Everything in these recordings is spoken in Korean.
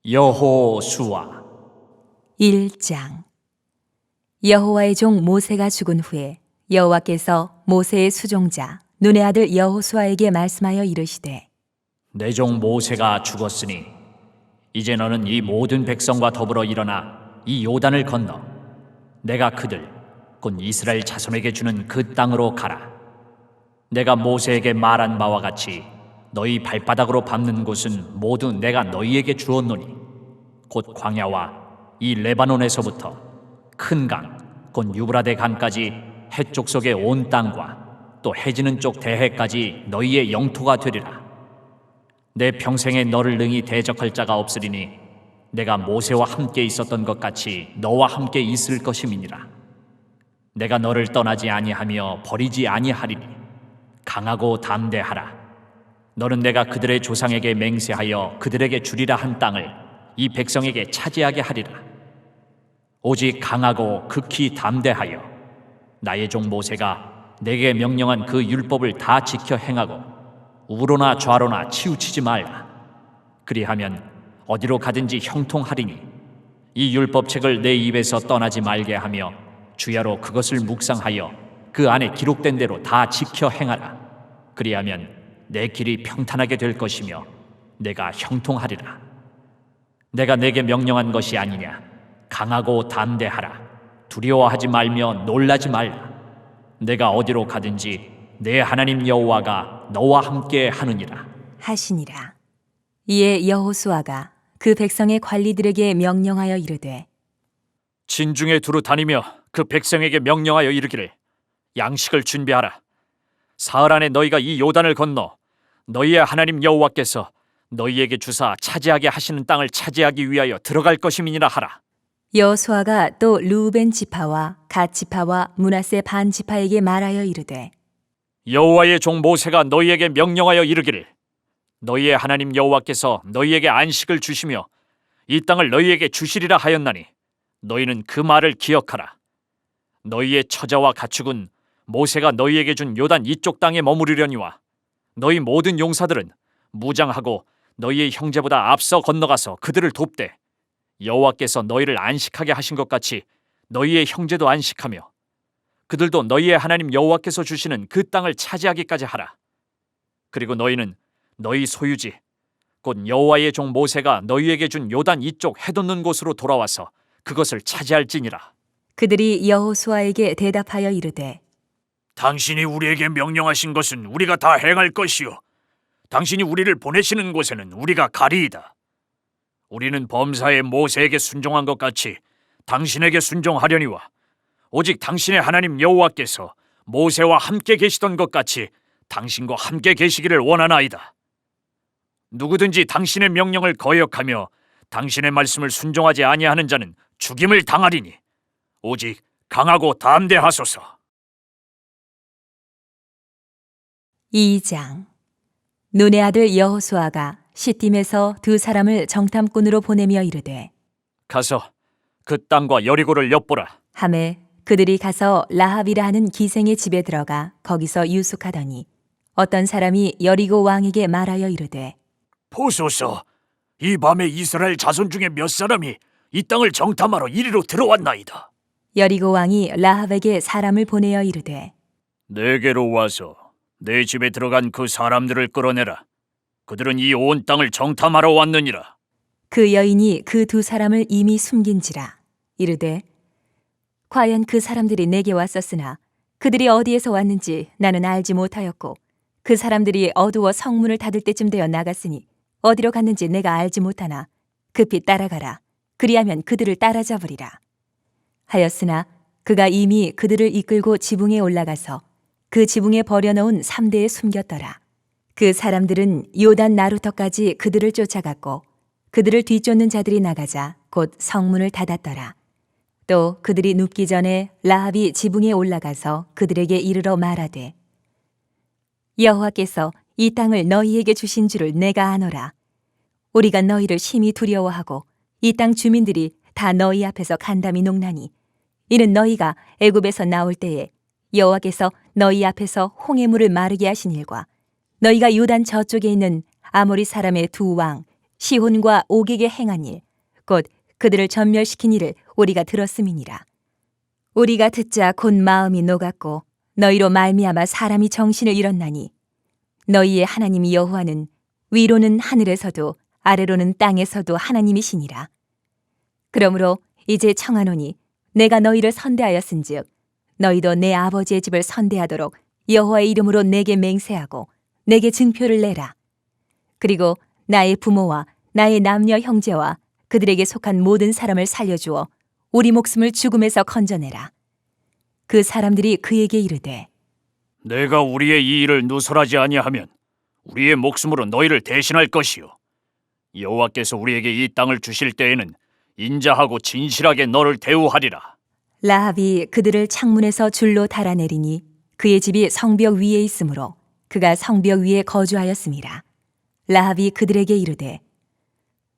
여호수아 1장. 여호와의 종 모세가 죽은 후에 여호와께서 모세의 수종자 눈의 아들 여호수아에게 말씀하여 이르시되, 내 종 모세가 죽었으니 이제 너는 이 모든 백성과 더불어 일어나 이 요단을 건너 내가 그들 곧 이스라엘 자손에게 주는 그 땅으로 가라. 내가 모세에게 말한 바와 같이 너희 발바닥으로 밟는 곳은 모두 내가 너희에게 주었노니 곧 광야와 이 레바논에서부터 큰 강, 곧 유브라데 강까지 해쪽 속의 온 땅과 또 해지는 쪽 대해까지 너희의 영토가 되리라. 내 평생에 너를 능히 대적할 자가 없으리니 내가 모세와 함께 있었던 것 같이 너와 함께 있을 것임이니라. 내가 너를 떠나지 아니하며 버리지 아니하리니 강하고 담대하라. 너는 내가 그들의 조상에게 맹세하여 그들에게 주리라 한 땅을 이 백성에게 차지하게 하리라. 오직 강하고 극히 담대하여 나의 종 모세가 내게 명령한 그 율법을 다 지켜 행하고 우로나 좌로나 치우치지 말라. 그리하면 어디로 가든지 형통하리니 이 율법책을 내 입에서 떠나지 말게 하며 주야로 그것을 묵상하여 그 안에 기록된 대로 다 지켜 행하라. 그리하면 내 길이 평탄하게 될 것이며 내가 형통하리라. 내가 내게 명령한 것이 아니냐. 강하고 담대하라. 두려워하지 말며 놀라지 말라. 내가 어디로 가든지 내 하나님 여호와가 너와 함께 하느니라 하시니라. 이에 여호수아가 그 백성의 관리들에게 명령하여 이르되, 진중에 두루 다니며 그 백성에게 명령하여 이르기를 양식을 준비하라. 사흘 안에 너희가 이 요단을 건너 너희의 하나님 여호와께서 너희에게 주사 차지하게 하시는 땅을 차지하기 위하여 들어갈 것임이니라 하라. 여호수아가 또 르우벤 지파와 갓 지파와 므낫세 반 지파에게 말하여 이르되, 여호와의 종 모세가 너희에게 명령하여 이르기를 너희의 하나님 여호와께서 너희에게 안식을 주시며 이 땅을 너희에게 주시리라 하였나니 너희는 그 말을 기억하라. 너희의 처자와 가축은 모세가 너희에게 준 요단 이쪽 땅에 머무르려니와 너희 모든 용사들은 무장하고 너희의 형제보다 앞서 건너가서 그들을 돕되 여호와께서 너희를 안식하게 하신 것 같이 너희의 형제도 안식하며 그들도 너희의 하나님 여호와께서 주시는 그 땅을 차지하기까지 하라. 그리고 너희는 너희 소유지 곧 여호와의 종 모세가 너희에게 준 요단 이쪽 해돋는 곳으로 돌아와서 그것을 차지할지니라. 그들이 여호수아에게 대답하여 이르되, 당신이 우리에게 명령하신 것은 우리가 다 행할 것이요 당신이 우리를 보내시는 곳에는 우리가 가리이다. 우리는 범사에 모세에게 순종한 것 같이 당신에게 순종하려니와 오직 당신의 하나님 여호와께서 모세와 함께 계시던 것 같이 당신과 함께 계시기를 원하나이다. 누구든지 당신의 명령을 거역하며 당신의 말씀을 순종하지 아니하는 자는 죽임을 당하리니 오직 강하고 담대하소서. 2장. 눈의 아들 여호수아가 시딤에서 두 사람을 정탐꾼으로 보내며 이르되, 가서 그 땅과 여리고를 엿보라. 하매 그들이 가서 라합이라 하는 기생의 집에 들어가 거기서 유숙하더니 어떤 사람이 여리고 왕에게 말하여 이르되, 보소서, 이 밤에 이스라엘 자손 중에 몇 사람이 이 땅을 정탐하러 이리로 들어왔나이다. 여리고 왕이 라합에게 사람을 보내어 이르되, 내게로 와서 내 집에 들어간 그 사람들을 끌어내라. 그들은 이 온 땅을 정탐하러 왔느니라. 그 여인이 그 두 사람을 이미 숨긴지라. 이르되, 과연 그 사람들이 내게 왔었으나 그들이 어디에서 왔는지 나는 알지 못하였고 그 사람들이 어두워 성문을 닫을 때쯤 되어 나갔으니 어디로 갔는지 내가 알지 못하나 급히 따라가라. 그리하면 그들을 따라잡으리라. 하였으나 그가 이미 그들을 이끌고 지붕에 올라가서 그 지붕에 버려놓은 3대에 숨겼더라. 그 사람들은 요단 나루터까지 그들을 쫓아갔고 그들을 뒤쫓는 자들이 나가자 곧 성문을 닫았더라. 또 그들이 눕기 전에 라합이 지붕에 올라가서 그들에게 이르러 말하되, 여호와께서 이 땅을 너희에게 주신 줄을 내가 아노라. 우리가 너희를 심히 두려워하고 이 땅 주민들이 다 너희 앞에서 간담이 녹나니 이는 너희가 애굽에서 나올 때에 여호와께서 너희 앞에서 홍해물을 마르게 하신 일과 너희가 요단 저쪽에 있는 아모리 사람의 두 왕 시혼과 옥에게 행한 일, 곧 그들을 전멸시킨 일을 우리가 들었음이니라. 우리가 듣자 곧 마음이 녹았고 너희로 말미암아 사람이 정신을 잃었나니 너희의 하나님 여호와는 위로는 하늘에서도 아래로는 땅에서도 하나님이시니라. 그러므로 이제 청하노니 내가 너희를 선대하였은즉 너희도 내 아버지의 집을 선대하도록 여호와의 이름으로 내게 맹세하고 내게 증표를 내라. 그리고 나의 부모와 나의 남녀 형제와 그들에게 속한 모든 사람을 살려주어 우리 목숨을 죽음에서 건져내라. 그 사람들이 그에게 이르되 내가 우리의 이 일을 누설하지 아니하면 우리의 목숨으로 너희를 대신할 것이요 여호와께서 우리에게 이 땅을 주실 때에는 인자하고 진실하게 너를 대우하리라. 라합이 그들을 창문에서 줄로 달아내리니 그의 집이 성벽 위에 있으므로 그가 성벽 위에 거주하였음이라. 라합이 그들에게 이르되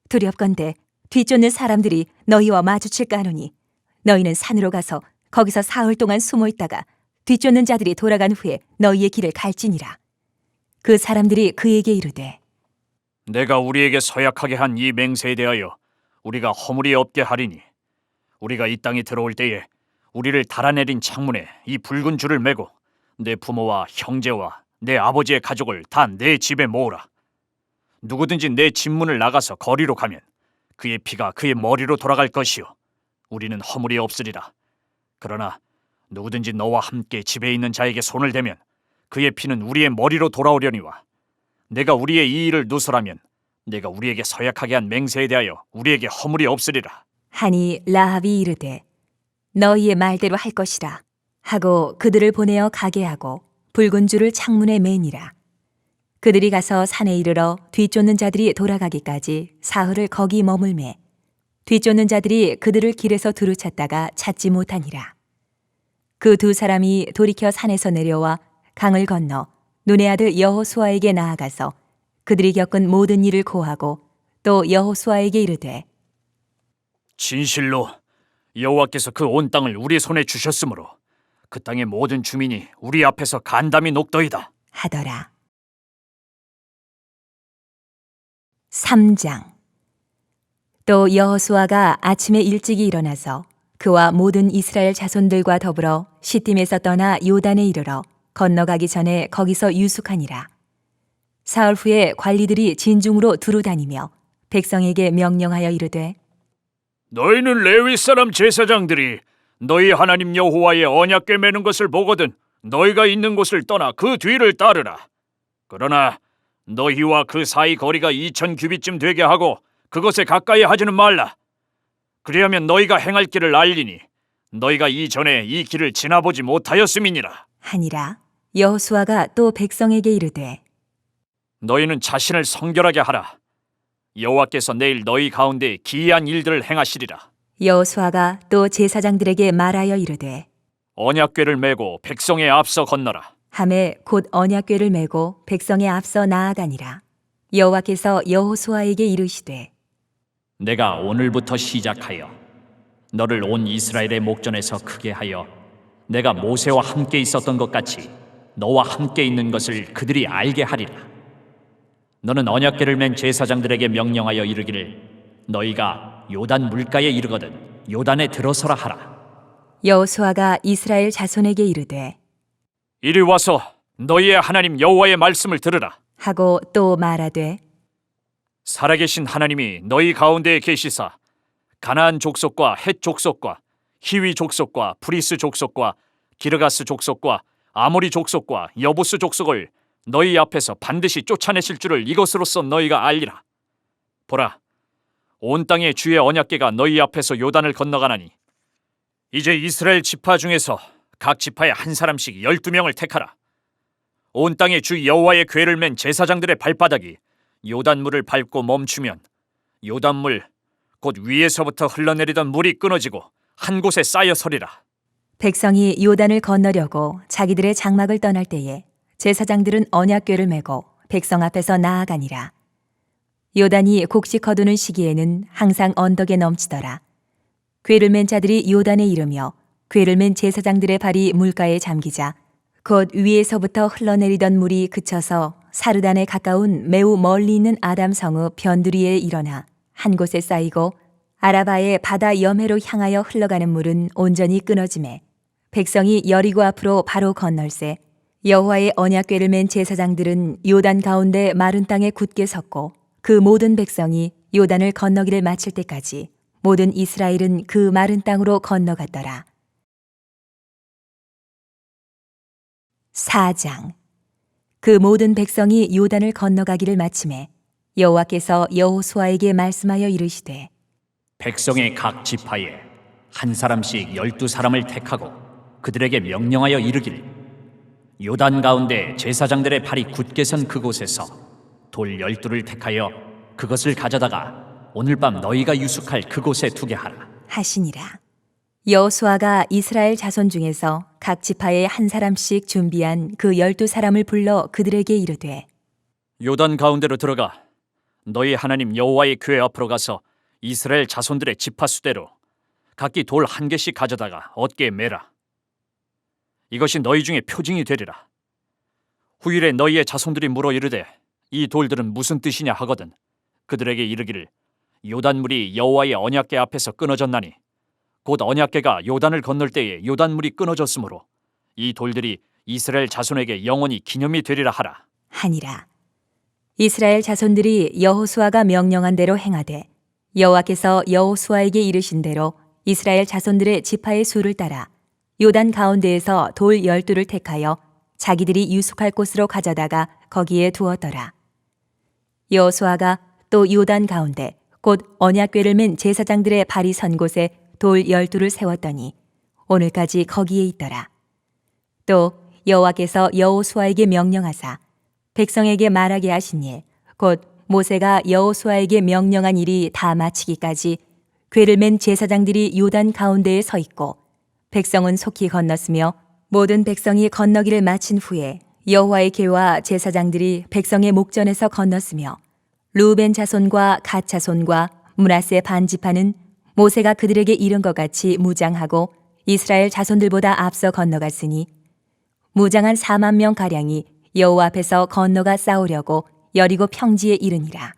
두렵건대 뒤쫓는 사람들이 너희와 마주칠까 하노니 너희는 산으로 가서 거기서 사흘 동안 숨어 있다가 뒤쫓는 자들이 돌아간 후에 너희의 길을 갈지니라. 그 사람들이 그에게 이르되 내가 우리에게 서약하게 한 이 맹세에 대하여 우리가 허물이 없게 하리니 우리가 이 땅에 들어올 때에 우리를 달아내린 창문에 이 붉은 줄을 매고 내 부모와 형제와 내 아버지의 가족을 다 내 집에 모으라. 누구든지 내 집 문을 나가서 거리로 가면 그의 피가 그의 머리로 돌아갈 것이요 우리는 허물이 없으리라. 그러나 누구든지 너와 함께 집에 있는 자에게 손을 대면 그의 피는 우리의 머리로 돌아오려니와 내가 우리의 이 일을 누설하면 내가 우리에게 서약하게 한 맹세에 대하여 우리에게 허물이 없으리라. 하니 라합이 이르되 너희의 말대로 할 것이라 하고 그들을 보내어 가게 하고 붉은 줄을 창문에 매니라. 그들이 가서 산에 이르러 뒤쫓는 자들이 돌아가기까지 사흘을 거기 머물매 뒤쫓는 자들이 그들을 길에서 두루 찾다가 찾지 못하니라. 그 두 사람이 돌이켜 산에서 내려와 강을 건너 눈의 아들 여호수아에게 나아가서 그들이 겪은 모든 일을 고하고 또 여호수아에게 이르되 진실로 여호와께서 그 온 땅을 우리 손에 주셨으므로 그 땅의 모든 주민이 우리 앞에서 간담이 녹더이다 하더라. 3장. 또 여호수아가 아침에 일찍이 일어나서 그와 모든 이스라엘 자손들과 더불어 시딤에서 떠나 요단에 이르러 건너가기 전에 거기서 유숙하니라. 사흘 후에 관리들이 진중으로 두루 다니며 백성에게 명령하여 이르되 너희는 레위 사람 제사장들이 너희 하나님 여호와의 언약궤 매는 것을 보거든 너희가 있는 곳을 떠나 그 뒤를 따르라. 그러나 너희와 그 사이 거리가 2000 규빗쯤 되게 하고 그것에 가까이 하지는 말라. 그리하면 너희가 행할 길을 알리니 너희가 이전에 이 길을 지나보지 못하였음이니라. 하니라. 여호수아가 또 백성에게 이르되 너희는 자신을 성결하게 하라. 여호와께서 내일 너희 가운데 기이한 일들을 행하시리라. 여호수아가 또 제사장들에게 말하여 이르되 언약궤를 메고 백성의 앞서 건너라. 함에 곧 언약궤를 메고 백성의 앞서 나아가니라. 여호와께서 여호수아에게 이르시되 내가 오늘부터 시작하여 너를 온 이스라엘의 목전에서 크게 하여 내가 모세와 함께 있었던 것 같이 너와 함께 있는 것을 그들이 알게 하리라. 너는 언약궤를 맨 제사장들에게 명령하여 이르기를 너희가 요단 물가에 이르거든 요단에 들어서라 하라. 여호수아가 이스라엘 자손에게 이르되 이리 와서 너희의 하나님 여호와의 말씀을 들으라. 하고 또 말하되 살아계신 하나님이 너희 가운데에 계시사 가나안 족속과 헷 족속과 히위 족속과 브리스 족속과 기르가스 족속과 아모리 족속과 여부스 족속을 너희 앞에서 반드시 쫓아내실 줄을 이것으로써 너희가 알리라. 보라, 온 땅의 주의 언약궤가 너희 앞에서 요단을 건너가나니 이제 이스라엘 지파 중에서 각 지파에 한 사람씩 12명을 택하라. 온 땅의 주 여호와의 궤를 맨 제사장들의 발바닥이 요단물을 밟고 멈추면 요단물 곧 위에서부터 흘러내리던 물이 끊어지고 한 곳에 쌓여 서리라. 백성이 요단을 건너려고 자기들의 장막을 떠날 때에 제사장들은 언약궤를 메고 백성 앞에서 나아가니라. 요단이 곡식 거두는 시기에는 항상 언덕에 넘치더라. 궤를 맨 자들이 요단에 이르며 궤를 맨 제사장들의 발이 물가에 잠기자 곧 위에서부터 흘러내리던 물이 그쳐서 사르단에 가까운 매우 멀리 있는 아담성의 변두리에 일어나 한 곳에 쌓이고 아라바의 바다 여매로 향하여 흘러가는 물은 온전히 끊어지매 백성이 여리고 앞으로 바로 건널세 여호와의 언약궤를 맨 제사장들은 요단 가운데 마른 땅에 굳게 섰고 그 모든 백성이 요단을 건너기를 마칠 때까지 모든 이스라엘은 그 마른 땅으로 건너갔더라. 4장. 그 모든 백성이 요단을 건너가기를 마치매 여호와께서 여호수아에게 말씀하여 이르시되 백성의 각 지파에 한 사람씩 12사람을 택하고 그들에게 명령하여 이르기를 요단 가운데 제사장들의 발이 굳게 선 그곳에서 돌 12를 택하여 그것을 가져다가 오늘 밤 너희가 유숙할 그곳에 두게 하라 하시니라. 여호수아가 이스라엘 자손 중에서 각 지파에 한 사람씩 준비한 그 12사람을 불러 그들에게 이르되 요단 가운데로 들어가 너희 하나님 여호와의 궤 앞으로 가서 이스라엘 자손들의 지파 수대로 각기 돌 한 개씩 가져다가 어깨에 매라. 이것이 너희 중에 표징이 되리라. 후일에 너희의 자손들이 물어 이르되 이 돌들은 무슨 뜻이냐 하거든 그들에게 이르기를 요단물이 여호와의 언약궤 앞에서 끊어졌나니 곧 언약궤가 요단을 건널 때에 요단물이 끊어졌으므로 이 돌들이 이스라엘 자손에게 영원히 기념이 되리라 하라 하니라. 이스라엘 자손들이 여호수아가 명령한 대로 행하되 여호와께서 여호수아에게 이르신 대로 이스라엘 자손들의 지파의 수를 따라 요단 가운데에서 돌 12를 택하여 자기들이 유숙할 곳으로 가져다가 거기에 두었더라. 여호수아가 또 요단 가운데 곧 언약궤를 맨 제사장들의 발이 선 곳에 돌 12를 세웠더니 오늘까지 거기에 있더라. 또 여호와께서 여호수아에게 명령하사 백성에게 말하게 하신 일 곧 모세가 여호수아에게 명령한 일이 다 마치기까지 궤를 맨 제사장들이 요단 가운데에 서 있고 백성은 속히 건넜으며 모든 백성이 건너기를 마친 후에 여호와의 궤와 제사장들이 백성의 목전에서 건넜으며 루벤 자손과 갓 자손과 므낫세 반 지파는 모세가 그들에게 이른 것 같이 무장하고 이스라엘 자손들보다 앞서 건너갔으니 무장한 4만 명 가량이 여호와 앞에서 건너가 싸우려고 여리고 평지에 이르니라.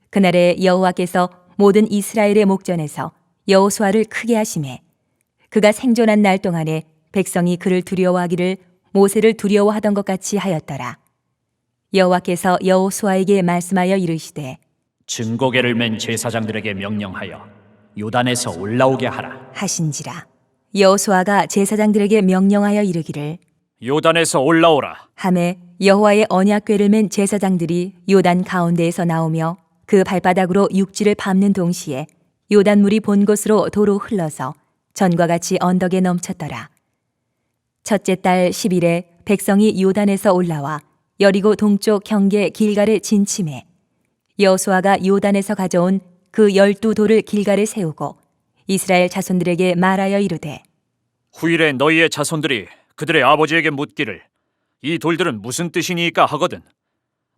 그날에 여호와께서 모든 이스라엘의 목전에서 여호수아를 크게 하심에 그가 생존한 날 동안에 백성이 그를 두려워하기를 모세를 두려워하던 것 같이 하였더라. 여호와께서 여호수아에게 말씀하여 이르시되 증거궤를 맨 제사장들에게 명령하여 요단에서 올라오게 하라 하신지라. 여호수아가 제사장들에게 명령하여 이르기를 요단에서 올라오라 하매 여호와의 언약궤를 맨 제사장들이 요단 가운데에서 나오며 그 발바닥으로 육지를 밟는 동시에 요단물이 본 곳으로 도로 흘러서 전과 같이 언덕에 넘쳤더라. 첫째 달 10일에 백성이 요단에서 올라와 여리고 동쪽 경계 길갈에 진침해 여호수아가 요단에서 가져온 그 12돌을 길갈에 세우고 이스라엘 자손들에게 말하여 이르되 후일에 너희의 자손들이 그들의 아버지에게 묻기를 이 돌들은 무슨 뜻이니까 하거든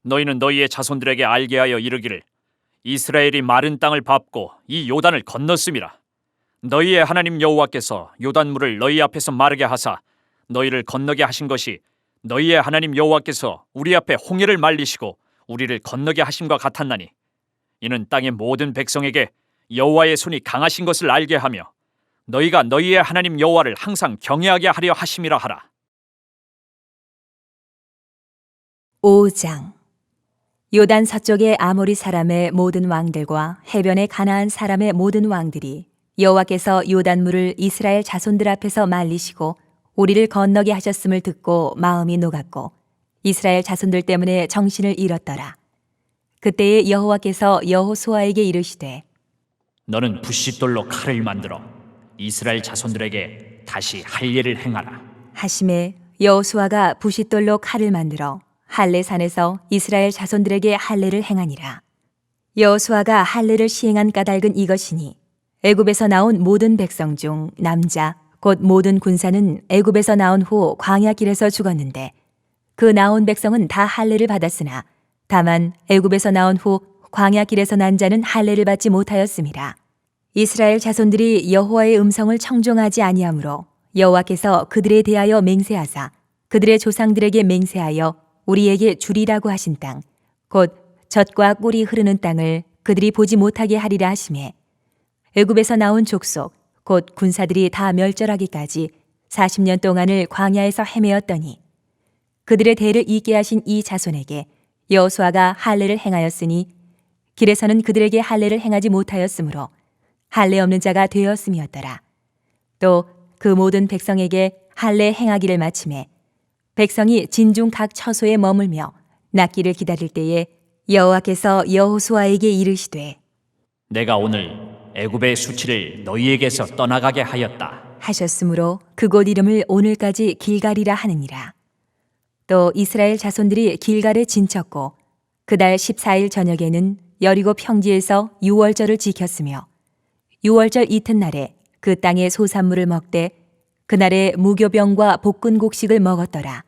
너희는 너희의 자손들에게 알게 하여 이르기를 이스라엘이 마른 땅을 밟고 이 요단을 건넜음이라 너희의 하나님 여호와께서 요단물을 너희 앞에서 마르게 하사 너희를 건너게 하신 것이 너희의 하나님 여호와께서 우리 앞에 홍해를 말리시고 우리를 건너게 하심과 같았나니 이는 땅의 모든 백성에게 여호와의 손이 강하신 것을 알게 하며 너희가 너희의 하나님 여호와를 항상 경외하게 하려 하심이라 하라. 5장. 요단 서쪽의 아모리 사람의 모든 왕들과 해변의 가나안 사람의 모든 왕들이 여호와께서 요단물을 이스라엘 자손들 앞에서 말리시고 우리를 건너게 하셨음을 듣고 마음이 녹았고 이스라엘 자손들 때문에 정신을 잃었더라. 그때에 여호와께서 여호수아에게 이르시되 너는 부싯돌로 칼을 만들어 이스라엘 자손들에게 다시 할 일을 행하라. 하심에 여호수아가 부싯돌로 칼을 만들어 할레 산에서 이스라엘 자손들에게 할례를 행하니라. 여호수아가 할례를 시행한 까닭은 이것이니 애굽에서 나온 모든 백성 중 남자 곧 모든 군사는 애굽에서 나온 후 광야 길에서 죽었는데 그 나온 백성은 다 할례를 받았으나 다만 애굽에서 나온 후 광야 길에서 난 자는 할례를 받지 못하였음이라. 이스라엘 자손들이 여호와의 음성을 청종하지 아니하므로 여호와께서 그들에 대하여 맹세하사 그들의 조상들에게 맹세하여 우리에게 주리라고 하신 땅, 곧 젖과 꿀이 흐르는 땅을 그들이 보지 못하게 하리라 하시매 애굽에서 나온 족속 곧 군사들이 다 멸절하기까지 40년 동안을 광야에서 헤매었더니 그들의 대를 잇게 하신 이 자손에게 여호수아가 할례를 행하였으니 길에서는 그들에게 할례를 행하지 못하였으므로 할례 없는 자가 되었음이었더라. 또 그 모든 백성에게 할례 행하기를 마치매 백성이 진중 각 처소에 머물며 낫기를 기다릴 때에 여호와께서 여호수아에게 이르시되 내가 오늘 애굽의 수치를 너희에게서 떠나가게 하였다. 하셨으므로 그곳 이름을 오늘까지 길갈이라 하느니라. 또 이스라엘 자손들이 길갈에 진쳤고 그달 14일 저녁에는 여리고 평지에서 유월절을 지켰으며 유월절 이튿날에 그 땅의 소산물을 먹되 그날에 무교병과 볶은 곡식을 먹었더라.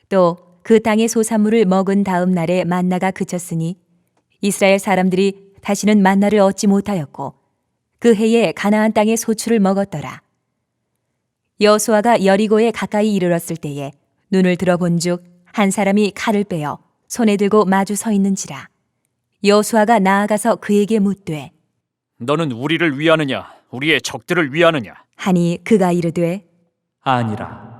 또 그 땅의 소산물을 먹은 다음 날에 만나가 그쳤으니 이스라엘 사람들이 다시는 만나를 얻지 못하였고 그 해에 가나안 땅의 소출을 먹었더라. 여호수아가 여리고에 가까이 이르렀을 때에 눈을 들어본즉 한 사람이 칼을 빼어 손에 들고 마주 서 있는지라. 여호수아가 나아가서 그에게 묻되 너는 우리를 위하느냐 우리의 적들을 위하느냐? 하니 그가 이르되 아니라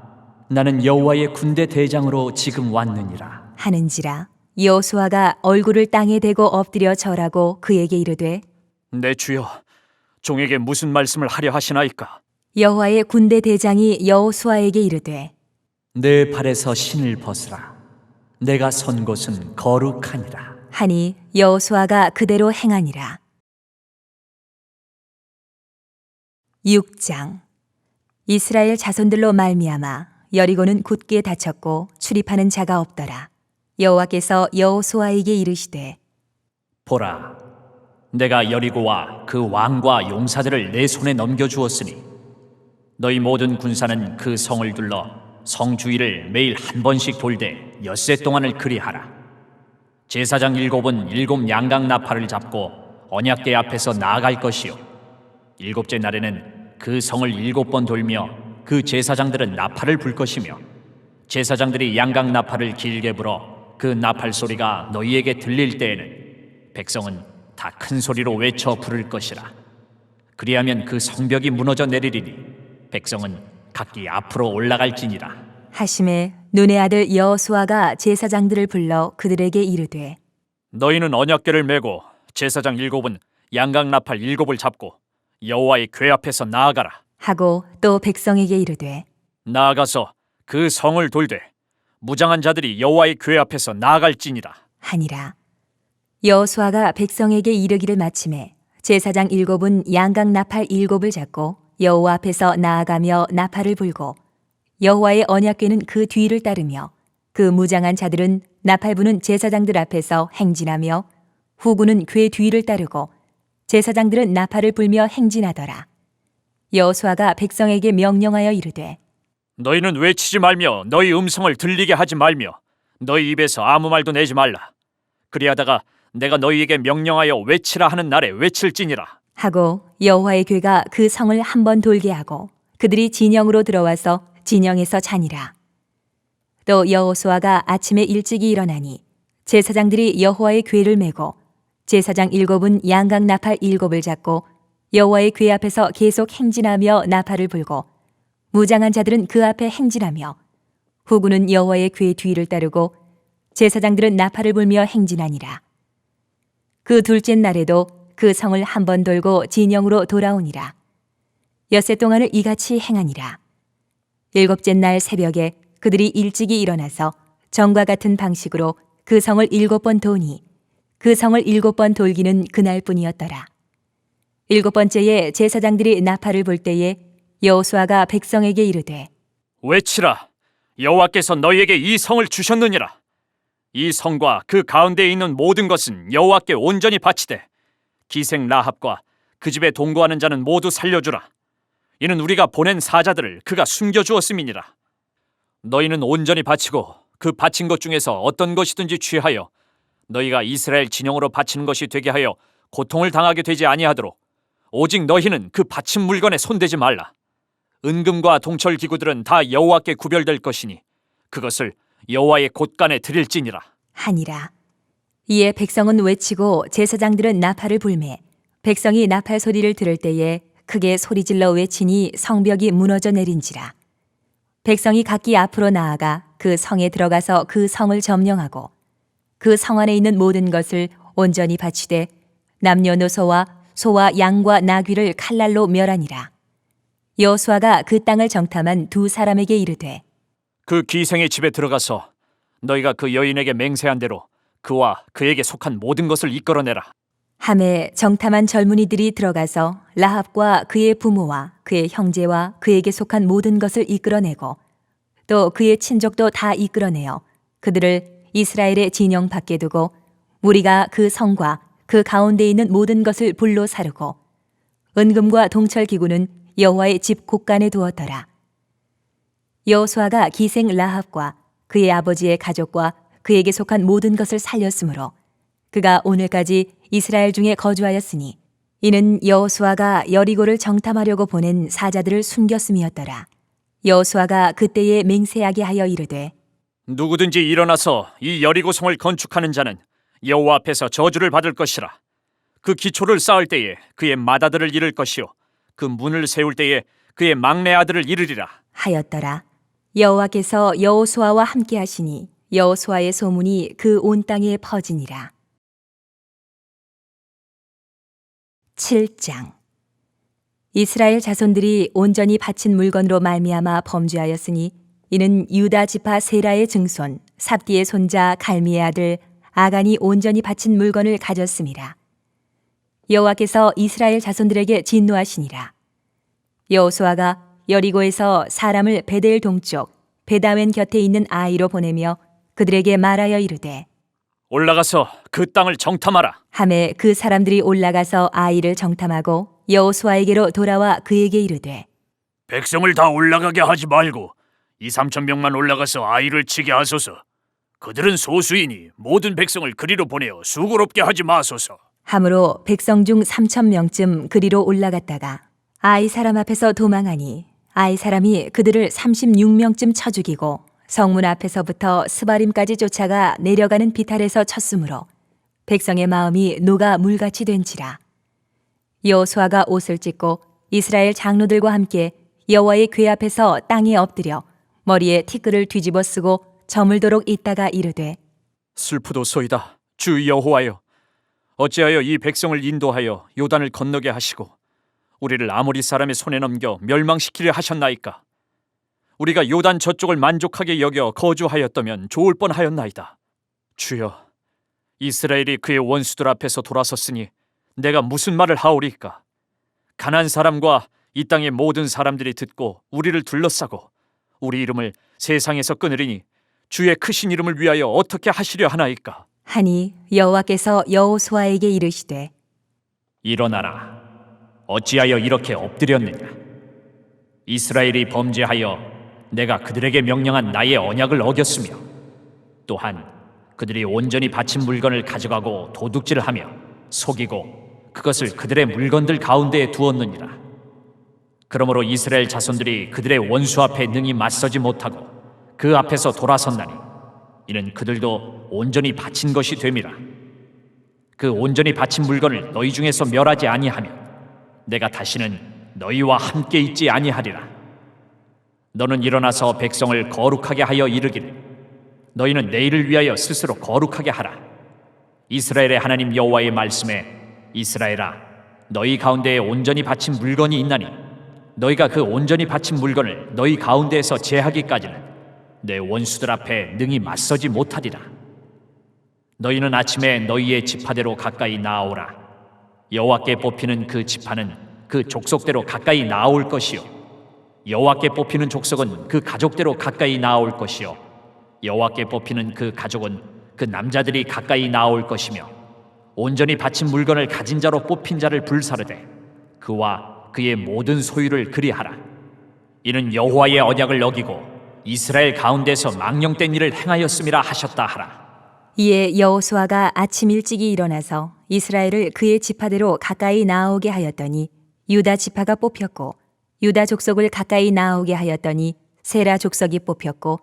나는 여호와의 군대 대장으로 지금 왔느니라. 하는지라. 여호수아가 얼굴을 땅에 대고 엎드려 절하고 그에게 이르되 내 주여, 종에게 무슨 말씀을 하려 하시나이까? 여호와의 군대 대장이 여호수아에게 이르되 내 발에서 신을 벗으라. 내가 선 곳은 거룩하니라. 하니 여호수아가 그대로 행하니라. 6장. 이스라엘 자손들로 말미암아 여리고는 굳게 닫혔고 출입하는 자가 없더라. 여호와께서 여호수아에게 이르시되 보라, 내가 여리고와 그 왕과 용사들을 내 손에 넘겨주었으니 너희 모든 군사는 그 성을 둘러 성 주위를 매일 한 번씩 돌되 엿새 동안을 그리하라. 제사장 7은 7 양각 나팔을 잡고 언약궤 앞에서 나아갈 것이요 7째 날에는 그 성을 7번 돌며 그 제사장들은 나팔을 불 것이며 제사장들이 양각 나팔을 길게 불어 그 나팔 소리가 너희에게 들릴 때에는 백성은 다 큰 소리로 외쳐 부를 것이라. 그리하면 그 성벽이 무너져 내리리니 백성은 각기 앞으로 올라갈지니라. 하심에 눈의 아들 여호수아가 제사장들을 불러 그들에게 이르되 너희는 언약궤를 메고 제사장 7은 양각 나팔 7을 잡고 여호와의 궤 앞에서 나아가라. 하고 또 백성에게 이르되 나아가서 그 성을 돌되 무장한 자들이 여호와의 궤 앞에서 나아갈지니라. 하니라. 여호수아가 백성에게 이르기를 마침에 제사장 7은 양각 나팔 7을 잡고 여호와 앞에서 나아가며 나팔을 불고 여호와의 언약궤는 그 뒤를 따르며 그 무장한 자들은 나팔 부는 제사장들 앞에서 행진하며 후군은 궤 뒤를 따르고 제사장들은 나팔을 불며 행진하더라. 여호수아가 백성에게 명령하여 이르되 너희는 외치지 말며 너희 음성을 들리게 하지 말며 너희 입에서 아무 말도 내지 말라. 그리하다가 내가 너희에게 명령하여 외치라 하는 날에 외칠지니라. 하고 여호와의 궤가 그 성을 한 번 돌게 하고 그들이 진영으로 들어와서 진영에서 자니라. 또 여호수아가 아침에 일찍이 일어나니 제사장들이 여호와의 궤를 메고 제사장 7은 양각 나팔 7을 잡고 여호와의 궤 앞에서 계속 행진하며 나팔을 불고 무장한 자들은 그 앞에 행진하며 후군은 여호와의 궤 뒤를 따르고 제사장들은 나팔을 불며 행진하니라. 그 둘째 날에도 그 성을 한 번 돌고 진영으로 돌아오니라. 엿새 동안을 이같이 행하니라. 7째 날 새벽에 그들이 일찍이 일어나서 전과 같은 방식으로 그 성을 7번 도니 그 성을 7번 돌기는 그날뿐이었더라. 7번째에 제사장들이 나팔을 불 때에 여호수아가 백성에게 이르되 외치라. 여호와께서 너희에게 이 성을 주셨느니라. 이 성과 그 가운데에 있는 모든 것은 여호와께 온전히 바치되 기생 라합과 그 집에 동거하는 자는 모두 살려주라. 이는 우리가 보낸 사자들을 그가 숨겨주었음이니라. 너희는 온전히 바치고 그 바친 것 중에서 어떤 것이든지 취하여 너희가 이스라엘 진영으로 바치는 것이 되게 하여 고통을 당하게 되지 아니하도록 오직 너희는 그 바친 물건에 손대지 말라. 은금과 동철 기구들은 다 여호와께 구별될 것이니 그것을 여호와의 곳간에 드릴지니라. 하니라. 이에 백성은 외치고 제사장들은 나팔을 불매 백성이 나팔 소리를 들을 때에 크게 소리질러 외치니 성벽이 무너져 내린지라. 백성이 각기 앞으로 나아가 그 성에 들어가서 그 성을 점령하고 그 성 안에 있는 모든 것을 온전히 바치되 남녀노소와 소와 양과 나귀를 칼날로 멸하니라. 여호수아가 그 땅을 정탐한 두 사람에게 이르되 그 기생의 집에 들어가서 너희가 그 여인에게 맹세한 대로 그와 그에게 속한 모든 것을 이끌어내라. 함에 정탐한 젊은이들이 들어가서 라합과 그의 부모와 그의 형제와 그에게 속한 모든 것을 이끌어내고 또 그의 친족도 다 이끌어내어 그들을 이스라엘의 진영 밖에 두고 우리가 그 성과 그 가운데 있는 모든 것을 불로 사르고 은금과 동철 기구는 여호와의 집 곳간에 두었더라. 여호수아가 기생 라합과 그의 아버지의 가족과 그에게 속한 모든 것을 살렸으므로 그가 오늘까지 이스라엘 중에 거주하였으니 이는 여호수아가 여리고를 정탐하려고 보낸 사자들을 숨겼음이었더라. 여호수아가 그때에 맹세하게 하여 이르되 누구든지 일어나서 이 여리고성을 건축하는 자는 여호와 앞에서 저주를 받을 것이라. 그 기초를 쌓을 때에 그의 맏아들을 잃을 것이요 그 문을 세울 때에 그의 막내 아들을 잃으리라 하였더라. 여호와께서 여호수아와 함께 하시니 여호수아의 소문이 그 온 땅에 퍼지니라. 7장. 이스라엘 자손들이 온전히 바친 물건으로 말미암아 범죄하였으니 이는 유다 지파 세라의 증손 삽디의 손자 갈미의 아들 아간이 온전히 바친 물건을 가졌음이라. 여호와께서 이스라엘 자손들에게 진노하시니라. 여호수아가 여리고에서 사람을 베델 동쪽 베다웬 곁에 있는 아이로 보내며 그들에게 말하여 이르되 올라가서 그 땅을 정탐하라. 함에 그 사람들이 올라가서 아이를 정탐하고 여호수아에게로 돌아와 그에게 이르되 백성을 다 올라가게 하지 말고 2-3천 명만 올라가서 아이를 치게 하소서. 그들은 소수이니 모든 백성을 그리로 보내어 수고롭게 하지 마소서. 함으로 백성 중 3천 명쯤 그리로 올라갔다가 아이 사람 앞에서 도망하니 아이 사람이 그들을 36명쯤 쳐 죽이고 성문 앞에서부터 스바림까지 쫓아가 내려가는 비탈에서 쳤으므로 백성의 마음이 녹아 물같이 된지라. 여호수아가 옷을 찢고 이스라엘 장로들과 함께 여호와의 궤 앞에서 땅에 엎드려 머리에 티끌을 뒤집어 쓰고 저물도록 있다가 이르되 슬프도소이다. 주 여호와여, 어찌하여 이 백성을 인도하여 요단을 건너게 하시고 우리를 아모리 사람의 손에 넘겨 멸망시키려 하셨나이까. 우리가 요단 저쪽을 만족하게 여겨 거주하였다면 좋을 뻔하였나이다. 주여, 이스라엘이 그의 원수들 앞에서 돌아섰으니 내가 무슨 말을 하오리까. 가나안 사람과 이 땅의 모든 사람들이 듣고 우리를 둘러싸고 우리 이름을 세상에서 끊으리니 주의 크신 이름을 위하여 어떻게 하시려 하나이까. 하니 여호와께서 여호수아에게 이르시되 일어나라. 어찌하여 이렇게 엎드렸느냐. 이스라엘이 범죄하여 내가 그들에게 명령한 나의 언약을 어겼으며 또한 그들이 온전히 바친 물건을 가져가고 도둑질하며 속이고 그것을 그들의 물건들 가운데에 두었느니라. 그러므로 이스라엘 자손들이 그들의 원수 앞에 능히 맞서지 못하고 그 앞에서 돌아섰나니 이는 그들도 온전히 바친 것이 됨이라. 그 온전히 바친 물건을 너희 중에서 멸하지 아니하면 내가 다시는 너희와 함께 있지 아니하리라. 너는 일어나서 백성을 거룩하게 하여 이르기를 너희는 내일을 위하여 스스로 거룩하게 하라. 이스라엘의 하나님 여호와의 말씀에 이스라엘아, 너희 가운데에 온전히 바친 물건이 있나니 너희가 그 온전히 바친 물건을 너희 가운데에서 제하기까지는 내 원수들 앞에 능히 맞서지 못하리라. 너희는 아침에 너희의 지파대로 가까이 나아오라. 여호와께 뽑히는 그 지파는 그 족속대로 가까이 나아올 것이요 여호와께 뽑히는 족속은 그 가족대로 가까이 나아올 것이요 여호와께 뽑히는 그 가족은 그 남자들이 가까이 나아올 것이며 온전히 바친 물건을 가진 자로 뽑힌 자를 불사르되 그와 그의 모든 소유를 그리하라. 이는 여호와의 언약을 어기고 이스라엘 가운데서 망령된 일을 행하였음이라 하셨다 하라. 이에 여호수아가 아침 일찍이 일어나서 이스라엘을 그의 지파대로 가까이 나아오게 하였더니 유다 지파가 뽑혔고 유다 족속을 가까이 나아오게 하였더니 세라 족속이 뽑혔고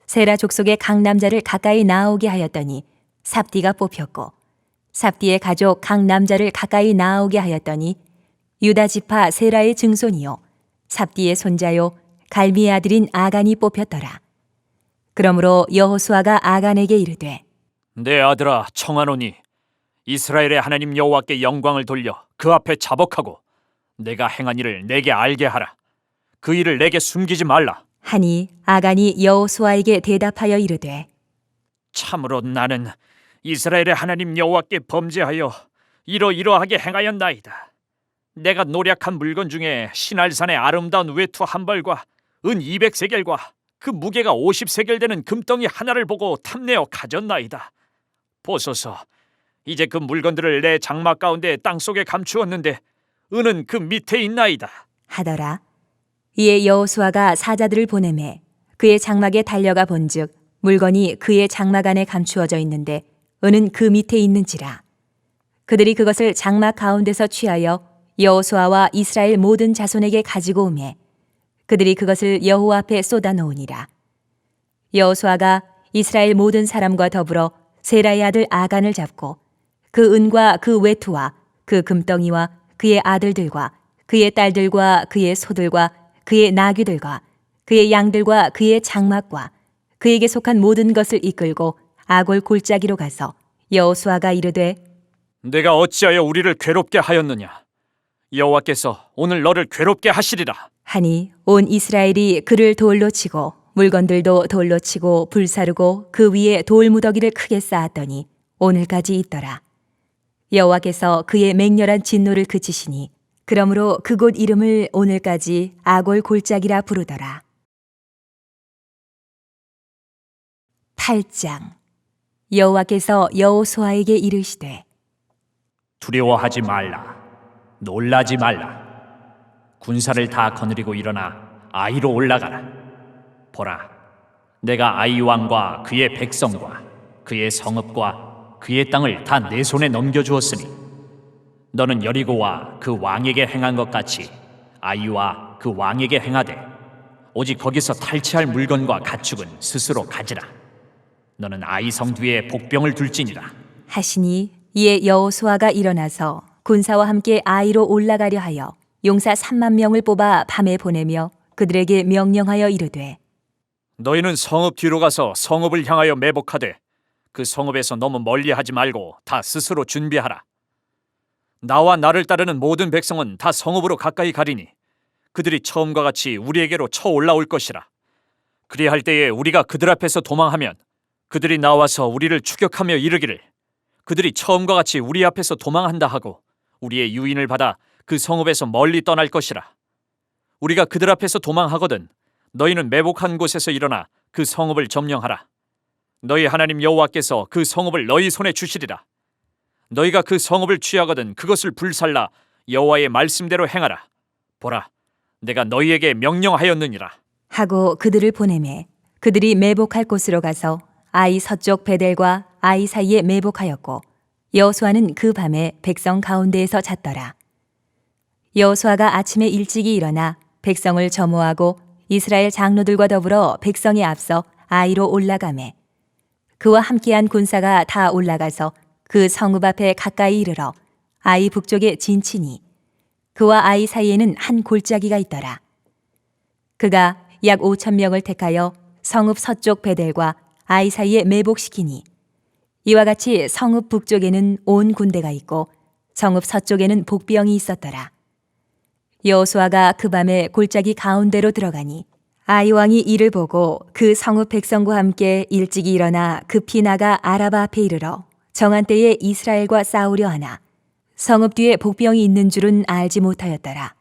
세라 족속의 각 남자를 가까이 나오게 하였더니 삽디가 뽑혔고, 삽디의 가족 각 남자를 가까이 나오게 하였더니 유다 지파 세라의 증손이요 삽디의 손자요 갈미의 아들인 아간이 뽑혔더라. 그러므로 여호수아가 아간에게 이르되, 내 아들아 청하노니 이스라엘의 하나님 여호와께 영광을 돌려 그 앞에 자복하고 내가 행한 일을 내게 알게 하라. 그 일을 내게 숨기지 말라. 하니 아간이 여호수아에게 대답하여 이르되, 참으로 나는 이스라엘의 하나님 여호와께 범죄하여 이러이러하게 행하였나이다. 내가 노략한 물건 중에 시날산의 아름다운 외투 한 벌과 은 200세겔과 그 무게가 50세겔 되는 금덩이 하나를 보고 탐내어 가졌나이다. 보소서, 이제 그 물건들을 내 장막 가운데 땅속에 감추었는데 은은 그 밑에 있나이다 하더라. 이에 여호수아가 사자들을 보내매 그의 장막에 달려가 본즉 물건이 그의 장막 안에 감추어져 있는데 은은 그 밑에 있는지라. 그들이 그것을 장막 가운데서 취하여 여호수아와 이스라엘 모든 자손에게 가지고 오매 그들이 그것을 여호와 앞에 쏟아 놓으니라. 여호수아가 이스라엘 모든 사람과 더불어 세라의 아들 아간을 잡고 그 은과 그 외투와 그 금덩이와 그의 아들들과 그의 딸들과 그의 소들과 그의 나귀들과 그의 양들과 그의 장막과 그에게 속한 모든 것을 이끌고 아골 골짜기로 가서 여호수아가 이르되, 내가 어찌하여 우리를 괴롭게 하였느냐? 여호와께서 오늘 너를 괴롭게 하시리라. 하니 온 이스라엘이 그를 돌로 치고 물건들도 돌로 치고 불사르고 그 위에 돌무더기를 크게 쌓았더니 오늘까지 있더라. 여호와께서 그의 맹렬한 진노를 그치시니 그러므로 그곳 이름을 오늘까지 아골 골짜기라 부르더라. 8장. 여호와께서 여호수아에게 이르시되, 두려워하지 말라. 놀라지 말라. 군사를 다 거느리고 일어나 아이로 올라가라. 보라, 내가 아이 왕과 그의 백성과 그의 성읍과 그의 땅을 다 내 손에 넘겨주었으니 너는 여리고와 그 왕에게 행한 것 같이 아이와 그 왕에게 행하되 오직 거기서 탈취할 물건과 가축은 스스로 가지라. 너는 아이 성 뒤에 복병을 둘지니라. 하시니 이에 여호수아가 일어나서 군사와 함께 아이로 올라가려 하여 용사 3만 명을 뽑아 밤에 보내며 그들에게 명령하여 이르되, 너희는 성읍 뒤로 가서 성읍을 향하여 매복하되 그 성읍에서 너무 멀리하지 말고 다 스스로 준비하라. 나와 나를 따르는 모든 백성은 다 성읍으로 가까이 가리니 그들이 처음과 같이 우리에게로 쳐 올라올 것이라. 그리할 때에 우리가 그들 앞에서 도망하면 그들이 나와서 우리를 추격하며 이르기를 그들이 처음과 같이 우리 앞에서 도망한다 하고 우리의 유인을 받아 그 성읍에서 멀리 떠날 것이라. 우리가 그들 앞에서 도망하거든 너희는 매복한 곳에서 일어나 그 성읍을 점령하라. 너희 하나님 여호와께서 그 성읍을 너희 손에 주시리라. 너희가 그 성읍을 취하거든 그것을 불살라 여호와의 말씀대로 행하라. 보라, 내가 너희에게 명령하였느니라. 하고 그들을 보내매 그들이 매복할 곳으로 가서 아이 서쪽 베델과 아이 사이에 매복하였고 여호수아는 그 밤에 백성 가운데에서 잤더라. 여호수아가 아침에 일찍이 일어나 백성을 점호하고 이스라엘 장로들과 더불어 백성에 앞서 아이로 올라가매 그와 함께한 군사가 다 올라가서 그 성읍 앞에 가까이 이르러 아이 북쪽에 진치니 그와 아이 사이에는 한 골짜기가 있더라. 그가 약 5,000명을 택하여 성읍 서쪽 베델과 아이 사이에 매복시키니 이와 같이 성읍 북쪽에는 온 군대가 있고 성읍 서쪽에는 복병이 있었더라. 여호수아가 그 밤에 골짜기 가운데로 들어가니 아이 왕이 이를 보고 그 성읍 백성과 함께 일찍이 일어나 급히 나가 아라바 앞에 이르러 정한 때에 이스라엘과 싸우려 하나 성읍 뒤에 복병이 있는 줄은 알지 못하였더라.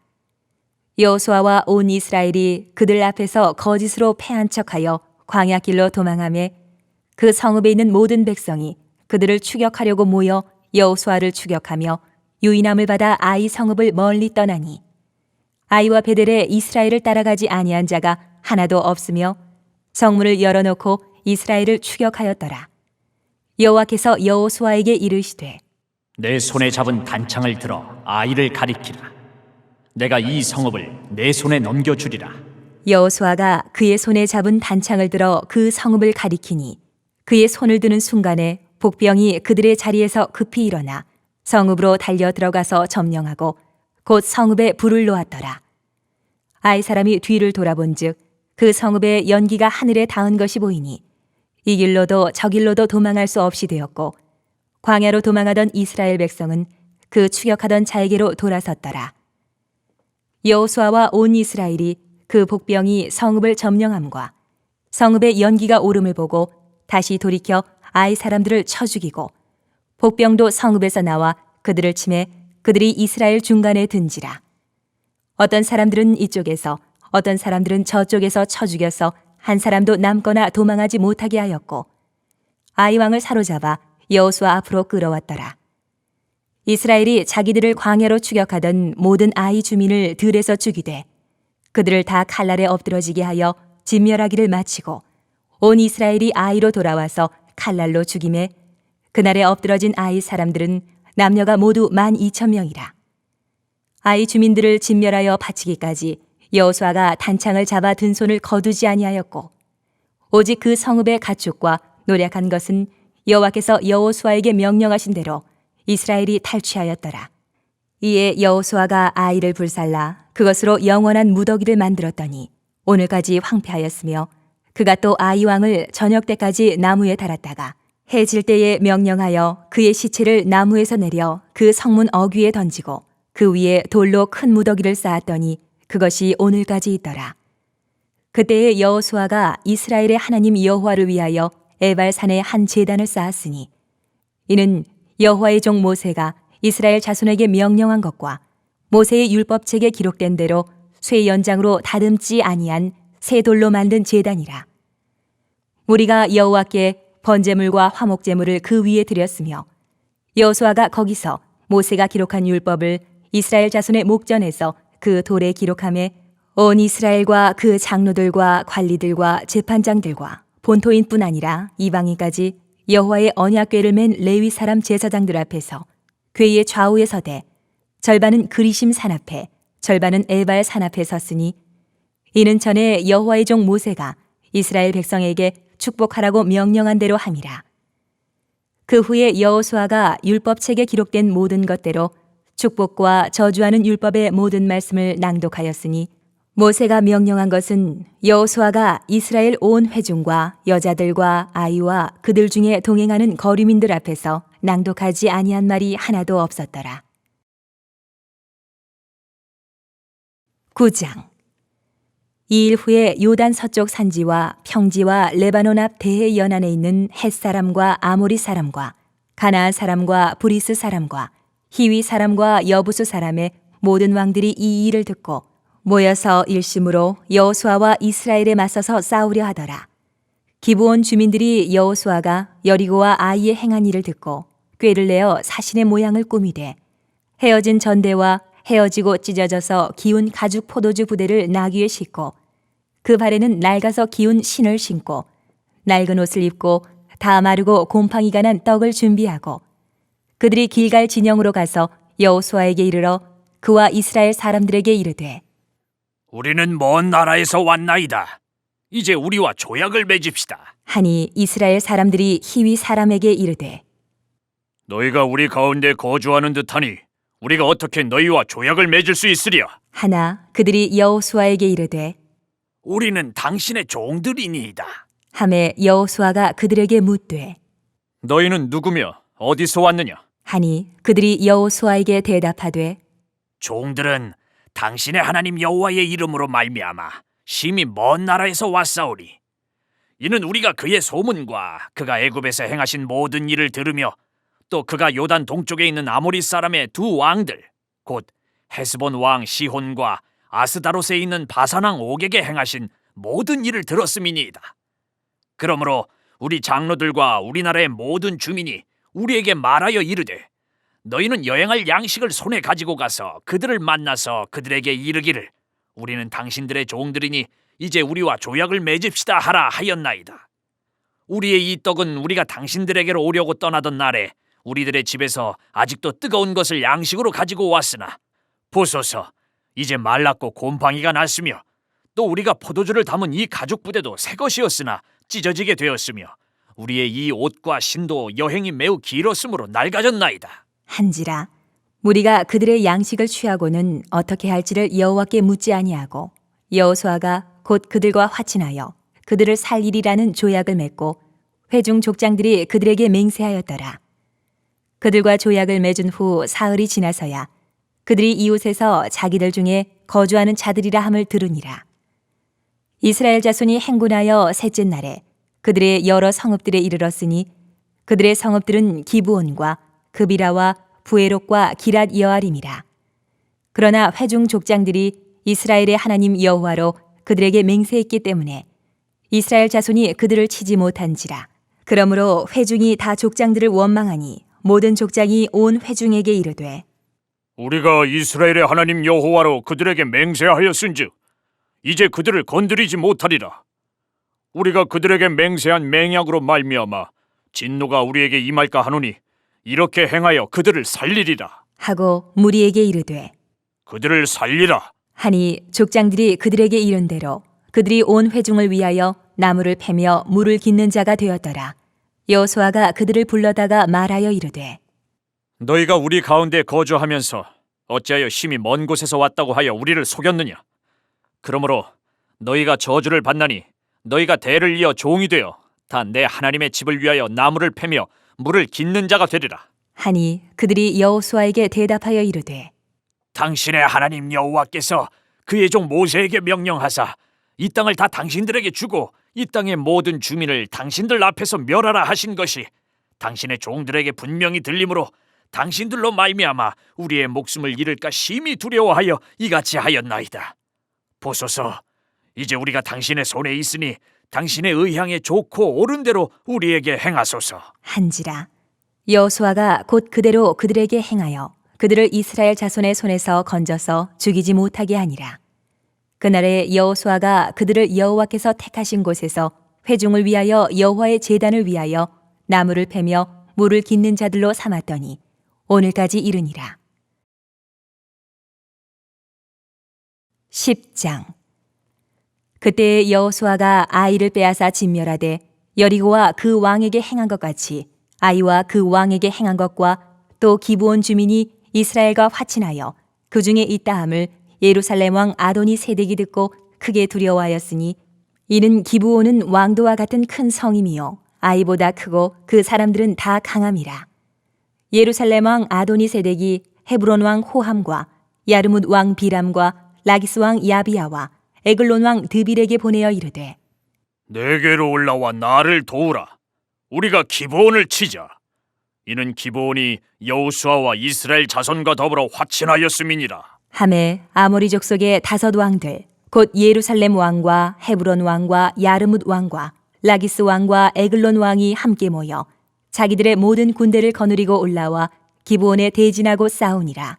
여호수아와 온 이스라엘이 그들 앞에서 거짓으로 패한 척하여 광야길로 도망하매 그 성읍에 있는 모든 백성이 그들을 추격하려고 모여 여호수아를 추격하며 유인함을 받아 아이 성읍을 멀리 떠나니 아이와 베델에 이스라엘을 따라가지 아니한 자가 하나도 없으며 성문을 열어놓고 이스라엘을 추격하였더라. 여호와께서 여호수아에게 이르시되, 내 손에 잡은 단창을 들어 아이를 가리키라. 내가 이 성읍을 내 손에 넘겨주리라. 여호수아가 그의 손에 잡은 단창을 들어 그 성읍을 가리키니 그의 손을 드는 순간에 복병이 그들의 자리에서 급히 일어나 성읍으로 달려 들어가서 점령하고 곧 성읍에 불을 놓았더라. 아이 사람이 뒤를 돌아본즉 그 성읍에 연기가 하늘에 닿은 것이 보이니 이 길로도 저 길로도 도망할 수 없이 되었고 광야로 도망하던 이스라엘 백성은 그 추격하던 자에게로 돌아섰더라. 여호수아와 온 이스라엘이 그 복병이 성읍을 점령함과 성읍의 연기가 오름을 보고 다시 돌이켜 아이 사람들을 쳐 죽이고 복병도 성읍에서 나와 그들을 치매 그들이 이스라엘 중간에 든지라. 어떤 사람들은 이쪽에서 어떤 사람들은 저쪽에서 쳐 죽여서 한 사람도 남거나 도망하지 못하게 하였고 아이 왕을 사로잡아 여호수아 앞으로 끌어왔더라. 이스라엘이 자기들을 광야로 추격하던 모든 아이 주민을 들에서 죽이되 그들을 다 칼날에 엎드러지게 하여 진멸하기를 마치고 온 이스라엘이 아이로 돌아와서 칼날로 죽임에 그날에 엎드러진 아이 사람들은 남녀가 모두 12,000명이라. 아이 주민들을 진멸하여 바치기까지 여호수아가 단창을 잡아 든 손을 거두지 아니하였고 오직 그 성읍의 가축과 노략한 것은 여호와께서 여호수아에게 명령하신 대로 이스라엘이 탈취하였더라. 이에 여호수아가 아이를 불살라 그것으로 영원한 무더기를 만들었더니 오늘까지 황폐하였으며 그가 또 아이 왕을 저녁 때까지 나무에 달았다가 해질 때에 명령하여 그의 시체를 나무에서 내려 그 성문 어귀에 던지고 그 위에 돌로 큰 무더기를 쌓았더니 그것이 오늘까지 있더라. 그때에 여호수아가 이스라엘의 하나님 여호와를 위하여 에발산에 한 제단을 쌓았으니 이는 여호와의 종 모세가 이스라엘 자손에게 명령한 것과 모세의 율법책에 기록된 대로 쇠 연장으로 다듬지 아니한 새 돌로 만든 제단이라. 우리가 여호와께 번제물과 화목제물을 그 위에 드렸으며 여호수아가 거기서 모세가 기록한 율법을 이스라엘 자손의 목전에서 그 돌에 기록하며 온 이스라엘과 그 장로들과 관리들과 재판장들과 본토인뿐 아니라 이방인까지 여호와의 언약궤를 맨 레위 사람 제사장들 앞에서 궤의 좌우에 서되 절반은 그리심 산 앞에 절반은 에발 산 앞에 섰으니 이는 전에 여호와의 종 모세가 이스라엘 백성에게 축복하라고 명령한 대로 함이라. 그 후에 여호수아가 율법책에 기록된 모든 것대로 축복과 저주하는 율법의 모든 말씀을 낭독하였으니 모세가 명령한 것은 여호수아가 이스라엘 온 회중과 여자들과 아이와 그들 중에 동행하는 거류민들 앞에서 낭독하지 아니한 말이 하나도 없었더라. 9장. 이 일 후에 요단 서쪽 산지와 평지와 레바논 앞 대해 연안에 있는 헷 사람과 아모리 사람과 가나안 사람과 브리스 사람과 히위 사람과 여부수 사람의 모든 왕들이 이 일을 듣고 모여서 일심으로 여호수아와 이스라엘에 맞서서 싸우려 하더라. 기브온 주민들이 여호수아가 여리고와 아이에 행한 일을 듣고 꾀를 내어 사신의 모양을 꾸미되 헤어진 전대와 헤어지고 찢어져서 기운 가죽 포도주 부대를 나귀에 싣고 그 발에는 낡아서 기운 신을 신고 낡은 옷을 입고 다 마르고 곰팡이가 난 떡을 준비하고 그들이 길갈 진영으로 가서 여호수아에게 이르러 그와 이스라엘 사람들에게 이르되 우리는 먼 나라에서 왔나이다. 이제 우리와 조약을 맺읍시다. 하니 이스라엘 사람들이 히위 사람에게 이르되 너희가 우리 가운데 거주하는 듯하니 우리가 어떻게 너희와 조약을 맺을 수 있으랴? 하나 그들이 여호수아에게 이르되 우리는 당신의 종들이니이다. 하매 여호수아가 그들에게 묻되 너희는 누구며 어디서 왔느냐? 하니 그들이 여호수아에게 대답하되 종들은 당신의 하나님 여호와의 이름으로 말미암아 심히 먼 나라에서 왔사오리. 이는 우리가 그의 소문과 그가 애굽에서 행하신 모든 일을 들으며 또 그가 요단 동쪽에 있는 아모리 사람의 두 왕들 곧 헤스본 왕 시혼과 아스다롯에 있는 바산 왕 옥에게 행하신 모든 일을 들었음이니이다. 그러므로 우리 장로들과 우리나라의 모든 주민이 우리에게 말하여 이르되 너희는 여행할 양식을 손에 가지고 가서 그들을 만나서 그들에게 이르기를 우리는 당신들의 종들이니 이제 우리와 조약을 맺읍시다 하라 하였나이다. 우리의 이 떡은 우리가 당신들에게로 오려고 떠나던 날에 우리들의 집에서 아직도 뜨거운 것을 양식으로 가지고 왔으나 보소서 이제 말랐고 곰팡이가 났으며 또 우리가 포도주를 담은 이 가죽 부대도 새 것이었으나 찢어지게 되었으며 우리의 이 옷과 신도 여행이 매우 길었으므로 낡아졌나이다. 한지라 무리가 그들의 양식을 취하고는 어떻게 할지를 여호와께 묻지 아니하고 여호수아가 곧 그들과 화친하여 그들을 살리리라는 조약을 맺고 회중 족장들이 그들에게 맹세하였더라. 그들과 조약을 맺은 후 사흘이 지나서야 그들이 이웃에서 자기들 중에 거주하는 자들이라 함을 들으니라. 이스라엘 자손이 행군하여 셋째 날에 그들의 여러 성읍들에 이르렀으니 그들의 성읍들은 기브온과 그비라와 부에롯과 기랏 여아림이라. 그러나 회중 족장들이 이스라엘의 하나님 여호와로 그들에게 맹세했기 때문에 이스라엘 자손이 그들을 치지 못한지라. 그러므로 회중이 다 족장들을 원망하니 모든 족장이 온 회중에게 이르되 우리가 이스라엘의 하나님 여호와로 그들에게 맹세하였은즉 이제 그들을 건드리지 못하리라. 우리가 그들에게 맹세한 맹약으로 말미암아 진노가 우리에게 임할까 하노니 이렇게 행하여 그들을 살리리라 하고 무리에게 이르되 그들을 살리라. 하니 족장들이 그들에게 이른 대로 그들이 온 회중을 위하여 나무를 패며 물을 깃는 자가 되었더라. 여호수아가 그들을 불러다가 말하여 이르되 너희가 우리 가운데 거주하면서 어찌하여 심히 먼 곳에서 왔다고 하여 우리를 속였느냐? 그러므로 너희가 저주를 받나니 너희가 대를 이어 종이 되어 다 내 하나님의 집을 위하여 나무를 패며 물을 깃는 자가 되리라. 하니 그들이 여호수아에게 대답하여 이르되 당신의 하나님 여호와께서 그의 종 모세에게 명령하사 이 땅을 다 당신들에게 주고 이 땅의 모든 주민을 당신들 앞에서 멸하라 하신 것이 당신의 종들에게 분명히 들림으로 당신들로 말미암아 우리의 목숨을 잃을까 심히 두려워하여 이같이 하였나이다. 보소서, 이제 우리가 당신의 손에 있으니 당신의 의향에 좋고 옳은 대로 우리에게 행하소서. 한지라. 여호수아가 곧 그대로 그들에게 행하여 그들을 이스라엘 자손의 손에서 건져서 죽이지 못하게 하니라. 그날에 여호수아가 그들을 여호와께서 택하신 곳에서 회중을 위하여 여호와의 제단을 위하여 나무를 패며 물을 깃는 자들로 삼았더니 오늘까지 이르니라. 10장. 그때 여호수아가 아이를 빼앗아 진멸하되 여리고와 그 왕에게 행한 것 같이 아이와 그 왕에게 행한 것과 또 기브온 주민이 이스라엘과 화친하여 그 중에 있다함을 예루살렘 왕 아도니 세덱이 듣고 크게 두려워하였으니 이는 기브온은 왕도와 같은 큰 성임이요 아이보다 크고 그 사람들은 다 강함이라. 예루살렘 왕 아도니 세덱이 헤브론 왕 호함과 야르뭇 왕 비람과 라기스 왕 야비야와 에글론 왕 드빌에게 보내어 이르되 내게로 올라와 나를 도우라. 우리가 기브온을 치자. 이는 기브온이 여호수아와 이스라엘 자손과 더불어 화친하였음이니라. 하매 아모리 족속의 5 왕들 곧 예루살렘 왕과 헤브론 왕과 야르뭇 왕과 라기스 왕과 에글론 왕이 함께 모여 자기들의 모든 군대를 거느리고 올라와 기브온에 대진하고 싸우니라.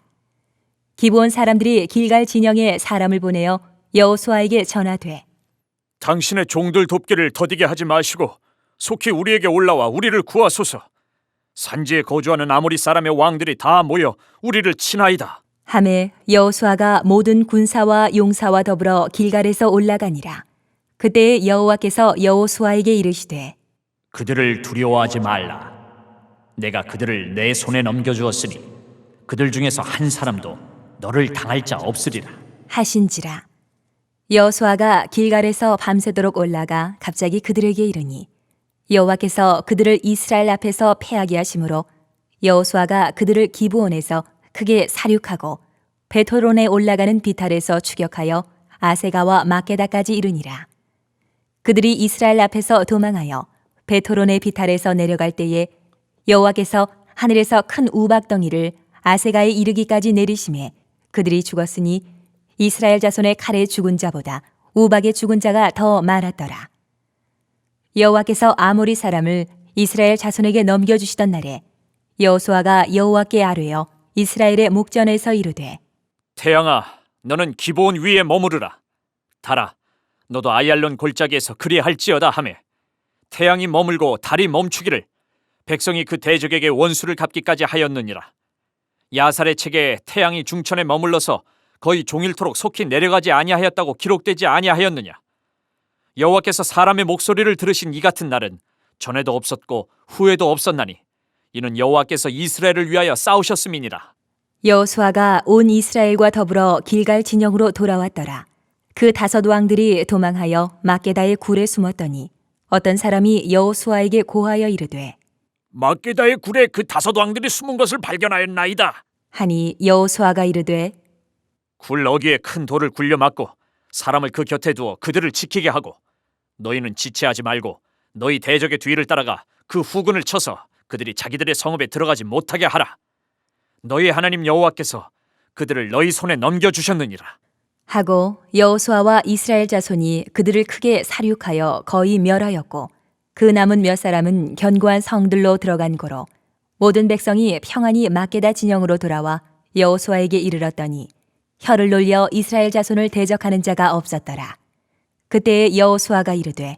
기브온 사람들이 길갈 진영에 사람을 보내어 여호수아에게 전하되 당신의 종들 돕기를 더디게 하지 마시고 속히 우리에게 올라와 우리를 구하소서. 산지에 거주하는 아모리 사람의 왕들이 다 모여 우리를 치나이다. 하매 여호수아가 모든 군사와 용사와 더불어 길갈에서 올라가니라. 그때 여호와께서 여호수아에게 이르시되 그들을 두려워하지 말라. 내가 그들을 내 손에 넘겨주었으니 그들 중에서 한 사람도 너를 당할 자 없으리라 하신지라. 여호수아가 길갈에서 밤새도록 올라가 갑자기 그들에게 이르니 여호와께서 그들을 이스라엘 앞에서 패하게 하심으로 여호수아가 그들을 기브온에서 크게 사륙하고 베토론에 올라가는 비탈에서 추격하여 아세가와 마게다까지 이르니라. 그들이 이스라엘 앞에서 도망하여 베토론의 비탈에서 내려갈 때에 여호와께서 하늘에서 큰 우박덩이를 아세가에 이르기까지 내리심에 그들이 죽었으니 이스라엘 자손의 칼에 죽은 자보다 우박에 죽은 자가 더 많았더라. 여호와께서 아모리 사람을 이스라엘 자손에게 넘겨주시던 날에 여호수아가 여호와께 아뢰어 이스라엘의 목전에서 이르되 태양아, 너는 기브온 위에 머무르라. 달아, 너도 아얄론 골짜기에서 그리할지어다 하매 태양이 머물고 달이 멈추기를 백성이 그 대적에게 원수를 갚기까지 하였느니라. 야살의 책에 태양이 중천에 머물러서 거의 종일토록 속히 내려가지 아니하였다고 기록되지 아니하였느냐? 여호와께서 사람의 목소리를 들으신 이 같은 날은 전에도 없었고 후에도 없었나니 이는 여호와께서 이스라엘을 위하여 싸우셨음이니라. 여호수아가 온 이스라엘과 더불어 길갈 진영으로 돌아왔더라. 그 5 왕들이 도망하여 막게다의 굴에 숨었더니 어떤 사람이 여호수아에게 고하여 이르되 막게다의 굴에 그 5 왕들이 숨은 것을 발견하였나이다. 하니 여호수아가 이르되 굴 어귀에 큰 돌을 굴려 막고 사람을 그 곁에 두어 그들을 지키게 하고 너희는 지체하지 말고 너희 대적의 뒤를 따라가 그 후군을 쳐서 그들이 자기들의 성읍에 들어가지 못하게 하라. 너희 하나님 여호와께서 그들을 너희 손에 넘겨주셨느니라. 하고 여호수아와 이스라엘 자손이 그들을 크게 살육하여 거의 멸하였고 그 남은 몇 사람은 견고한 성들로 들어간 고로 모든 백성이 평안히 막게다 진영으로 돌아와 여호수아에게 이르렀더니 혀를 놀려 이스라엘 자손을 대적하는 자가 없었더라. 그때에 여호수아가 이르되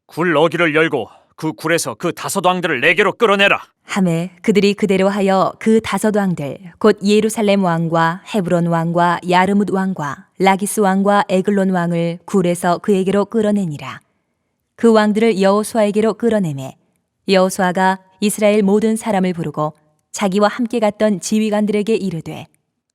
굴 어귀를 열고 그 굴에서 그 5 왕들을 내게로 끌어내라. 하매 그들이 그대로 하여 그 5 왕들 곧 예루살렘 왕과 헤브론 왕과 야르뭇 왕과 라기스 왕과 에글론 왕을 굴에서 그에게로 끌어내니라. 그 왕들을 여호수아에게로 끌어내매 여호수아가 이스라엘 모든 사람을 부르고 자기와 함께 갔던 지휘관들에게 이르되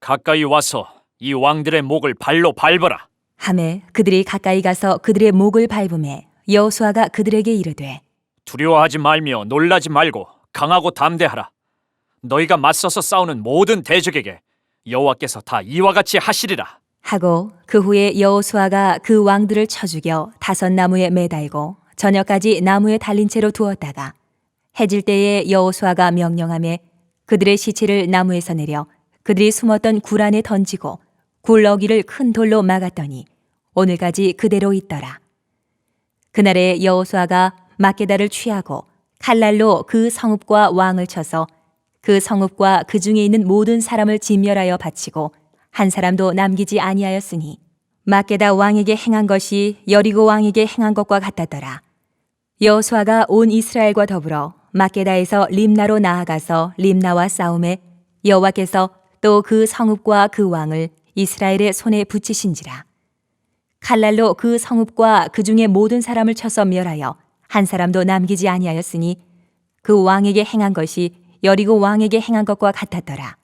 가까이 와서 이 왕들의 목을 발로 밟아라. 하매 그들이 가까이 가서 그들의 목을 밟음에 여호수아가 그들에게 이르되 두려워하지 말며 놀라지 말고 강하고 담대하라. 너희가 맞서서 싸우는 모든 대적에게 여호와께서 다 이와 같이 하시리라. 하고 그 후에 여호수아가 그 왕들을 쳐 죽여 5 나무에 매달고 저녁까지 나무에 달린 채로 두었다가 해질 때에 여호수아가 명령하매 그들의 시체를 나무에서 내려 그들이 숨었던 굴 안에 던지고 굴 어귀를 큰 돌로 막았더니 오늘까지 그대로 있더라. 그날에 여호수아가 막게다를 취하고 칼날로 그 성읍과 왕을 쳐서 그 성읍과 그 중에 있는 모든 사람을 진멸하여 바치고 한 사람도 남기지 아니하였으니 막게다 왕에게 행한 것이 여리고 왕에게 행한 것과 같았더라. 여호수아가 온 이스라엘과 더불어 막게다에서 림나로 나아가서 림나와 싸움에 여호와께서 또 그 성읍과 그 왕을 이스라엘의 손에 붙이신지라. 칼날로 그 성읍과 그 중에 모든 사람을 쳐서 멸하여 한 사람도 남기지 아니하였으니 그 왕에게 행한 것이 여리고 왕에게 행한 것과 같았더라.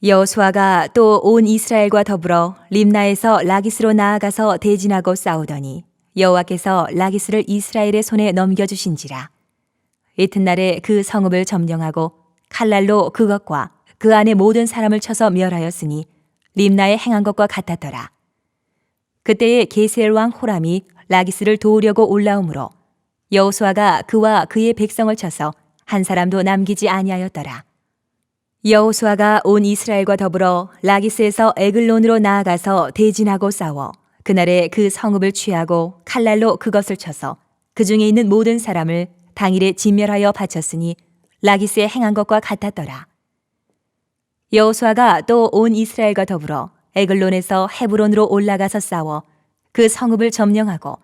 여호수아가 또 온 이스라엘과 더불어 림나에서 라기스로 나아가서 대진하고 싸우더니 여호와께서 라기스를 이스라엘의 손에 넘겨주신지라. 이튿날에 그 성읍을 점령하고 칼날로 그것과 그 안에 모든 사람을 쳐서 멸하였으니 림나에 행한 것과 같았더라. 그때에 게셀 왕 호람이 라기스를 도우려고 올라오므로 여호수아가 그와 그의 백성을 쳐서 한 사람도 남기지 아니하였더라. 여호수아가 온 이스라엘과 더불어 라기스에서 에글론으로 나아가서 대진하고 싸워 그날에 그 성읍을 취하고 칼날로 그것을 쳐서 그 중에 있는 모든 사람을 당일에 진멸하여 바쳤으니 라기스에 행한 것과 같았더라. 여호수아가 또 온 이스라엘과 더불어 에글론에서 헤브론으로 올라가서 싸워 그 성읍을 점령하고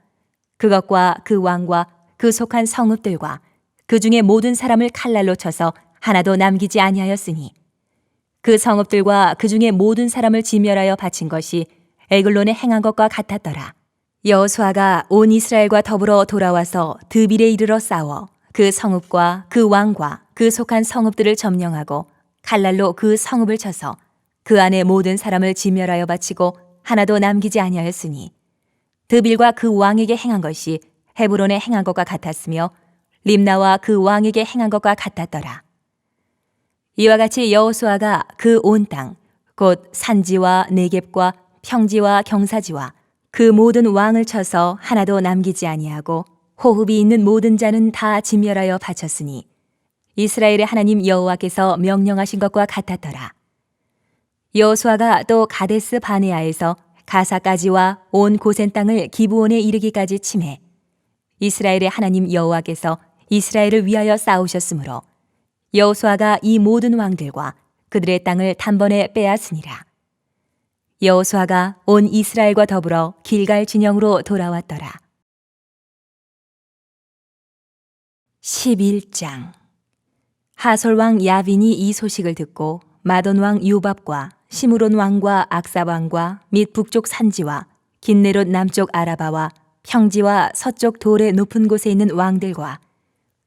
그것과 그 왕과 그 속한 성읍들과 그 중에 모든 사람을 칼날로 쳐서 하나도 남기지 아니하였으니 그 성읍들과 그 중에 모든 사람을 진멸하여 바친 것이 에글론에 행한 것과 같았더라. 여호수아가 온 이스라엘과 더불어 돌아와서 드빌에 이르러 싸워 그 성읍과 그 왕과 그 속한 성읍들을 점령하고 칼날로 그 성읍을 쳐서 그 안에 모든 사람을 진멸하여 바치고 하나도 남기지 아니하였으니 드빌과 그 왕에게 행한 것이 헤브론에 행한 것과 같았으며 림나와 그 왕에게 행한 것과 같았더라. 이와 같이 여호수아가 그 온 땅 곧 산지와 네겝과 평지와 경사지와 그 모든 왕을 쳐서 하나도 남기지 아니하고 호흡이 있는 모든 자는 다 진멸하여 바쳤으니 이스라엘의 하나님 여호와께서 명령하신 것과 같았더라. 여호수아가 또 가데스 바네아에서 가사까지와 온 고센 땅을 기브온에 이르기까지 침해 이스라엘의 하나님 여호와께서 이스라엘을 위하여 싸우셨으므로 여호수아가 이 모든 왕들과 그들의 땅을 단번에 빼앗으니라. 여호수아가 온 이스라엘과 더불어 길갈 진영으로 돌아왔더라. 11장. 하솔 왕 야빈이 이 소식을 듣고 마돈 왕 요밥과 시므론 왕과 악사 왕과 및 북쪽 산지와 긴네롯 남쪽 아라바와 평지와 서쪽 돌의 높은 곳에 있는 왕들과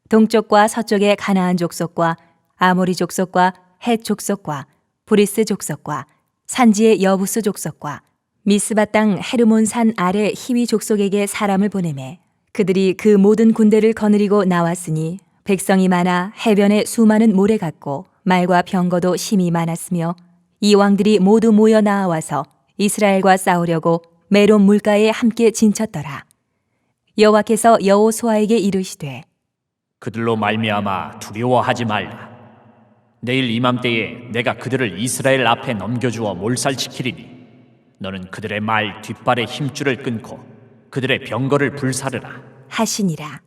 동쪽과 서쪽의 가나안 족속과 아모리 족속과 헷 족속과 브리스 족속과 산지의 여부스 족속과 미스바 땅 헤르몬 산 아래 히위 족속에게 사람을 보내매 그들이 그 모든 군대를 거느리고 나왔으니 백성이 많아 해변에 수많은 모래 같고 말과 병거도 심히 많았으며 이 왕들이 모두 모여 나와서 이스라엘과 싸우려고 메론 물가에 함께 진쳤더라. 여호와께서 여호수아에게 이르시되 그들로 말미암아 두려워하지 말라. 내일 이맘때에 내가 그들을 이스라엘 앞에 넘겨주어 몰살시키리니 너는 그들의 말 뒷발의 힘줄을 끊고 그들의 병거를 불사르라 하시니라.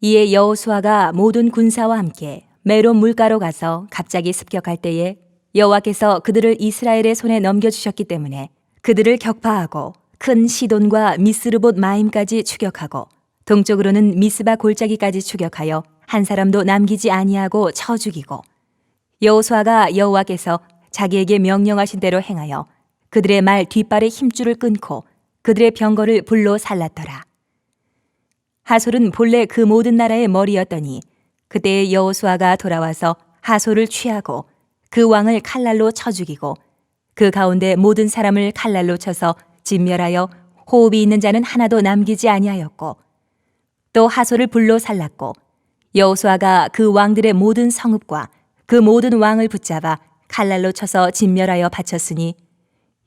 이에 여호수아가 모든 군사와 함께 메론 물가로 가서 갑자기 습격할 때에 여호와께서 그들을 이스라엘의 손에 넘겨주셨기 때문에 그들을 격파하고 큰 시돈과 미스르봇 마임까지 추격하고 동쪽으로는 미스바 골짜기까지 추격하여 한 사람도 남기지 아니하고 쳐 죽이고 여호수아가 여호와께서 자기에게 명령하신 대로 행하여 그들의 말 뒷발의 힘줄을 끊고 그들의 병거를 불로 살랐더라. 하솔은 본래 그 모든 나라의 머리였더니 그때 여호수아가 돌아와서 하솔을 취하고 그 왕을 칼날로 쳐 죽이고 그 가운데 모든 사람을 칼날로 쳐서 진멸하여 호흡이 있는 자는 하나도 남기지 아니하였고 또 하솔을 불로 살랐고 여호수아가 그 왕들의 모든 성읍과 그 모든 왕을 붙잡아 칼날로 쳐서 진멸하여 바쳤으니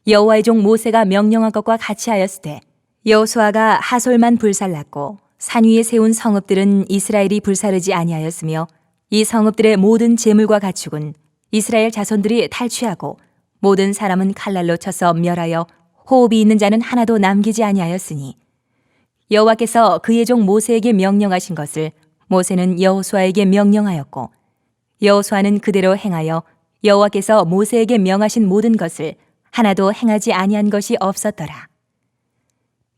여호와의 종 모세가 명령한 것과 같이 하였으되 여호수아가 하솔만 불살랐고 산 위에 세운 성읍들은 이스라엘이 불사르지 아니하였으며 이 성읍들의 모든 재물과 가축은 이스라엘 자손들이 탈취하고 모든 사람은 칼날로 쳐서 멸하여 호흡이 있는 자는 하나도 남기지 아니하였으니 여호와께서 그의 종 모세에게 명령하신 것을 모세는 여호수아에게 명령하였고 여호수아는 그대로 행하여 여호와께서 모세에게 명하신 모든 것을 하나도 행하지 아니한 것이 없었더라.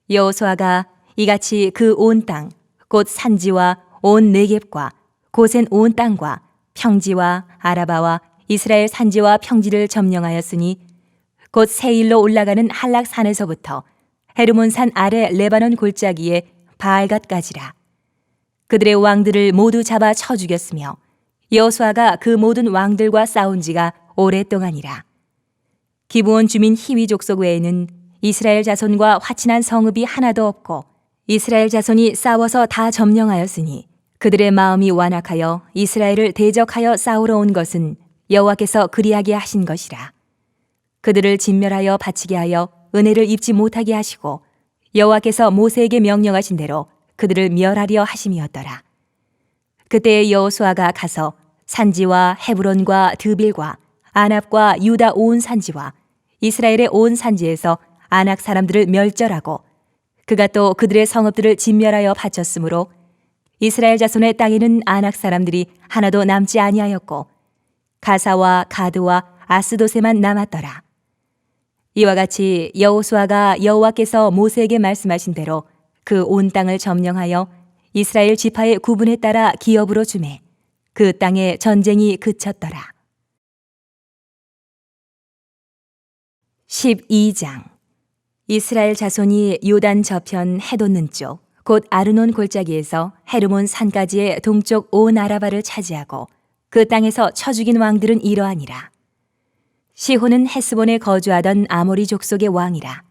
여호수아가 이같이 그 온 땅, 곧 산지와 온 네겝과 고센 온 땅과 평지와 아라바와 이스라엘 산지와 평지를 점령하였으니 곧 세일로 올라가는 한락산에서부터 헤르몬산 아래 레바논 골짜기에 바알갓까지라. 그들의 왕들을 모두 잡아 쳐 죽였으며 여호수아가 그 모든 왕들과 싸운 지가 오랫동안이라. 기브온 주민 히위 족속 외에는 이스라엘 자손과 화친한 성읍이 하나도 없고 이스라엘 자손이 싸워서 다 점령하였으니 그들의 마음이 완악하여 이스라엘을 대적하여 싸우러 온 것은 여호와께서 그리하게 하신 것이라. 그들을 진멸하여 바치게 하여 은혜를 입지 못하게 하시고 여호와께서 모세에게 명령하신 대로 그들을 멸하려 하심이었더라. 그때 여호수아가 가서 산지와 헤브론과 드빌과 아납과 유다 온 산지와 이스라엘의 온 산지에서 아낙 사람들을 멸절하고 그가 또 그들의 성읍들을 진멸하여 바쳤으므로 이스라엘 자손의 땅에는 아낙 사람들이 하나도 남지 아니하였고 가사와 가드와 아스도세만 남았더라. 이와 같이 여호수아가 여호와께서 모세에게 말씀하신 대로 그 온 땅을 점령하여 이스라엘 지파의 구분에 따라 기업으로 주매 그 땅에 전쟁이 그쳤더라. 12장. 이스라엘 자손이 요단 저편 해돋는 쪽 곧 아르논 골짜기에서 헤르몬 산까지의 동쪽 온 아라바를 차지하고 그 땅에서 쳐 죽인 왕들은 이러하니라. 시혼은 헤스본에 거주하던 아모리 족속의 왕이라.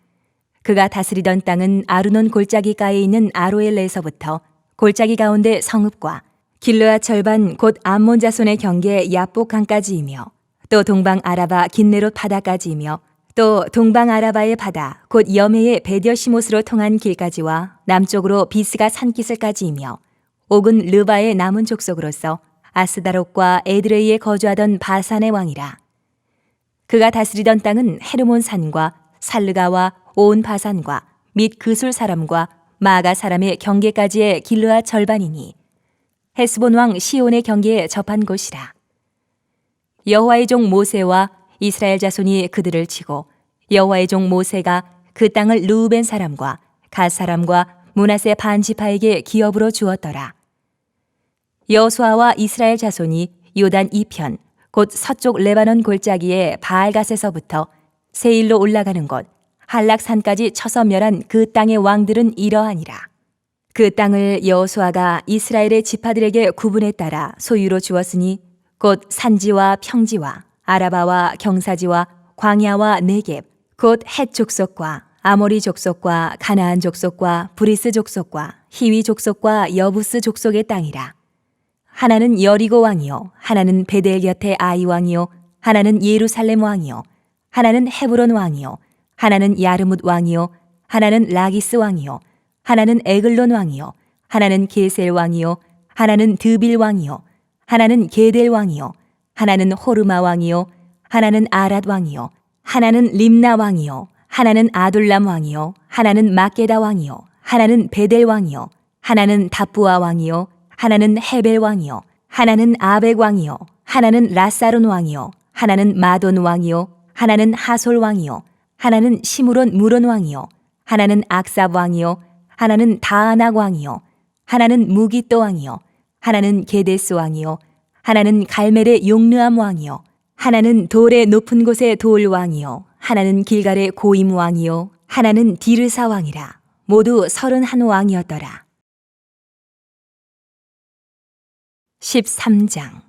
그가 다스리던 땅은 아르논 골짜기가에 있는 아로엘에서부터 골짜기 가운데 성읍과 길르앗 절반 곧 암몬 자손의 경계 야복 강까지이며 또 동방 아라바 긴네롯 바다까지이며 또 동방 아라바의 바다 곧 여메의 베디어시못으로 통한 길까지와 남쪽으로 비스가 산기슭까지이며 옥은 르바의 남은 족속으로서 아스다롯과 에드레이에 거주하던 바산의 왕이라. 그가 다스리던 땅은 헤르몬 산과 살르가와 온 바산과 및 그술 사람과 마가 사람의 경계까지의 길르앗 절반이니 헤스본 왕 시온의 경계에 접한 곳이라. 여호와의 종 모세와 이스라엘 자손이 그들을 치고 여호와의 종 모세가 그 땅을 르우벤 사람과 갓 사람과 므낫세 반 지파에게 기업으로 주었더라. 여호수아와 이스라엘 자손이 요단 이편 곧 서쪽 레바논 골짜기의 바알갓에서부터 세일로 올라가는 곳 한락산까지 쳐서 멸한 그 땅의 왕들은 이러하니라. 그 땅을 여호수아가 이스라엘의 지파들에게 구분에 따라 소유로 주었으니 곧 산지와 평지와 아라바와 경사지와 광야와 네겝 곧 헷 족속과 아모리 족속과 가나안 족속과 브리스 족속과 히위 족속과 여부스 족속의 땅이라. 하나는 여리고 왕이요 하나는 베델 곁의 아이 왕이요 하나는 예루살렘 왕이요 하나는 헤브론 왕이요 하나는 야르뭇 왕이요 하나는 라기스 왕이요 하나는 에글론 왕이요 하나는 게셀 왕이요 하나는 드빌 왕이요 하나는 게델 왕이요 하나는 호르마 왕이요 하나는 아랏 왕이요 하나는 림나 왕이요 하나는 아둘람 왕이요 하나는 마게다 왕이요 하나는 베델 왕이요 하나는 다부아 왕이요 하나는 헤벨 왕이요 하나는 아벡 왕이요 하나는 라사론 왕이요 하나는 마돈 왕이요 하나는 하솔 왕이요 하나는 시므론 무론 왕이요 하나는 악삽 왕이요 하나는 다아낙 왕이요 하나는 무기또 왕이요 하나는 게데스 왕이요 하나는 갈멜의 용르암 왕이요 하나는 돌의 높은 곳의 돌 왕이요 하나는 길갈의 고임 왕이요 하나는 디르사 왕이라. 모두 31 왕이었더라. 13장.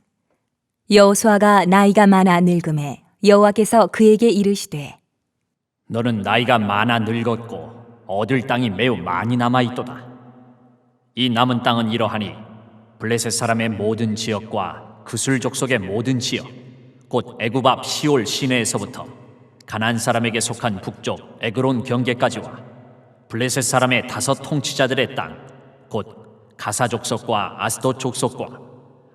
여호수아가 나이가 많아 늙음에 여호와께서 그에게 이르시되 너는 나이가 많아 늙었고 얻을 땅이 매우 많이 남아있도다. 이 남은 땅은 이러하니 블레셋 사람의 모든 지역과 그술 족속의 모든 지역 곧 애굽 앞 시올 시내에서부터 가나안 사람에게 속한 북쪽 에그론 경계까지와 블레셋 사람의 5 통치자들의 땅 곧 가사 족속과 아스돗 족속과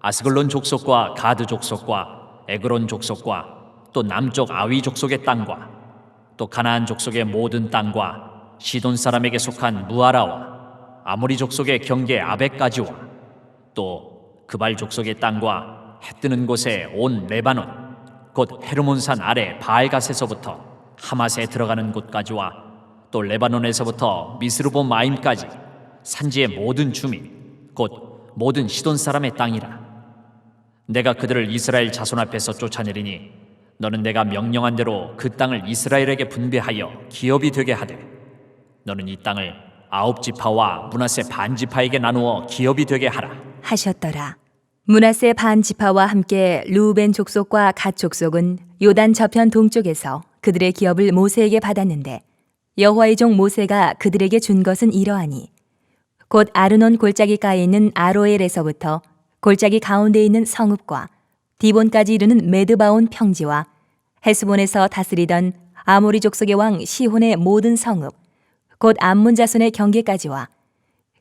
아스글론 족속과 가드 족속과 에그론 족속과 또 남쪽 아위 족속의 땅과 또 가나안 족속의 모든 땅과 시돈 사람에게 속한 무아라와 아모리 족속의 경계 아벡까지와 또 그발 족속의 땅과 해 뜨는 곳에 온 레바논 곧 헤르몬산 아래 바알갓에서부터 하맛에 들어가는 곳까지와 또 레바논에서부터 미스르보마임까지 산지의 모든 주민 곧 모든 시돈 사람의 땅이라. 내가 그들을 이스라엘 자손 앞에서 쫓아내리니 너는 내가 명령한 대로 그 땅을 이스라엘에게 분배하여 기업이 되게 하되 너는 이 땅을 9 지파와 므낫세 반 지파에게 나누어 기업이 되게 하라 하셨더라. 므낫세 반 지파와 함께 루벤 족속과 갓 족속은 요단 저편 동쪽에서 그들의 기업을 모세에게 받았는데 여호와의 종 모세가 그들에게 준 것은 이러하니 곧 아르논 골짜기가에 있는 아로엘에서부터 골짜기 가운데 있는 성읍과 디본까지 이르는 메드바온 평지와 헤스본에서 다스리던 아모리 족속의 왕 시혼의 모든 성읍 곧 암몬 자손의 경계까지와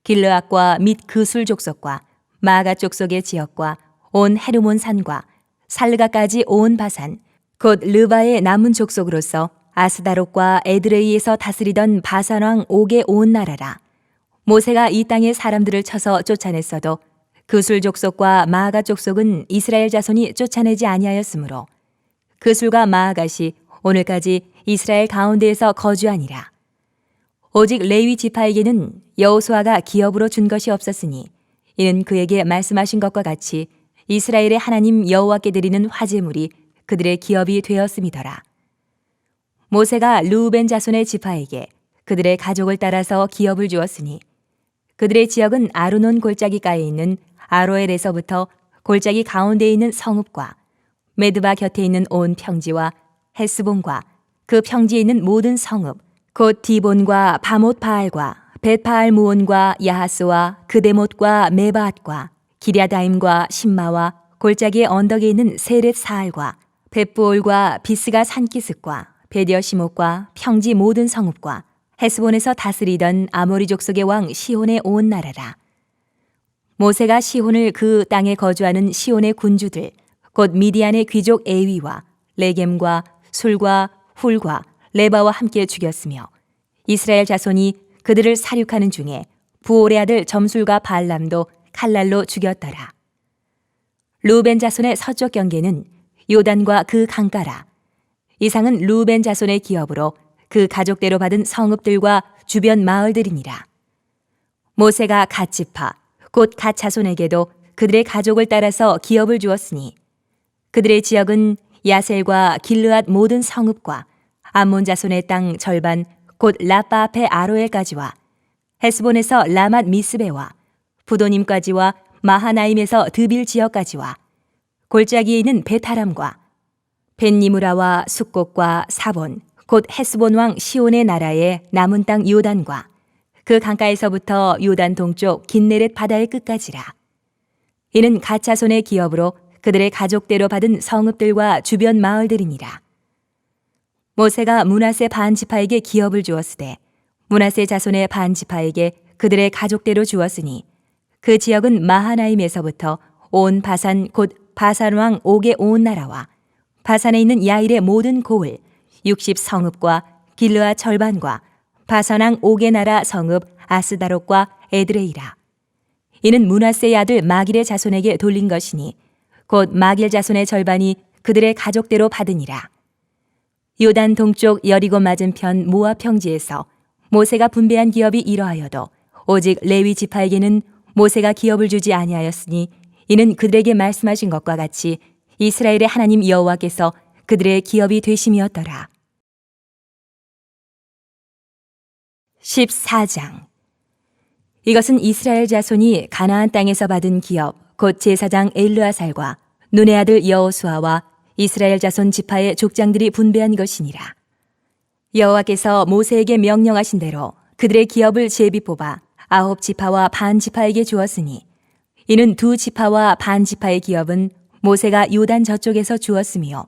길르앗과 및 그술 족속과 마가 족속의 지역과 온 헤르몬 산과 살르가까지 온 바산 곧 르바의 남은 족속으로서 아스다롯과 에드레이에서 다스리던 바산 왕 옥의 온 나라라. 모세가 이 땅의 사람들을 쳐서 쫓아냈어도 그술 족속과 마아가 족속은 이스라엘 자손이 쫓아내지 아니하였으므로 그술과 마아갓이 오늘까지 이스라엘 가운데에서 거주하니라. 오직 레위 지파에게는 여호수아가 기업으로 준 것이 없었으니 이는 그에게 말씀하신 것과 같이 이스라엘의 하나님 여호와께 드리는 화제물이 그들의 기업이 되었음이더라. 모세가 르우벤 자손의 지파에게 그들의 가족을 따라서 기업을 주었으니 그들의 지역은 아르논 골짜기가에 있는 아로엘에서부터 골짜기 가운데 있는 성읍과 메드바 곁에 있는 온 평지와 헤스본과 그 평지에 있는 모든 성읍 곧 디본과 바못 바알과 벳바알 무온과 야하스와 그데못과 메바앗과 기랴다임과 신마와 골짜기의 언덕에 있는 세렛 사알과 벳부올과 비스가 산기슭과 베디어시못과 평지 모든 성읍과 헤스본에서 다스리던 아모리 족속의 왕 시혼의 온 나라라. 모세가 시혼을 그 땅에 거주하는 시혼의 군주들 곧 미디안의 귀족 에위와 레겜과 술과 훌과 레바와 함께 죽였으며 이스라엘 자손이 그들을 사륙하는 중에 부올의 아들 점술과 발람도 칼날로 죽였더라. 루벤 자손의 서쪽 경계는 요단과 그 강가라. 이상은 루벤 자손의 기업으로 그 가족대로 받은 성읍들과 주변 마을들이니라. 모세가 갓 지파 곧 갓 자손에게도 그들의 가족을 따라서 기업을 주었으니 그들의 지역은 야셀과 길르앗 모든 성읍과 암몬 자손의 땅 절반 곧 라빠 앞에 아로엘까지와 헤스본에서 라맛 미스베와 부도님까지와 마하나임에서 드빌 지역까지와 골짜기에 있는 베타람과 벤니무라와 숫곡과 사본 곧 헤스본 왕 시온의 나라의 남은 땅 요단과 그 강가에서부터 요단 동쪽 긴네렛 바다의 끝까지라. 이는 갓 자손의 기업으로 그들의 가족대로 받은 성읍들과 주변 마을들이니라. 모세가 므낫세 반지파에게 기업을 주었으되 므낫세 자손의 반지파에게 그들의 가족대로 주었으니 그 지역은 마하나임에서부터 온 바산 곧 바산 왕 옥의 온 나라와 바산에 있는 야일의 모든 고을 60 성읍과 길르아 절반과 바산 왕 옥의 나라 성읍 아스다롯과 에드레이라. 이는 므낫세의 아들 마길의 자손에게 돌린 것이니 곧 마길 자손의 절반이 그들의 가족대로 받으니라. 요단 동쪽 여리고 맞은편 모압 평지에서 모세가 분배한 기업이 이러하여도 오직 레위 지파에게는 모세가 기업을 주지 아니하였으니 이는 그들에게 말씀하신 것과 같이 이스라엘의 하나님 여호와께서 그들의 기업이 되심이었더라. 14장. 이것은 이스라엘 자손이 가나안 땅에서 받은 기업 곧 제사장 엘르아살과 눈의 아들 여호수아와 이스라엘 자손 지파의 족장들이 분배한 것이니라. 여호와께서 모세에게 명령하신 대로 그들의 기업을 제비 뽑아 9 지파와 반 지파에게 주었으니 이는 2 지파와 반 지파의 기업은 모세가 요단 저쪽에서 주었으며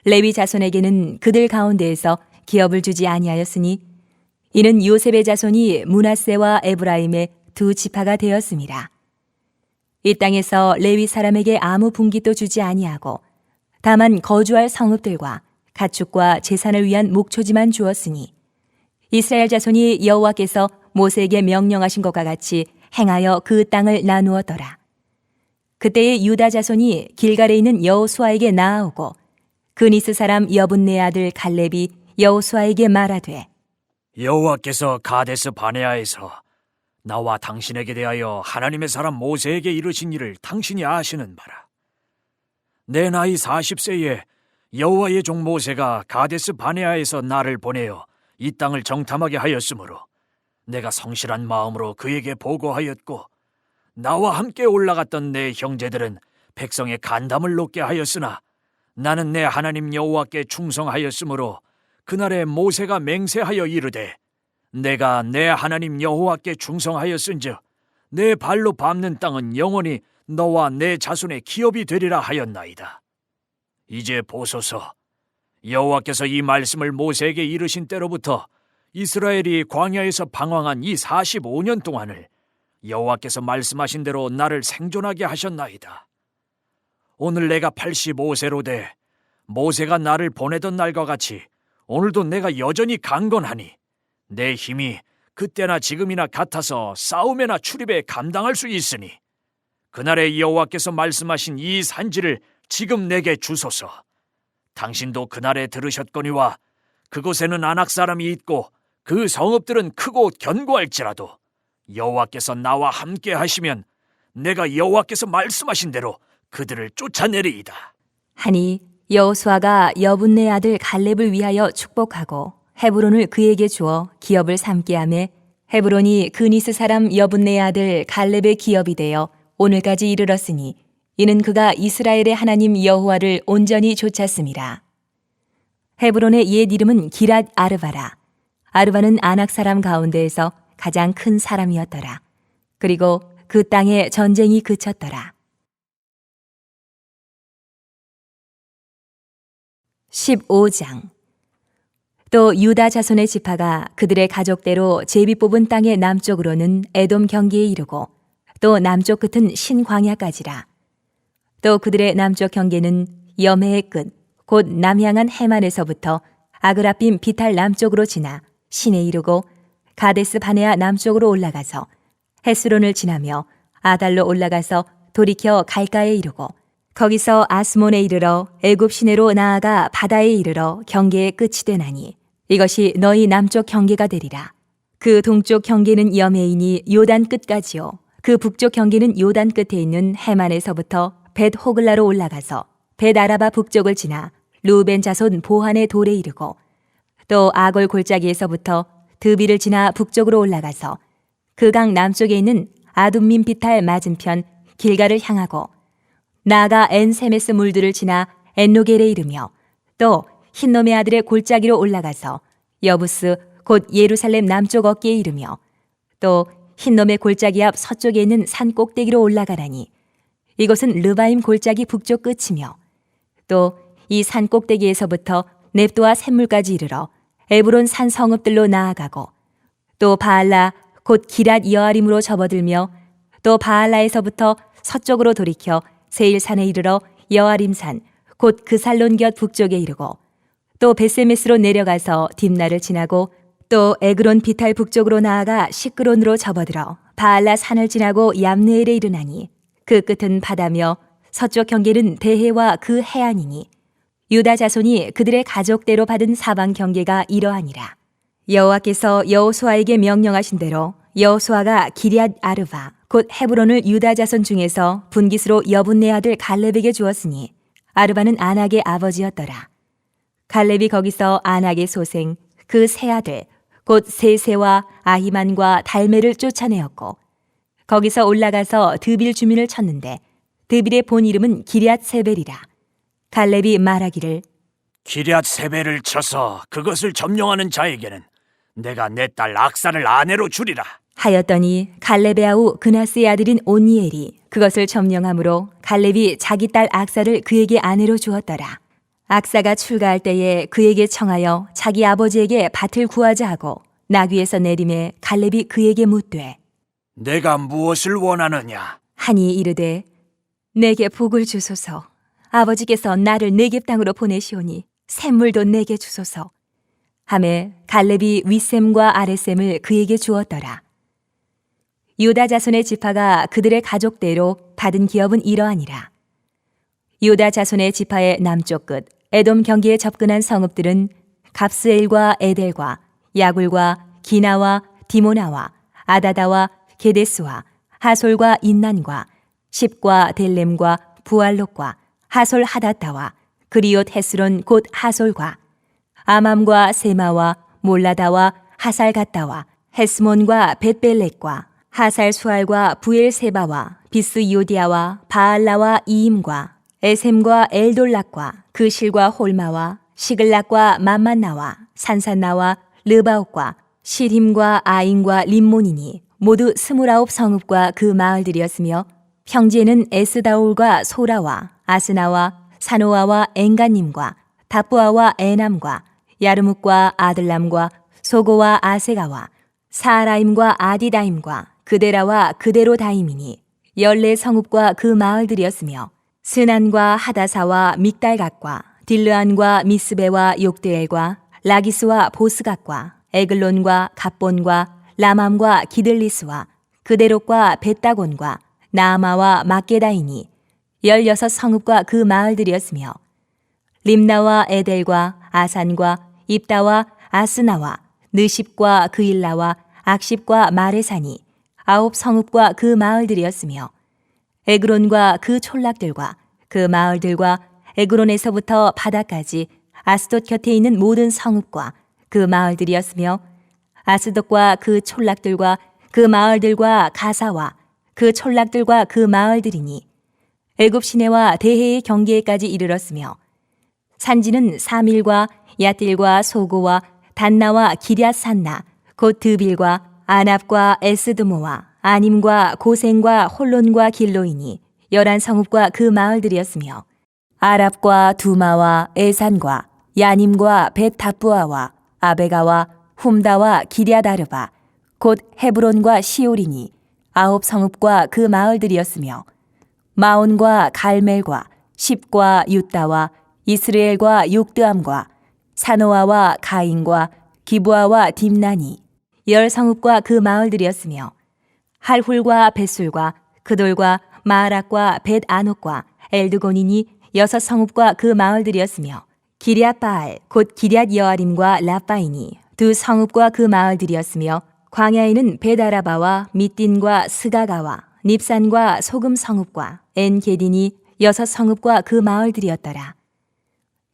레위 자손에게는 그들 가운데에서 기업을 주지 아니하였으니 이는 요셉의 자손이 므낫세와 에브라임의 2 지파가 되었음이라. 이 땅에서 레위 사람에게 아무 분깃도 주지 아니하고 다만 거주할 성읍들과 가축과 제산을 위한 목초지만 주었으니 이스라엘 자손이 여호와께서 모세에게 명령하신 것과 같이 행하여 그 땅을 나누었더라. 그때의 유다 자손이 길갈에 있는 여호수아에게 나아오고 그니스 사람 여분네 아들 갈렙이 여호수아에게 말하되 여호와께서 가데스 바네아에서 나와 당신에게 대하여 하나님의 사람 모세에게 이르신 일을 당신이 아시는 바라. 내 나이 40세에 여호와의 종 모세가 가데스 바네아에서 나를 보내어 이 땅을 정탐하게 하였으므로 내가 성실한 마음으로 그에게 보고하였고 나와 함께 올라갔던 내 형제들은 백성의 간담을 높게 하였으나 나는 내 하나님 여호와께 충성하였으므로 그날에 모세가 맹세하여 이르되 내가 내 하나님 여호와께 충성하였은즉 내 발로 밟는 땅은 영원히 너와 내 자손의 기업이 되리라 하였나이다. 이제 보소서, 여호와께서 이 말씀을 모세에게 이르신 때로부터 이스라엘이 광야에서 방황한 이 45년 동안을 여호와께서 말씀하신 대로 나를 생존하게 하셨나이다. 오늘 내가 85세로 돼 모세가 나를 보내던 날과 같이 오늘도 내가 여전히 강건하니 내 힘이 그때나 지금이나 같아서 싸움에나 출입에 감당할 수 있으니 그날에 여호와께서 말씀하신 이 산지를 지금 내게 주소서. 당신도 그날에 들으셨거니와 그곳에는 아낙 사람이 있고 그 성읍들은 크고 견고할지라도 여호와께서 나와 함께 하시면 내가 여호와께서 말씀하신 대로 그들을 쫓아내리이다. 하니 여호수아가 여분네 아들 갈렙을 위하여 축복하고 헤브론을 그에게 주어 기업을 삼게 하매 헤브론이 그니스 사람 여분네 아들 갈렙의 기업이 되어 오늘까지 이르렀으니 이는 그가 이스라엘의 하나님 여호와를 온전히 좇았음이라. 헤브론의 옛 이름은 기랏 아르바라. 아르바는 아낙 사람 가운데에서 가장 큰 사람이었더라. 그리고 그 땅에 전쟁이 그쳤더라. 15장. 또 유다 자손의 지파가 그들의 가족대로 제비 뽑은 땅의 남쪽으로는 에돔 경기에 이르고 또 남쪽 끝은 신광야까지라. 또 그들의 남쪽 경계는 여매의 끝, 곧 남향한 해만에서부터 아그라빔 비탈 남쪽으로 지나 신에 이르고 가데스 바네아 남쪽으로 올라가서 헤스론을 지나며 아달로 올라가서 돌이켜 갈가에 이르고 거기서 아스몬에 이르러 애굽 시내로 나아가 바다에 이르러 경계의 끝이 되나니 이것이 너희 남쪽 경계가 되리라. 그 동쪽 경계는 여매이니 요단 끝까지요. 그 북쪽 경계는 요단 끝에 있는 해만에서부터 벳 호글라로 올라가서 벳아라바 북쪽을 지나 루벤 자손 보한의 돌에 이르고 또 아골 골짜기에서부터 드비를 지나 북쪽으로 올라가서 그 강 남쪽에 있는 아둠민 비탈 맞은편 길가를 향하고 나아가 엔세메스 물들을 지나 엔노겔에 이르며 또 흰놈의 아들의 골짜기로 올라가서 여부스 곧 예루살렘 남쪽 어깨에 이르며 또 흰놈의 골짜기 앞 서쪽에 있는 산 꼭대기로 올라가라니 이곳은 르바임 골짜기 북쪽 끝이며 또 이 산 꼭대기에서부터 넵도와 샘물까지 이르러 에브론 산 성읍들로 나아가고 또 바알라 곧 기랏 여아림으로 접어들며 또 바알라에서부터 서쪽으로 돌이켜 세일산에 이르러 여아림산 곧 그 살론 곁 북쪽에 이르고 또 베세메스로 내려가서 딥나를 지나고 또 에그론 비탈 북쪽으로 나아가 시끄론으로 접어들어 바알라 산을 지나고 얌느엘에 이르나니 그 끝은 바다며 서쪽 경계는 대해와 그 해안이니 유다 자손이 그들의 가족대로 받은 사방 경계가 이러하니라. 여호와께서 여호수아에게 명령하신 대로 여호수아가 기럇 아르바 곧 헤브론을 유다 자손 중에서 분깃으로 여분네 아들 갈렙에게 주었으니 아르바는 아낙의 아버지였더라. 갈렙이 거기서 아낙의 소생 그 세 아들 곧 세세와 아히만과 달메를 쫓아내었고 거기서 올라가서 드빌 주민을 쳤는데 드빌의 본 이름은 기럇 세벨이라. 갈렙이 말하기를 기럇 세벨을 쳐서 그것을 점령하는 자에게는 내가 내 딸 악사를 아내로 주리라. 하였더니 갈렙의 아우 그나스의 아들인 온니엘이 그것을 점령함으로 갈렙이 자기 딸 악사를 그에게 아내로 주었더라. 악사가 출가할 때에 그에게 청하여 자기 아버지에게 밭을 구하자 하고 나귀에서 내림에 갈렙이 그에게 묻되 내가 무엇을 원하느냐? 하니 이르되 내게 복을 주소서. 아버지께서 나를 네겝 땅으로 보내시오니 샘물도 내게 주소서. 하매 갈렙이 윗샘과 아랫샘을 그에게 주었더라. 유다 자손의 지파가 그들의 가족대로 받은 기업은 이러하니라. 유다 자손의 지파의 남쪽 끝 에돔 경계에 접근한 성읍들은 갑스엘과 에델과 야굴과 기나와 디모나와 아다다와 게데스와 하솔과 인난과 십과 델렘과 부알롯과 하솔 하다타와 그리옷 헤스론 곧 하솔과 아맘과 세마와 몰라다와 하살가타와 헤스몬과 벳벨렛과 하살 수알과 부엘세바와 비스 요디아와 바알라와 이임과 에셈과 엘돌락과 그 실과 홀마와 시글락과 맘만나와 산산나와 르바옥과 시림과 아인과 림몬이니 모두 29 성읍과 그 마을들이었으며 평지에는 에스다올과 소라와 아스나와 사노아와 엔가님과 다부아와 에남과 야르묵과 아들람과 소고와 아세가와 사라임과 아디다임과 그데라와 그데로다임이니 14 성읍과 그 마을들이었으며 스난과 하다사와 믹달갓과 딜르안과 미스베와 욕드엘과 라기스와 보스갓과 에글론과 갑본과 라맘과 기들리스와 그데롯과 벳다곤과 나아마와 막게다이니 16 성읍과 그 마을들이었으며 림나와 에델과 아산과 입다와 아스나와 느십과 그일라와 악십과 마레산이 9 성읍과 그 마을들이었으며 에그론과 그 촌락들과 그 마을들과 에그론에서부터 바다까지 아스돗 곁에 있는 모든 성읍과 그 마을들이었으며 아스돗과 그 촌락들과 그 마을들과 가사와 그 촌락들과 그 마을들이니 애굽 시내와 대해의 경계에까지 이르렀으며 산지는 사밀과 야딜과 소고와 단나와 기럇 산나 곧 드빌과 아납과 에스드모와 아님과 고센과 홀론과 길로이니 11 성읍과 그 마을들이었으며 아랍과 두마와 에산과 야님과 벳다부아와 아베가와 훔다와 기럇아르바 곧 헤브론과 시올이니 9 성읍과 그 마을들이었으며 마온과 갈멜과 십과 유다와 이스라엘과 욕드암과 사노아와 가인과 기부아와 딥나니 10 성읍과 그 마을들이었으며 할훌과 벳술과 그돌과 마아락과 벳아녹과 엘드곤이니 6 성읍과 그 마을들이었으며 기럇바알 곧 기럇 여아림과 라빠이니 2 성읍과 그 마을들이었으며 광야에는 벳아라바와 밑딘과 스가가와 닙산과 소금 성읍과 엔게딘이 6 성읍과 그 마을들이었더라.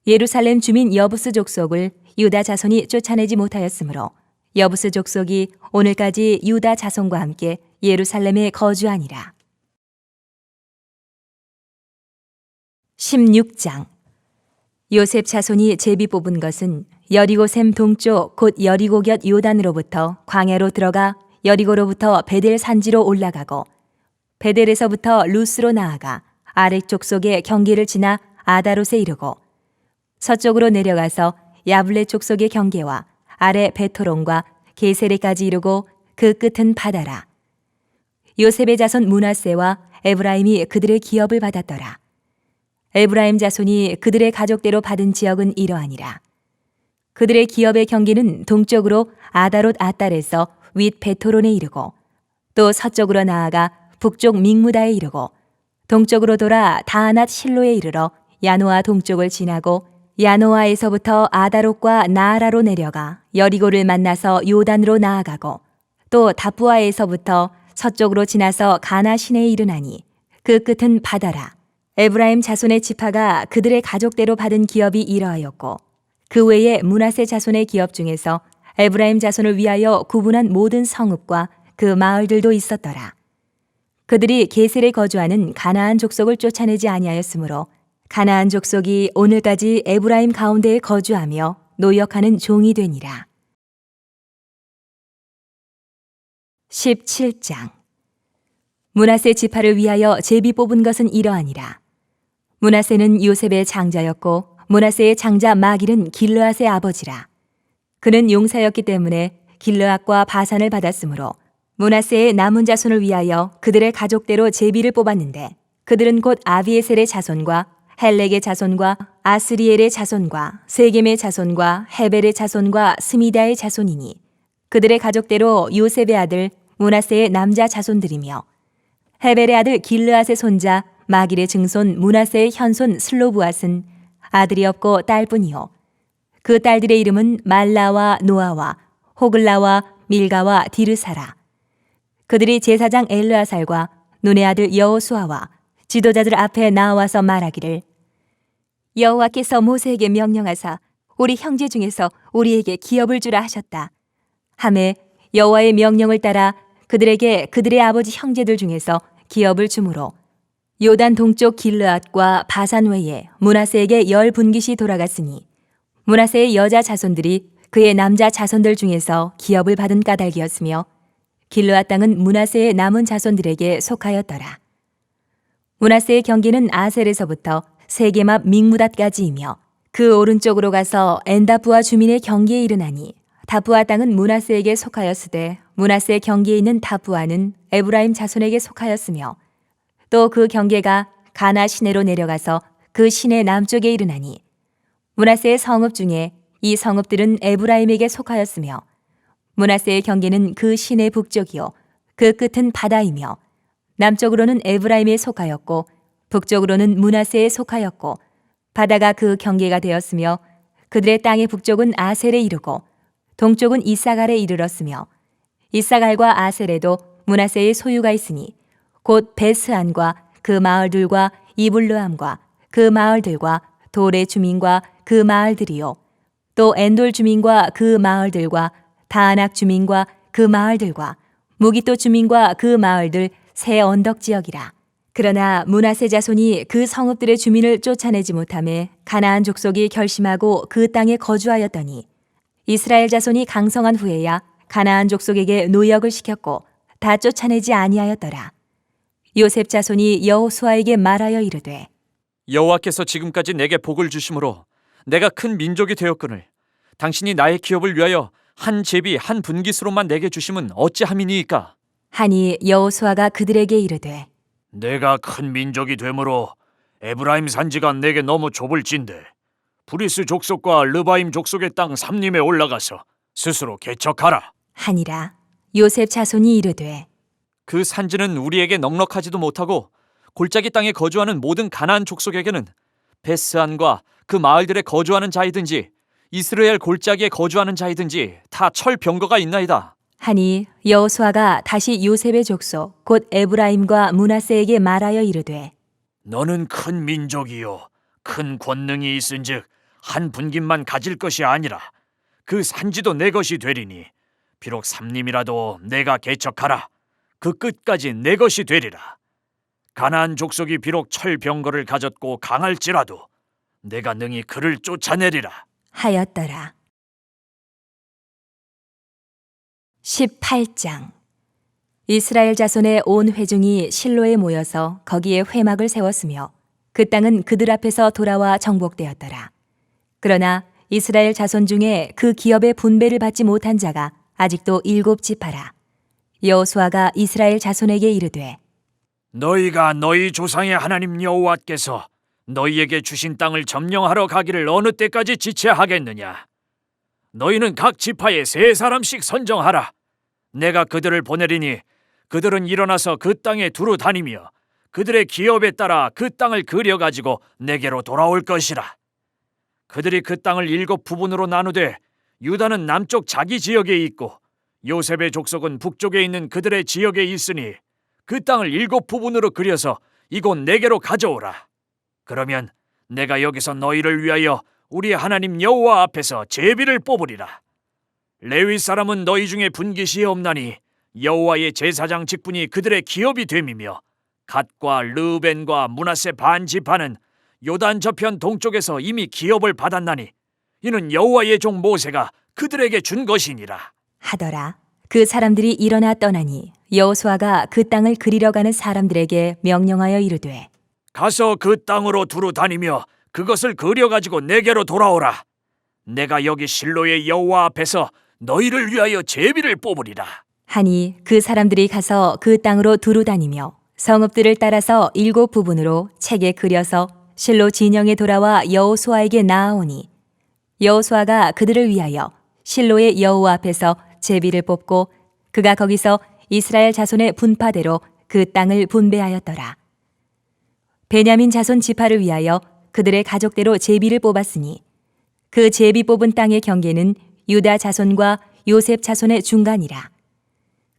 예루살렘 주민 여부스 족속을 유다 자손이 쫓아내지 못하였으므로 여부스 족속이 오늘까지 유다 자손과 함께 예루살렘에 거주하니라. 16장. 요셉 자손이 제비 뽑은 것은 여리고샘 동쪽 곧 여리고 곁 요단으로부터 광야로 들어가 여리고로부터 베델 산지로 올라가고 베델에서부터 루스로 나아가 아렉 족속의 경계를 지나 아다롯에 이르고 서쪽으로 내려가서 야블레 족속의 경계와 아래 베토론과 게세레까지 이르고 그 끝은 바다라. 요셉의 자손 므낫세와 에브라임이 그들의 기업을 받았더라. 에브라임 자손이 그들의 가족대로 받은 지역은 이러하니라. 그들의 기업의 경계는 동쪽으로 아다롯 아딸에서 윗 베토론에 이르고 또 서쪽으로 나아가 북쪽 믹무다에 이르고 동쪽으로 돌아 다하낫 실로에 이르러 야노아 동쪽을 지나고 야노아에서부터 아다롯과 나아라로 내려가 여리고를 만나서 요단으로 나아가고 또 다부아에서부터 서쪽으로 지나서 가나 시내에 이르나니 그 끝은 바다라. 에브라임 자손의 지파가 그들의 가족대로 받은 기업이 이러하였고 그 외에 므낫세 자손의 기업 중에서 에브라임 자손을 위하여 구분한 모든 성읍과 그 마을들도 있었더라. 그들이 게셀에 거주하는 가나안 족속을 쫓아내지 아니하였으므로 가나안 족속이 오늘까지 에브라임 가운데에 거주하며 노역하는 종이 되니라. 17장. 므낫세 지파를 위하여 제비 뽑은 것은 이러하니라. 므낫세는 요셉의 장자였고 므낫세의 장자 마길은 길르앗의 아버지라. 그는 용사였기 때문에 길르앗과 바산을 받았으므로 므낫세의 남은 자손을 위하여 그들의 가족대로 제비를 뽑았는데 그들은 곧 아비에셀의 자손과 헬렉의 자손과 아스리엘의 자손과 세겜의 자손과 헤벨의 자손과 스미다의 자손이니 그들의 가족대로 요셉의 아들 므낫세의 남자 자손들이며 헤벨의 아들 길르앗의 손자 마길의 증손 므낫세의 현손 슬로브앗은 아들이 없고 딸뿐이요 그 딸들의 이름은 말라와 노아와 호글라와 밀가와 디르사라. 그들이 제사장 엘르아살과 눈의 아들 여호수아와 지도자들 앞에 나와서 말하기를 여호와께서 모세에게 명령하사 우리 형제 중에서 우리에게 기업을 주라 하셨다. 하매 여호와의 명령을 따라 그들에게 그들의 아버지 형제들 중에서 기업을 주므로 요단 동쪽 길르앗과 바산 외에 므낫세에게 10분깃이 돌아갔으니 므낫세의 여자 자손들이 그의 남자 자손들 중에서 기업을 받은 까닭이었으며 길르앗 땅은 므낫세의 남은 자손들에게 속하였더라. 므낫세의 경계는 아셀에서부터 세겜 앞 믹무닷까지이며 그 오른쪽으로 가서 엔다부아 주민의 경계에 이르나니 다부아 땅은 므낫세에게 속하였으되 므낫세의 경계에 있는 다부아는 에브라임 자손에게 속하였으며 또 그 경계가 가나 시내로 내려가서 그 시내 남쪽에 이르나니 므낫세의 성읍 중에 이 성읍들은 에브라임에게 속하였으며 므낫세의 경계는 그 시내 북쪽이요 그 끝은 바다이며 남쪽으로는 에브라임에 속하였고 북쪽으로는 므낫세에 속하였고 바다가 그 경계가 되었으며 그들의 땅의 북쪽은 아셀에 이르고 동쪽은 이사갈에 이르렀으며 이사갈과 아셀에도 므낫세의 소유가 있으니 곧 베스안과 그 마을들과 이블르함과 그 마을들과 돌의 주민과 그 마을들이요 또 엔돌 주민과 그 마을들과 다아낙 주민과 그 마을들과 무기또 주민과 그 마을들 새 언덕 지역이라. 그러나 므낫세 자손이 그 성읍들의 주민을 쫓아내지 못하매 가나안 족속이 결심하고 그 땅에 거주하였더니 이스라엘 자손이 강성한 후에야 가나안 족속에게 노역을 시켰고 다 쫓아내지 아니하였더라. 요셉 자손이 여호수아에게 말하여 이르되 여호와께서 지금까지 내게 복을 주심으로 내가 큰 민족이 되었거늘 당신이 나의 기업을 위하여 한 제비 한 분깃으로만 내게 주심은 어찌함이니이까? 하니 여호수아가 그들에게 이르되 내가 큰 민족이 되므로 에브라임 산지가 내게 너무 좁을진데 브리스 족속과 르바임 족속의 땅 삼림에 올라가서 스스로 개척하라. 하니라. 요셉 자손이 이르되 그 산지는 우리에게 넉넉하지도 못하고 골짜기 땅에 거주하는 모든 가나안 족속에게는 베스안과 그 마을들에 거주하는 자이든지 이스라엘 골짜기에 거주하는 자이든지 다 철병거가 있나이다. 하니 여호수아가 다시 요셉의 족속 곧 에브라임과 므낫세에게 말하여 이르되 너는 큰 민족이요 큰 권능이 있은즉 한 분깃만 가질 것이 아니라 그 산지도 내 것이 되리니 비록 삼림이라도 내가 개척하라 그 끝까지 내 것이 되리라. 가나안 족속이 비록 철병거를 가졌고 강할지라도 내가 능히 그를 쫓아내리라 하였더라. 18장. 이스라엘 자손의 온 회중이 실로에 모여서 거기에 회막을 세웠으며 그 땅은 그들 앞에서 돌아와 정복되었더라. 그러나 이스라엘 자손 중에 그 기업의 분배를 받지 못한 자가 아직도 7지파라. 여호수아가 이스라엘 자손에게 이르되 너희가 너희 조상의 하나님 여호와께서 너희에게 주신 땅을 점령하러 가기를 어느 때까지 지체하겠느냐? 너희는 각 지파에 3사람씩 선정하라. 내가 그들을 보내리니 그들은 일어나서 그 땅에 두루 다니며 그들의 기업에 따라 그 땅을 그려가지고 내게로 돌아올 것이라. 그들이 그 땅을 7부분으로 나누되 유다는 남쪽 자기 지역에 있고 요셉의 족속은 북쪽에 있는 그들의 지역에 있으니 그 땅을 7부분으로 그려서 이곳 내게로 가져오라. 그러면 내가 여기서 너희를 위하여 우리 하나님 여호와 앞에서 제비를 뽑으리라. 레위 사람은 너희 중에 분깃이 없나니 여호와의 제사장 직분이 그들의 기업이 됨이며 갓과 르벤과 므낫세 반 지파는 요단 저편 동쪽에서 이미 기업을 받았나니 이는 여호와의 종 모세가 그들에게 준 것이니라 하더라. 그 사람들이 일어나 떠나니 여호수아가 그 땅을 그리러 가는 사람들에게 명령하여 이르되 가서 그 땅으로 두루 다니며 그것을 그려가지고 내게로 돌아오라. 내가 여기 실로의 여호와 앞에서 너희를 위하여 제비를 뽑으리라. 하니 그 사람들이 가서 그 땅으로 두루 다니며 성읍들을 따라서 7부분으로 책에 그려서 실로 진영에 돌아와 여호수아에게 나아오니 여호수아가 그들을 위하여 실로의 여호와 앞에서 제비를 뽑고 그가 거기서 이스라엘 자손의 분파대로 그 땅을 분배하였더라. 베냐민 자손 지파를 위하여 그들의 가족대로 제비를 뽑았으니 그 제비 뽑은 땅의 경계는 유다 자손과 요셉 자손의 중간이라.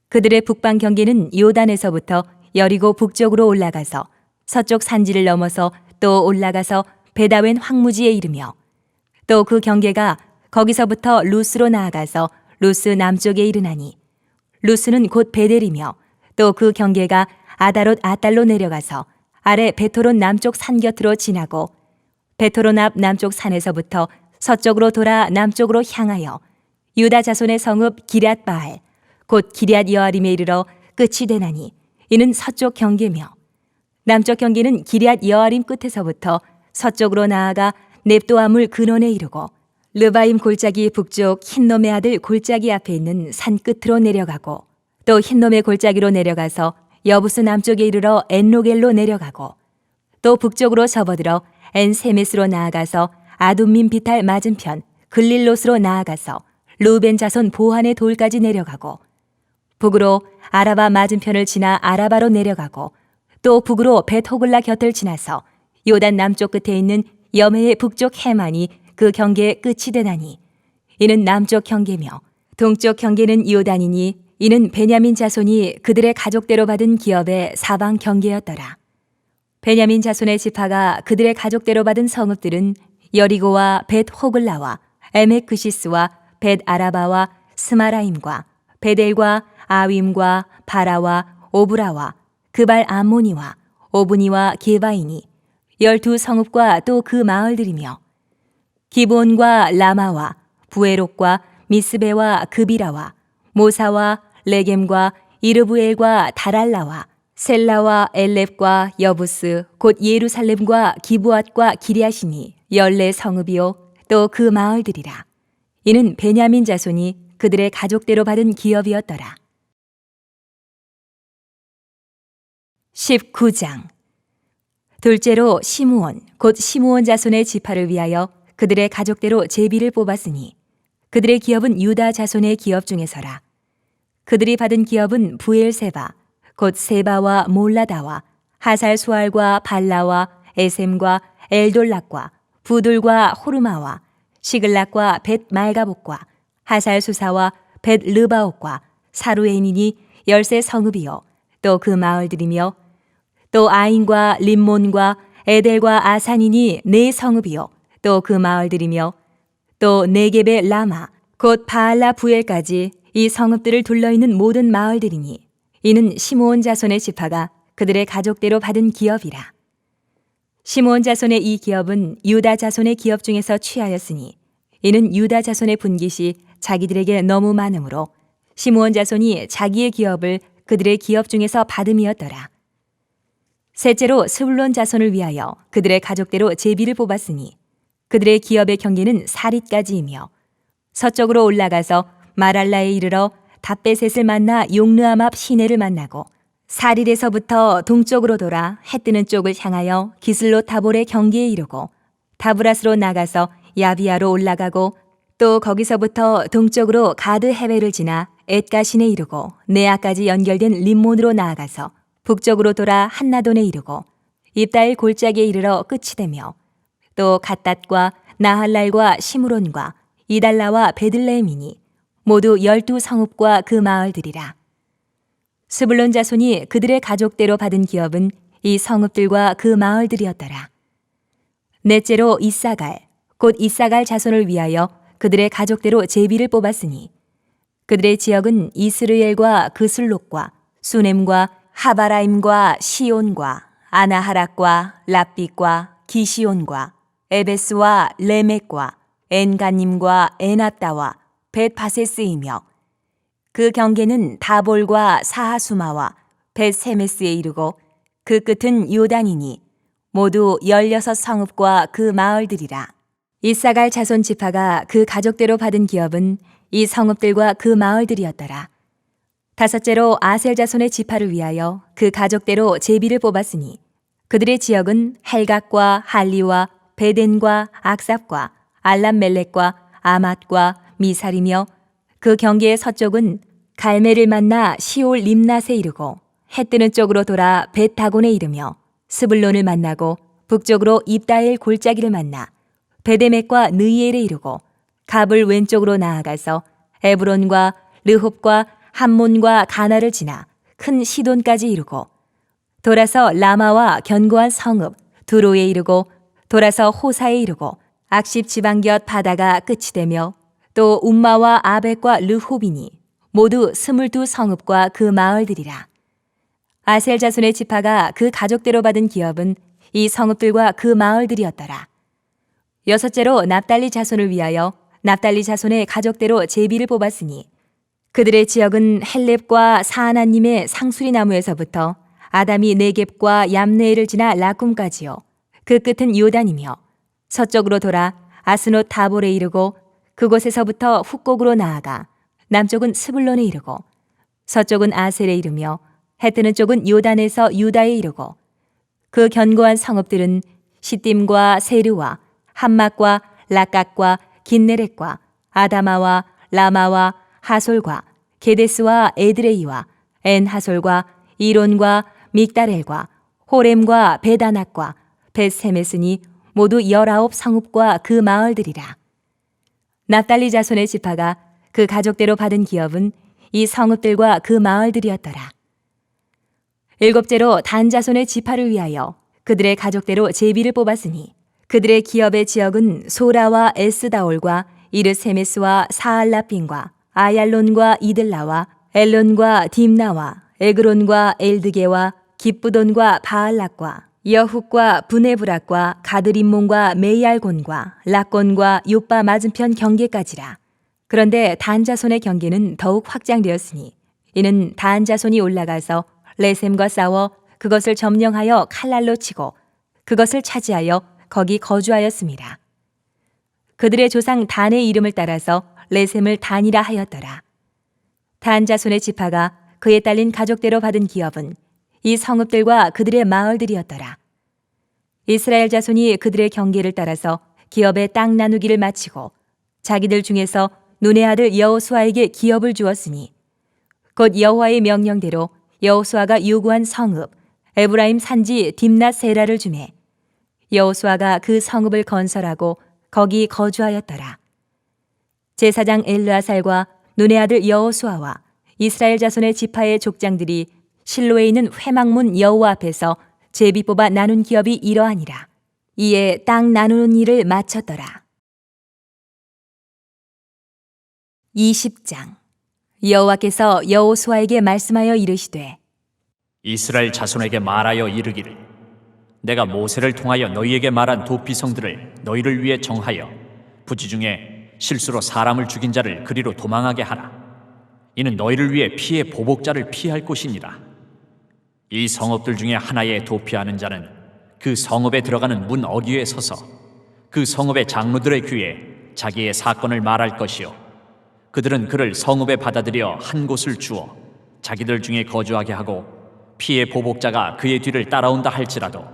그들의 북방 경계는 요단에서부터 여리고 북쪽으로 올라가서 서쪽 산지를 넘어서 또 올라가서 베다웬 황무지에 이르며 또 그 경계가 거기서부터 루스로 나아가서 루스 남쪽에 이르나니 루스는 곧 베델이며 또 그 경계가 아다롯 아달로 내려가서 아래 베토론 남쪽 산 곁으로 지나고 베토론 앞 남쪽 산에서부터 서쪽으로 돌아 남쪽으로 향하여 유다 자손의 성읍 기럇 바알 곧 기럇 여아림에 이르러 끝이 되나니 이는 서쪽 경계며 남쪽 경계는 기럇 여아림 끝에서부터 서쪽으로 나아가 넵도아물 근원에 이르고 르바임 골짜기 북쪽 흰놈의 아들 골짜기 앞에 있는 산 끝으로 내려가고 또 흰놈의 골짜기로 내려가서 여부스 남쪽에 이르러 엔로겔로 내려가고 또 북쪽으로 접어들어 엔세메스로 나아가서 아둠민 비탈 맞은편 글릴롯으로 나아가서 루벤 자손 보한의 돌까지 내려가고 북으로 아라바 맞은편을 지나 아라바로 내려가고 또 북으로 벳호글라 곁을 지나서 요단 남쪽 끝에 있는 여메의 북쪽 해만이 그 경계의 끝이 되나니 이는 남쪽 경계며 동쪽 경계는 요단이니 이는 베냐민 자손이 그들의 가족대로 받은 기업의 사방 경계였더라. 베냐민 자손의 지파가 그들의 가족대로 받은 성읍들은 여리고와 벳호글라와 에메크시스와 벳아라바와 스마라임과 베델과 아윈과 바라와 오브라와 그발 암모니와 오브니와 게바이니 12성읍과 또 그 마을들이며 기본과 라마와 부에롯과 미스베와 그비라와 모사와 레겜과 이르부엘과 다랄라와 셀라와 엘렙과 여부스 곧 예루살렘과 기브앗과 기리아시니 14성읍이요 또 그 마을들이라. 이는 베냐민 자손이 그들의 가족대로 받은 기업이었더라. 19장. 둘째로 시므온 곧 시므온 자손의 지파를 위하여 그들의 가족대로 제비를 뽑았으니 그들의 기업은 유다 자손의 기업 중에서라. 그들이 받은 기업은 부엘세바 곧 세바와 몰라다와 하살수알과 발라와 에셈과 엘돌락과 부둘과 호르마와 시글락과 벳 말가복과 하살수사와 벳 르바옥과 사루에인이니 13성읍이요 또 그 마을들이며 또 아인과 림몬과 에델과 아산이니 네 성읍이요 또 그 마을들이며 또 네겝의 라마 곧 바알라 부엘까지 이 성읍들을 둘러있는 모든 마을들이니 이는 시므온 자손의 지파가 그들의 가족대로 받은 기업이라. 시므온 자손의 이 기업은 유다 자손의 기업 중에서 취하였으니 이는 유다 자손의 분깃이 자기들에게 너무 많으므로 시므온 자손이 자기의 기업을 그들의 기업 중에서 받음이었더라. 셋째로 스불론 자손을 위하여 그들의 가족대로 제비를 뽑았으니 그들의 기업의 경계는 사릿까지이며 서쪽으로 올라가서 마랄라에 이르러 답베셋을 만나 용르암 앞 시내를 만나고 사릿에서부터 동쪽으로 돌아 해 뜨는 쪽을 향하여 기슬로 타볼의 경계에 이르고 다브라스로 나가서 야비아로 올라가고 또 거기서부터 동쪽으로 가드 헤벨을 지나 엣가신에 이르고 네아까지 연결된 림몬으로 나아가서 북쪽으로 돌아 한나돈에 이르고 입다엘 골짜기에 이르러 끝이 되며 또 갓닷과 나할랄과 시므론과 이달라와 베들레헴이니 모두 12성읍과 그 마을들이라. 스불론 자손이 그들의 가족대로 받은 기업은 이 성읍들과 그 마을들이었더라. 넷째로 이사갈 곧 이사갈 자손을 위하여 그들의 가족대로 제비를 뽑았으니 그들의 지역은 이스르엘과 그슬록과 수넴과 하바라임과 시온과 아나하락과 랍빗과 기시온과 에베스와 레멕과 엔가님과 에나따와 벳바세스이며 그 경계는 다볼과 사하수마와 벳세메스에 이르고 그 끝은 요단이니 모두 16성읍과 그 마을들이라. 이사갈 자손 지파가 그 가족대로 받은 기업은 이 성읍들과 그 마을들이었더라. 다섯째로 아셀 자손의 지파를 위하여 그 가족대로 제비를 뽑았으니 그들의 지역은 헬각과 할리와 베덴과 악삽과 알람멜렉과 아맛과 미살이며 그 경계의 서쪽은 갈멜을 만나 시올 림낫에 이르고 해 뜨는 쪽으로 돌아 벳다곤에 이르며 스불론을 만나고 북쪽으로 입다엘 골짜기를 만나 베데멕과 느이엘에 이르고 갑을 왼쪽으로 나아가서 에브론과 르홉과 함몬과 가나를 지나 큰 시돈까지 이르고 돌아서 라마와 견고한 성읍 두로에 이르고 돌아서 호사에 이르고 악십 지방곁 바다가 끝이 되며 또 움마와 아벡과 르홉이니 모두 22성읍과 그 마을들이라. 아셀 자손의 지파가 그 가족대로 받은 기업은 이 성읍들과 그 마을들이었더라. 여섯째로 납달리 자손을 위하여 납달리 자손의 가족대로 제비를 뽑았으니 그들의 지역은 헬렙과 사하나님의 상수리 나무에서부터 아담이 네겝과 얌네엘을 지나 라꿈까지요. 그 끝은 요단이며 서쪽으로 돌아 아스노 타볼에 이르고 그곳에서부터 훅곡으로 나아가 남쪽은 스불론에 이르고 서쪽은 아셀에 이르며 해 뜨는 쪽은 요단에서 유다에 이르고 그 견고한 성읍들은 시딤과 세르와 함막과 락각과 긴네렛과 아다마와 라마와 하솔과 게데스와 에드레이와 엔하솔과 이론과 믹다렐과 호렘과 베다낙과 벳세메스니 모두 19성읍과 그 마을들이라. 납달리 자손의 지파가 그 가족대로 받은 기업은 이 성읍들과 그 마을들이었더라. 일곱째로 단 자손의 지파를 위하여 그들의 가족대로 제비를 뽑았으니 그들의 기업의 지역은 소라와 에스다올과 이르세메스와 사알라핀과 아얄론과 이들라와 엘론과 딤나와 에그론과 엘드게와 기쁘돈과 바알락과 여훅과 부네브락과 가드림몬과 메이알곤과 락곤과 요빠 맞은편 경계까지라. 그런데 단 자손의 경계는 더욱 확장되었으니 이는 단 자손이 올라가서 레셈과 싸워 그것을 점령하여 칼날로 치고 그것을 차지하여 거기 거주하였습니다. 그들의 조상 단의 이름을 따라서 레셈을 단이라 하였더라. 단 자손의 지파가 그에 딸린 가족대로 받은 기업은 이 성읍들과 그들의 마을들이었더라. 이스라엘 자손이 그들의 경계를 따라서 기업의 땅 나누기를 마치고 자기들 중에서 눈의 아들 여호수아에게 기업을 주었으니 곧 여호와의 명령대로 여호수아가 요구한 성읍 에브라임 산지 딥낫 세라를 주매 여호수아가 그 성읍을 건설하고 거기 거주하였더라. 제사장 엘르아살과 눈의 아들 여호수아와 이스라엘 자손의 지파의 족장들이 실로에 있는 회막문 여호와 앞에서 제비 뽑아 나눈 기업이 이러하니라. 이에 땅 나누는 일을 마쳤더라. 20장. 여호와께서 여호수아에게 말씀하여 이르시되 이스라엘 자손에게 말하여 이르기를 내가 모세를 통하여 너희에게 말한 도피성들을 너희를 위해 정하여 부지 중에 실수로 사람을 죽인 자를 그리로 도망하게 하라. 이는 너희를 위해 피의 보복자를 피할 곳이니라. 이 성읍들 중에 하나에 도피하는 자는 그 성읍에 들어가는 문 어귀에 서서 그 성읍의 장로들의 귀에 자기의 사건을 말할 것이요 그들은 그를 성읍에 받아들여 한 곳을 주어 자기들 중에 거주하게 하고 피의 보복자가 그의 뒤를 따라온다 할지라도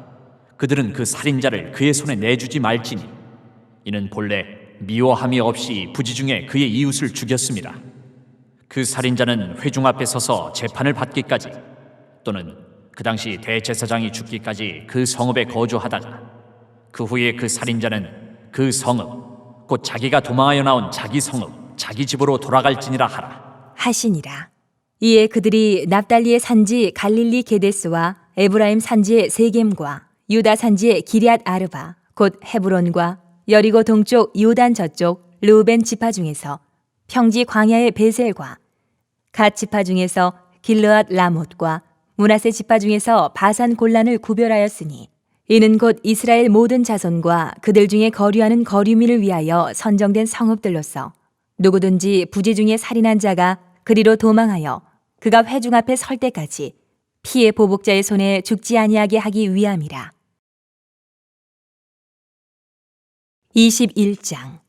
그들은 그 살인자를 그의 손에 내주지 말지니 이는 본래 미워함이 없이 부지 중에 그의 이웃을 죽였습니다. 그 살인자는 회중 앞에 서서 재판을 받기까지 또는 그 당시 대제사장이 죽기까지 그 성읍에 거주하다가 그 후에 그 살인자는 그 성읍 곧 자기가 도망하여 나온 자기 성읍 자기 집으로 돌아갈지니라 하라. 하시니라. 이에 그들이 납달리의 산지 갈릴리 게데스와 에브라임 산지의 세겜과 유다 산지의 기럇 아르바 곧 헤브론과 여리고 동쪽 요단 저쪽 르우벤 지파 중에서 평지 광야의 베셀과 갓 지파 중에서 길르앗 라못과 므낫세 지파 중에서 바산 골란을 구별하였으니 이는 곧 이스라엘 모든 자손과 그들 중에 거류하는 거류민을 위하여 선정된 성읍들로서 누구든지 부지 중에 살인한 자가 그리로 도망하여 그가 회중 앞에 설 때까지 피의 보복자의 손에 죽지 아니하게 하기 위함이라. 21장.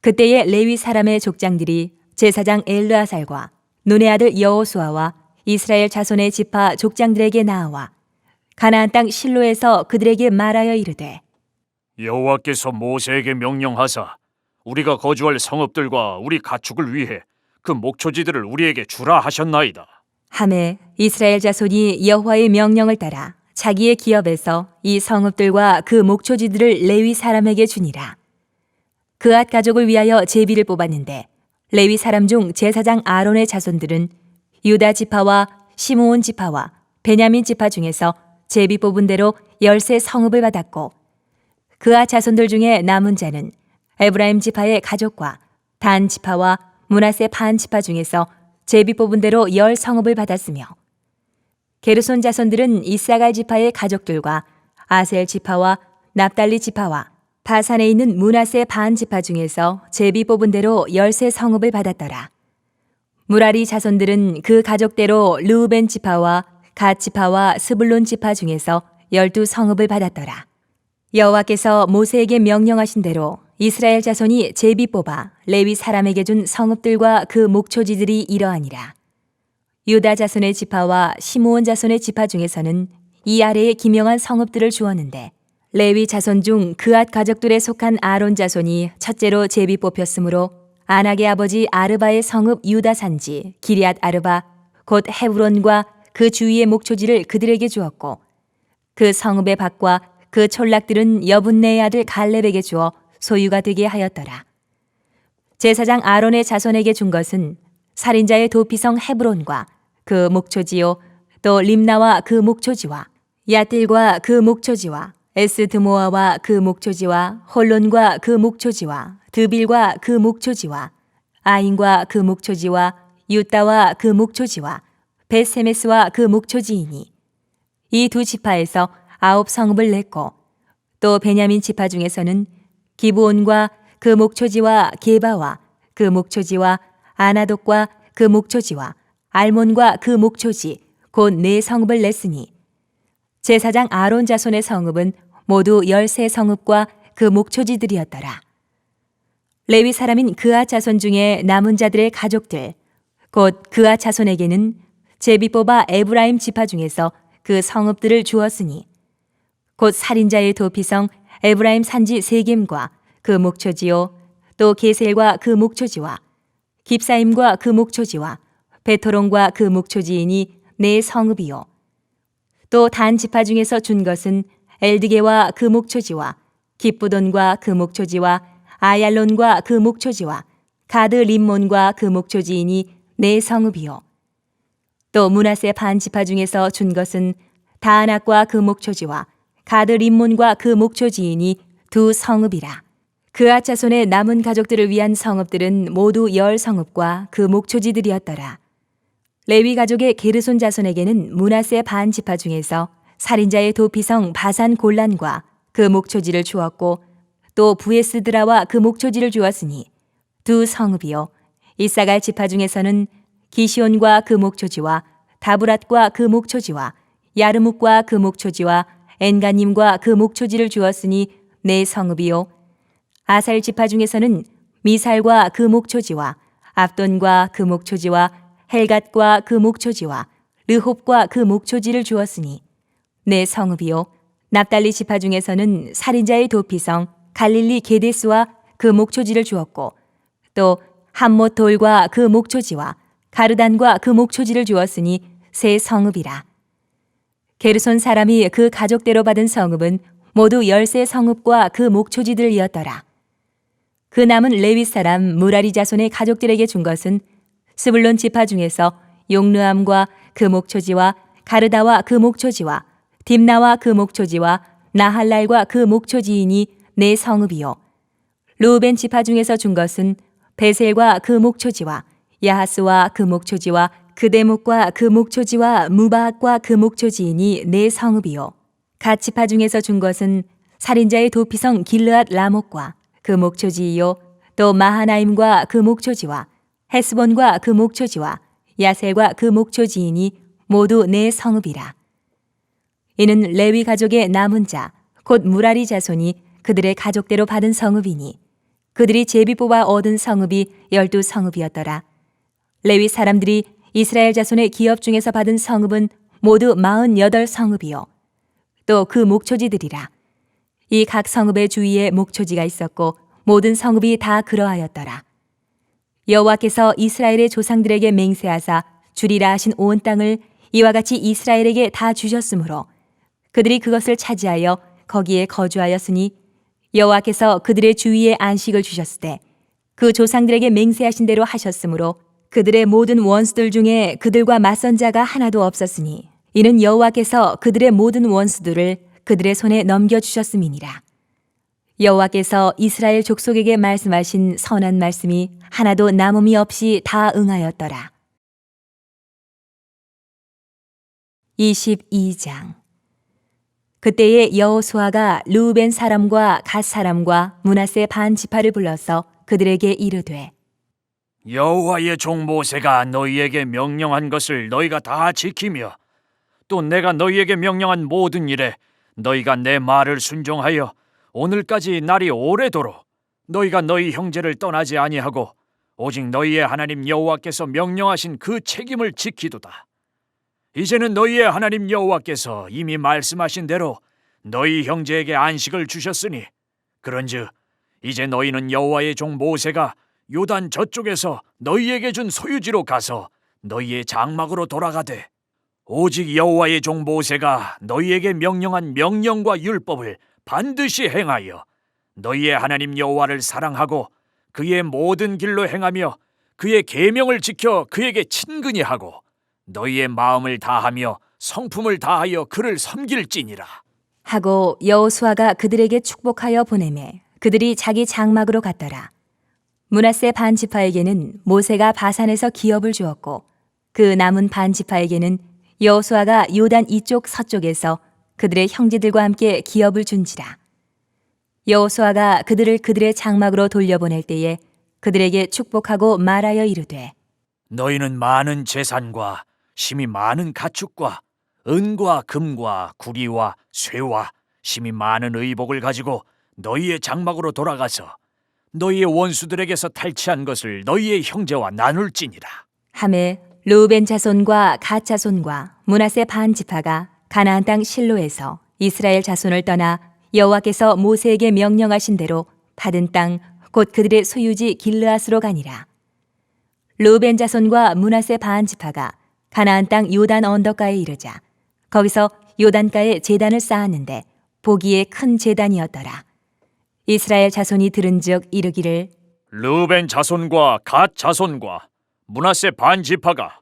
그때에 레위 사람의 족장들이 제사장 엘르아살과 눈의 아들 여호수아와 이스라엘 자손의 지파 족장들에게 나와 가나안 땅 실로에서 그들에게 말하여 이르되 여호와께서 모세에게 명령하사 우리가 거주할 성읍들과 우리 가축을 위해 그 목초지들을 우리에게 주라 하셨나이다. 하매 이스라엘 자손이 여호와의 명령을 따라 자기의 기업에서 이 성읍들과 그 목초지들을 레위 사람에게 주니라. 그앗 가족을 위하여 제비를 뽑았는데 레위 사람 중 제사장 아론의 자손들은 유다 지파와 시므온 지파와 베냐민 지파 중에서 제비 뽑은 대로 13 성읍을 받았고 그앗 자손들 중에 남은 자는 에브라임 지파의 가족과 단 지파와 므낫세 반 지파 중에서 제비 뽑은 대로 10 성읍을 받았으며 게르손 자손들은 이사갈 지파의 가족들과 아셀 지파와 납달리 지파와 바산에 있는 므낫세 반 지파 중에서 제비 뽑은 대로 13 성읍을 받았더라. 무라리 자손들은 그 가족대로 르우벤 지파와 갓 지파와 스불론 지파 중에서 12 성읍을 받았더라. 여호와께서 모세에게 명령하신 대로 이스라엘 자손이 제비 뽑아 레위 사람에게 준 성읍들과 그 목초지들이 이러하니라. 유다 자손의 지파와 시므온 자손의 지파 중에서는 이 아래에 기명한 성읍들을 주었는데 레위 자손 중 그앗 가족들에 속한 아론 자손이 첫째로 제비 뽑혔으므로 아낙의 아버지 아르바의 성읍 유다 산지 기럇 아르바 곧 헤브론과 그 주위의 목초지를 그들에게 주었고 그 성읍의 밭과 그 촌락들은 여분네의 아들 갈렙에게 주어 소유가 되게 하였더라. 제사장 아론의 자손에게 준 것은 살인자의 도피성 헤브론과 그 목초지요 또 림나와 그 목초지와 야딜과 그 목초지와 에스드모아와 그 목초지와 홀론과 그 목초지와 드빌과 그 목초지와 아인과 그 목초지와 유다와 그 목초지와 벳세메스와 그 목초지이니 이 두 지파에서 9 성읍을 냈고 또 베냐민 지파 중에서는 기브온과 그 목초지와 게바와 그 목초지와 아나돗과 그 목초지와 알몬과 그 목초지 곧 4 성읍을 냈으니 제사장 아론 자손의 성읍은 모두 13 성읍과 그 목초지들이었더라. 레위 사람인 그앗 자손 중에 남은 자들의 가족들 곧 그앗 자손에게는 제비 뽑아 에브라임 지파 중에서 그 성읍들을 주었으니 곧 살인자의 도피성 에브라임 산지 세겜과 그 목초지요 또 게셀과 그 목초지와 깁사임과 그 목초지와 베토론과 그 목초지이니 4 성읍이요 또 단 지파 중에서 준 것은 엘드게와 그 목초지와 깁부돈과 그 목초지와 아얄론과 그 목초지와 가드 림몬과 그 목초지이니 4 성읍이요 또 므낫세 반 지파 중에서 준 것은 다안악과 그 목초지와 가드 림몬과 그 목초지인이 두 성읍이라. 그앗 자손의 남은 가족들을 위한 성읍들은 모두 10성읍과 그 목초지들이었더라. 레위 가족의 게르손 자손에게는 므낫세 반 지파 중에서 살인자의 도피성 바산 골란과 그 목초지를 주었고 또 부에스드라와 그 목초지를 주었으니 두 성읍이요. 이사갈 지파 중에서는 기시온과 그 목초지와 다브랏과 그 목초지와 야르묵과 그 목초지와 엔가님과 그 목초지를 주었으니 네 성읍이요. 아살 지파 중에서는 미살과 그 목초지와 압돈과 그 목초지와 헬갓과 그 목초지와 르홉과 그 목초지를 주었으니 네 성읍이요. 납달리 지파 중에서는 살인자의 도피성 갈릴리 게데스와 그 목초지를 주었고 또 함못 돌과 그 목초지와 가르단과 그 목초지를 주었으니 세 성읍이라. 게르손 사람이 그 가족대로 받은 성읍은 모두 13 성읍과 그 목초지들이었더라. 그 남은 레위 사람 무라리 자손의 가족들에게 준 것은 스불론 지파 중에서 용르암과 그 목초지와 가르다와 그 목초지와 딥나와 그 목초지와 나할랄과 그 목초지이니 네 성읍이요. 루벤 지파 중에서 준 것은 베셀과 그 목초지와 야하스와 그 목초지와 그데목과 그 목초지와 무바학과 그 목초지이니 네 성읍이요. 갓 지파 중에서 준 것은 살인자의 도피성 길르앗 라목과 그 목초지이요. 또 마하나임과 그 목초지와 헤스본과 그 목초지와 야셀과 그 목초지이니 모두 네 성읍이라. 이는 레위 가족의 남은 자 곧 무라리 자손이 그들의 가족대로 받은 성읍이니 그들이 제비 뽑아 얻은 성읍이 12성읍이었더라. 레위 사람들이 이스라엘 자손의 기업 중에서 받은 성읍은 모두 48성읍이요. 또 그 목초지들이라. 이 각 성읍의 주위에 목초지가 있었고 모든 성읍이 다 그러하였더라. 여호와께서 이스라엘의 조상들에게 맹세하사 주리라 하신 온 땅을 이와 같이 이스라엘에게 다 주셨으므로 그들이 그것을 차지하여 거기에 거주하였으니 여호와께서 그들의 주위에 안식을 주셨을 때 그 조상들에게 맹세하신 대로 하셨으므로 그들의 모든 원수들 중에 그들과 맞선 자가 하나도 없었으니 이는 여호와께서 그들의 모든 원수들을 그들의 손에 넘겨주셨음이니라. 여호와께서 이스라엘 족속에게 말씀하신 선한 말씀이 하나도 남음이 없이 다 응하였더라. 22장. 그때에 여호수아가 르우벤 사람과 갓 사람과 므낫세 반 지파를 불러서 그들에게 이르되 여호와의 종 모세가 너희에게 명령한 것을 너희가 다 지키며 또 내가 너희에게 명령한 모든 일에 너희가 내 말을 순종하여 오늘까지 날이 오래도록 너희가 너희 형제를 떠나지 아니하고 오직 너희의 하나님 여호와께서 명령하신 그 책임을 지키도다. 이제는 너희의 하나님 여호와께서 이미 말씀하신 대로 너희 형제에게 안식을 주셨으니 그런즉 이제 너희는 여호와의 종 모세가 요단 저쪽에서 너희에게 준 소유지로 가서 너희의 장막으로 돌아가되 오직 여호와의 종 모세가 너희에게 명령한 명령과 율법을 반드시 행하여 너희의 하나님 여호와를 사랑하고 그의 모든 길로 행하며 그의 계명을 지켜 그에게 친근히 하고 너희의 마음을 다하며 성품을 다하여 그를 섬길지니라. 하고 여호수아가 그들에게 축복하여 보내매 그들이 자기 장막으로 갔더라. 므낫세 반 지파에게는 모세가 바산에서 기업을 주었고 그 남은 반 지파에게는 여호수아가 요단 이쪽 서쪽에서 그들의 형제들과 함께 기업을 준지라. 여호수아가 그들을 그들의 장막으로 돌려보낼 때에 그들에게 축복하고 말하여 이르되 너희는 많은 재산과 심히 많은 가축과 은과 금과 구리와 쇠와 심히 많은 의복을 가지고 너희의 장막으로 돌아가서 너희의 원수들에게서 탈취한 것을 너희의 형제와 나눌지니라. 하매 르우벤 자손과 갓 자손과 므낫세 반 지파가 가나안 땅 실로에서 이스라엘 자손을 떠나 여호와께서 모세에게 명령하신 대로 받은 땅 곧 그들의 소유지 길르앗으로 가니라. 르우벤 자손과 므낫세 반 지파가 가나안 땅 요단 언덕가에 이르자 거기서 요단가에 제단을 쌓았는데 보기에 큰 제단이었더라. 이스라엘 자손이 들은즉 이르기를 르벤 자손과 갓 자손과 므낫세 반 지파가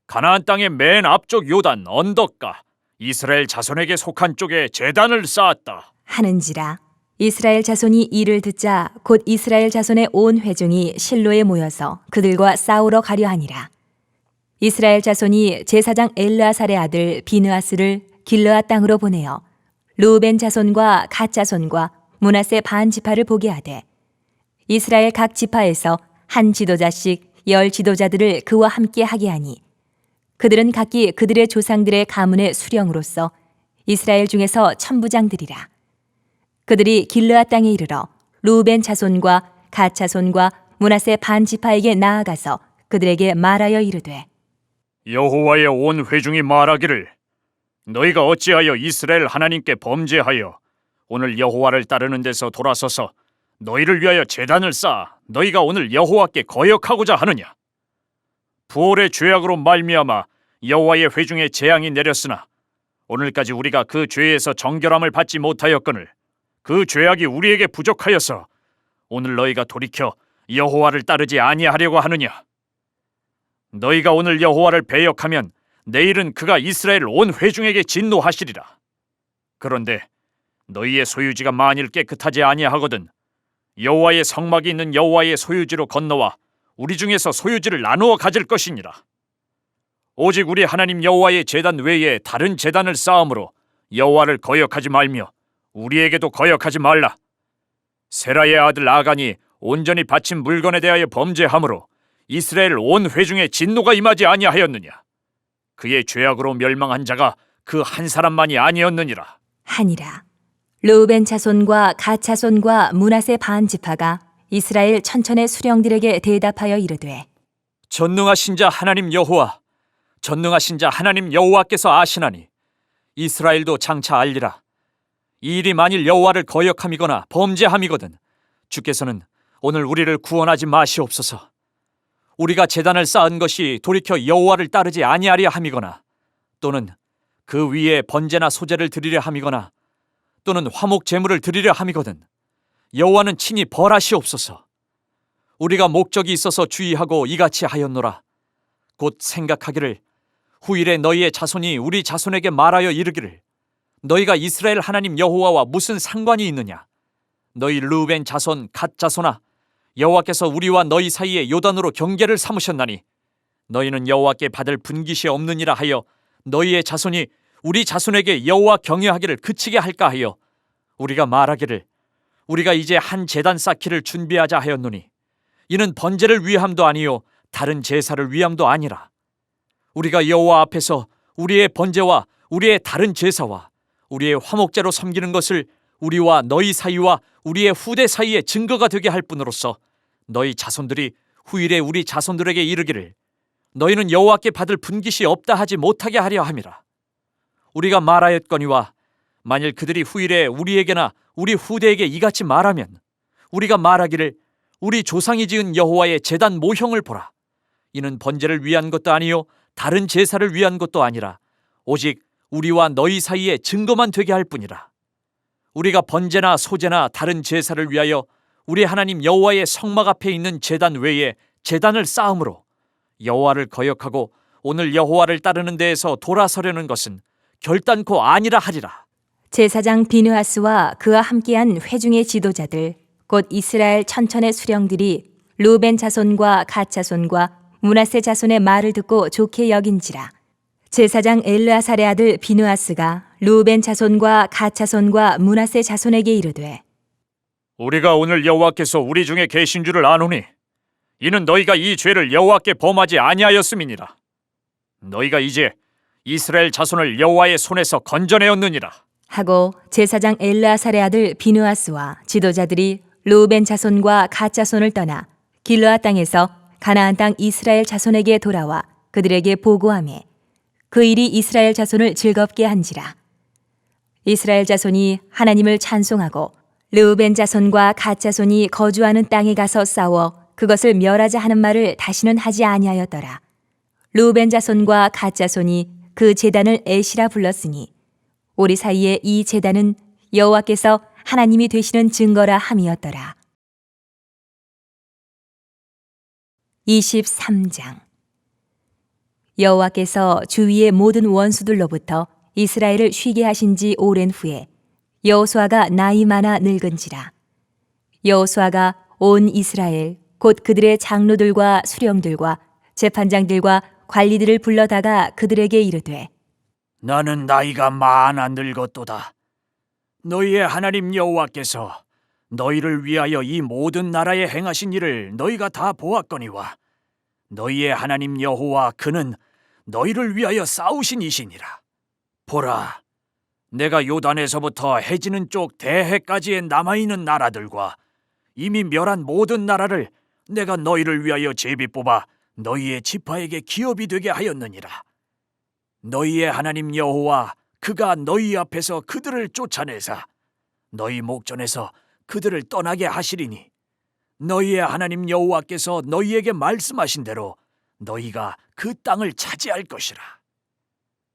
가나안 땅의 맨 앞쪽 요단 언덕가 이스라엘 자손에게 속한 쪽에 제단을 쌓았다. 하는지라. 이스라엘 자손이 이를 듣자 곧 이스라엘 자손의 온 회중이 실로에 모여서 그들과 싸우러 가려 하니라. 이스라엘 자손이 제사장 엘르아살의 아들 비느하스를 길르앗 땅으로 보내어 루벤 자손과 갓 자손과 므낫세 반 지파를 보게 하되 이스라엘 각 지파에서 한 지도자씩 10 지도자들을 그와 함께 하게 하니 그들은 각기 그들의 조상들의 가문의 수령으로서 이스라엘 중에서 천부장들이라. 그들이 길르앗 땅에 이르러 루벤 자손과 갓 자손과 므낫세 반 지파에게 나아가서 그들에게 말하여 이르되 여호와의 온 회중이 말하기를 너희가 어찌하여 이스라엘 하나님께 범죄하여 오늘 여호와를 따르는 데서 돌아서서 너희를 위하여 제단을 쌓아 너희가 오늘 여호와께 거역하고자 하느냐? 부올의 죄악으로 말미암아 여호와의 회중에 재앙이 내렸으나 오늘까지 우리가 그 죄에서 정결함을 받지 못하였거늘 그 죄악이 우리에게 부족하여서 오늘 너희가 돌이켜 여호와를 따르지 아니하려고 하느냐? 너희가 오늘 여호와를 배역하면 내일은 그가 이스라엘 온 회중에게 진노하시리라. 그런데 너희의 소유지가 만일 깨끗하지 아니하거든 여호와의 성막이 있는 여호와의 소유지로 건너와 우리 중에서 소유지를 나누어 가질 것이니라. 오직 우리 하나님 여호와의 제단 외에 다른 제단을 쌓음으로 여호와를 거역하지 말며 우리에게도 거역하지 말라. 세라의 아들 아간이 온전히 바친 물건에 대하여 범죄함으로 이스라엘 온 회중에 진노가 임하지 아니하였느냐? 그의 죄악으로 멸망한 자가 그 한 사람만이 아니었느니라. 하니라. 르우벤 자손과 갓 자손과 므낫세 반 지파가 이스라엘 천천의 수령들에게 대답하여 이르되 전능하신 자 하나님 여호와, 전능하신 자 하나님 여호와께서 아시나니 이스라엘도 장차 알리라. 이 일이 만일 여호와를 거역함이거나 범죄함이거든 주께서는 오늘 우리를 구원하지 마시옵소서. 우리가 제단을 쌓은 것이 돌이켜 여호와를 따르지 아니하려 함이거나 또는 그 위에 번제나 소제를 드리려 함이거나 또는 화목 제물을 드리려 함이거든 여호와는 친히 벌하시옵소서. 우리가 목적이 있어서 주의하고 이같이 하였노라. 곧 생각하기를 후일에 너희의 자손이 우리 자손에게 말하여 이르기를 너희가 이스라엘 하나님 여호와와 무슨 상관이 있느냐? 너희 르우벤 자손 갓 자손아, 여호와께서 우리와 너희 사이에 요단으로 경계를 삼으셨나니 너희는 여호와께 받을 분깃이 없느니라 하여 너희의 자손이 우리 자손에게 여호와 경외하기를 그치게 할까 하여 우리가 말하기를 우리가 이제 한 제단 쌓기를 준비하자 하였노니 이는 번제를 위함도 아니요 다른 제사를 위함도 아니라 우리가 여호와 앞에서 우리의 번제와 우리의 다른 제사와 우리의 화목제로 섬기는 것을 우리와 너희 사이와 우리의 후대 사이에 증거가 되게 할 뿐으로써 너희 자손들이 후일에 우리 자손들에게 이르기를 너희는 여호와께 받을 분깃이 없다 하지 못하게 하려 함이라. 우리가 말하였거니와 만일 그들이 후일에 우리에게나 우리 후대에게 이같이 말하면 우리가 말하기를 우리 조상이 지은 여호와의 제단 모형을 보라. 이는 번제를 위한 것도 아니요 다른 제사를 위한 것도 아니라 오직 우리와 너희 사이에 증거만 되게 할 뿐이라. 우리가 번제나 소제나 다른 제사를 위하여 우리 하나님 여호와의 성막 앞에 있는 제단 외에 제단을 쌓음으로 여호와를 거역하고 오늘 여호와를 따르는 데에서 돌아서려는 것은 결단코 아니라 하리라. 제사장 비느하스와 그와 함께한 회중의 지도자들 곧 이스라엘 천천의 수령들이 루벤 자손과 갓 자손과 므낫세 자손의 말을 듣고 좋게 여긴지라. 제사장 엘르아살의 아들 비느하스가 루벤 자손과 갓 자손과 므낫세 자손에게 이르되 우리가 오늘 여호와께서 우리 중에 계신 줄을 아노니 이는 너희가 이 죄를 여호와께 범하지 아니하였음이니라. 너희가 이제 이스라엘 자손을 여호와의 손에서 건져내었느니라. 하고 제사장 엘르아살의 아들 비느하스와 지도자들이 루벤 자손과 갓 자손을 떠나 길르앗 땅에서 가나안 땅 이스라엘 자손에게 돌아와 그들에게 보고하며 그 일이 이스라엘 자손을 즐겁게 한지라. 이스라엘 자손이 하나님을 찬송하고 르우벤 자손과 갓 자손이 거주하는 땅에 가서 싸워 그것을 멸하자 하는 말을 다시는 하지 아니하였더라. 르우벤 자손과 갓 자손이 그 제단을 에시라 불렀으니 우리 사이에 이 제단은 여호와께서 하나님이 되시는 증거라 함이었더라. 23장. 여호와께서 주위의 모든 원수들로부터 이스라엘을 쉬게 하신 지 오랜 후에 여호수아가 나이 많아 늙은지라. 여호수아가 온 이스라엘 곧 그들의 장로들과 수령들과 재판장들과 관리들을 불러다가 그들에게 이르되 나는 나이가 많아 늙었도다. 너희의 하나님 여호와께서 너희를 위하여 이 모든 나라에 행하신 일을 너희가 다 보았거니와 너희의 하나님 여호와 그는 너희를 위하여 싸우신 이시니라. 보라, 내가 요단에서부터 해지는 쪽 대해까지에 남아있는 나라들과 이미 멸한 모든 나라를 내가 너희를 위하여 제비 뽑아 너희의 지파에게 기업이 되게 하였느니라. 너희의 하나님 여호와 그가 너희 앞에서 그들을 쫓아내사 너희 목전에서 그들을 떠나게 하시리니 너희의 하나님 여호와께서 너희에게 말씀하신 대로 너희가 그 땅을 차지할 것이라.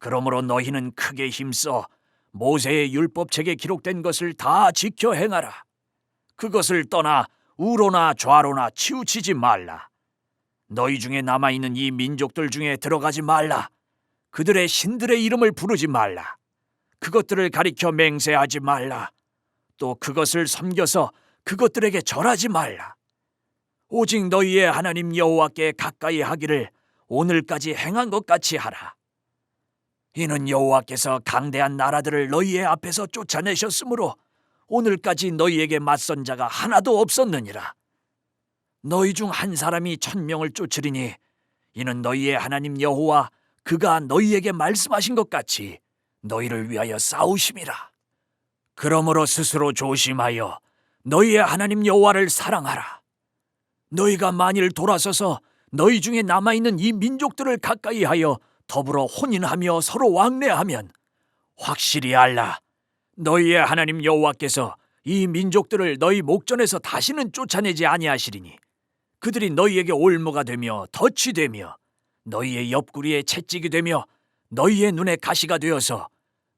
그러므로 너희는 크게 힘써 모세의 율법책에 기록된 것을 다 지켜 행하라. 그것을 떠나 우로나 좌로나 치우치지 말라. 너희 중에 남아있는 이 민족들 중에 들어가지 말라. 그들의 신들의 이름을 부르지 말라. 그것들을 가리켜 맹세하지 말라. 또 그것을 섬겨서 그것들에게 절하지 말라. 오직 너희의 하나님 여호와께 가까이 하기를 오늘까지 행한 것 같이 하라. 이는 여호와께서 강대한 나라들을 너희의 앞에서 쫓아내셨으므로 오늘까지 너희에게 맞선 자가 하나도 없었느니라. 너희 중 한 사람이 1000명을 쫓으리니 이는 너희의 하나님 여호와 그가 너희에게 말씀하신 것 같이 너희를 위하여 싸우심이라. 그러므로 스스로 조심하여 너희의 하나님 여호와를 사랑하라. 너희가 만일 돌아서서 너희 중에 남아있는 이 민족들을 가까이 하여 더불어 혼인하며 서로 왕래하면 확실히 알라. 너희의 하나님 여호와께서 이 민족들을 너희 목전에서 다시는 쫓아내지 아니하시리니 그들이 너희에게 올무가 되며 덫이 되며 너희의 옆구리에 채찍이 되며 너희의 눈에 가시가 되어서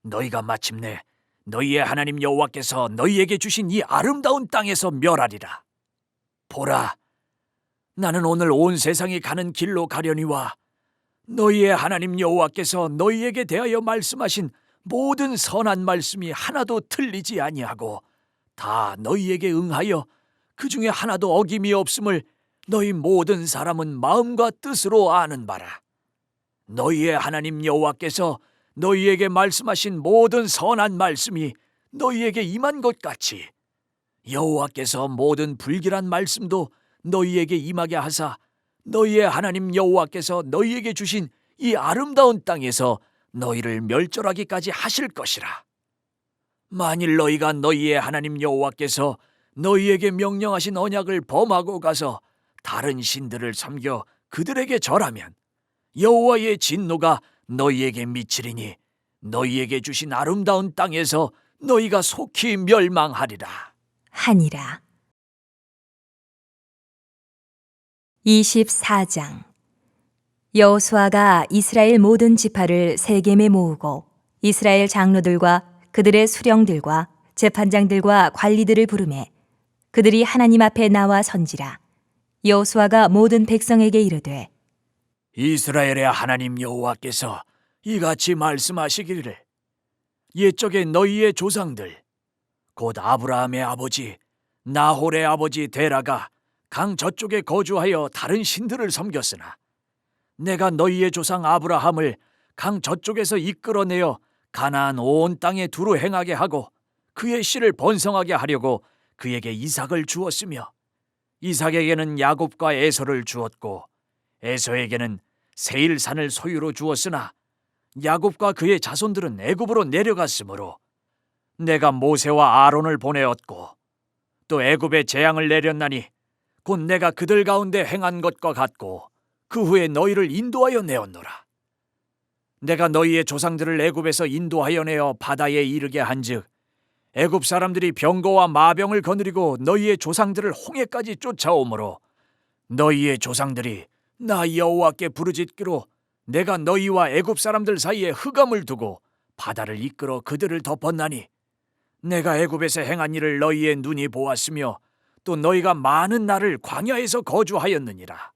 너희가 마침내 너희의 하나님 여호와께서 너희에게 주신 이 아름다운 땅에서 멸하리라. 보라, 나는 오늘 온 세상이 가는 길로 가려니와 너희의 하나님 여호와께서 너희에게 대하여 말씀하신 모든 선한 말씀이 하나도 틀리지 아니하고 다 너희에게 응하여 그 중에 하나도 어김이 없음을 너희 모든 사람은 마음과 뜻으로 아는 바라. 너희의 하나님 여호와께서 너희에게 말씀하신 모든 선한 말씀이 너희에게 임한 것 같이 여호와께서 모든 불길한 말씀도 너희에게 임하게 하사 너희의 하나님 여호와께서 너희에게 주신 이 아름다운 땅에서 너희를 멸절하기까지 하실 것이라. 만일 너희가 너희의 하나님 여호와께서 너희에게 명령하신 언약을 범하고 가서 다른 신들을 섬겨 그들에게 절하면 여호와의 진노가 너희에게 미치리니 너희에게 주신 아름다운 땅에서 너희가 속히 멸망하리라. 하니라. 24장. 여호수아가 이스라엘 모든 지파를 세겜에 모으고 이스라엘 장로들과 그들의 수령들과 재판장들과 관리들을 부르매 그들이 하나님 앞에 나와 선지라. 여호수아가 모든 백성에게 이르되 이스라엘의 하나님 여호와께서 이같이 말씀하시기를 옛적에 너희의 조상들 곧 아브라함의 아버지 나홀의 아버지 데라가 강 저쪽에 거주하여 다른 신들을 섬겼으나 내가 너희의 조상 아브라함을 강 저쪽에서 이끌어내어 가나안 온 땅에 두루 행하게 하고 그의 씨를 번성하게 하려고 그에게 이삭을 주었으며 이삭에게는 야곱과 에서를 주었고 에서에게는 세일산을 소유로 주었으나 야곱과 그의 자손들은 애굽으로 내려갔으므로 내가 모세와 아론을 보내었고 또 애굽에 재앙을 내렸나니 곧 내가 그들 가운데 행한 것과 같고 그 후에 너희를 인도하여 내었노라. 내가 너희의 조상들을 애굽에서 인도하여 내어 바다에 이르게 한즉 애굽 사람들이 병거와 마병을 거느리고 너희의 조상들을 홍해까지 쫓아오므로 너희의 조상들이 나 여호와께 부르짖기로 내가 너희와 애굽 사람들 사이에 흑암을 두고 바다를 이끌어 그들을 덮었나니 내가 애굽에서 행한 일을 너희의 눈이 보았으며 또 너희가 많은 날을 광야에서 거주하였느니라.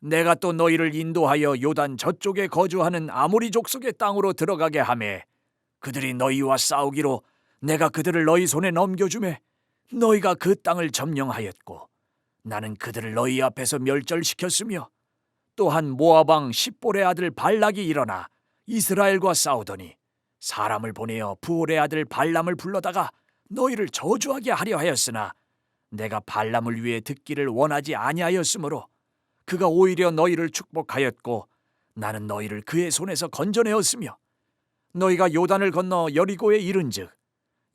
내가 또 너희를 인도하여 요단 저쪽에 거주하는 아모리 족속의 땅으로 들어가게 하매 그들이 너희와 싸우기로 내가 그들을 너희 손에 넘겨주매 너희가 그 땅을 점령하였고 나는 그들을 너희 앞에서 멸절시켰으며 또한 모압 왕 십볼의 아들 발락이 일어나 이스라엘과 싸우더니 사람을 보내어 부올의 아들 발람을 불러다가 너희를 저주하게 하려 하였으나 내가 발람을 위해 듣기를 원하지 아니하였으므로 그가 오히려 너희를 축복하였고 나는 너희를 그의 손에서 건져내었으며 너희가 요단을 건너 여리고에 이른즉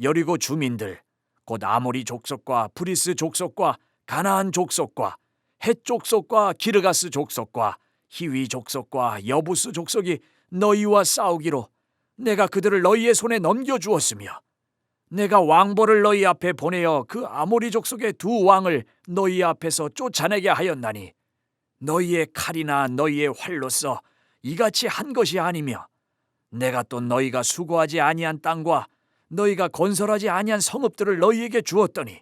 여리고 주민들 곧 아모리 족속과 브리스 족속과 가나안 족속과 헷 족속과 기르가스 족속과 히위 족속과 여부스 족속이 너희와 싸우기로 내가 그들을 너희의 손에 넘겨주었으며 내가 왕보를 너희 앞에 보내어 그 아모리 족속의 두 왕을 너희 앞에서 쫓아내게 하였나니 너희의 칼이나 너희의 활로써 이같이 한 것이 아니며 내가 또 너희가 수고하지 아니한 땅과 너희가 건설하지 아니한 성읍들을 너희에게 주었더니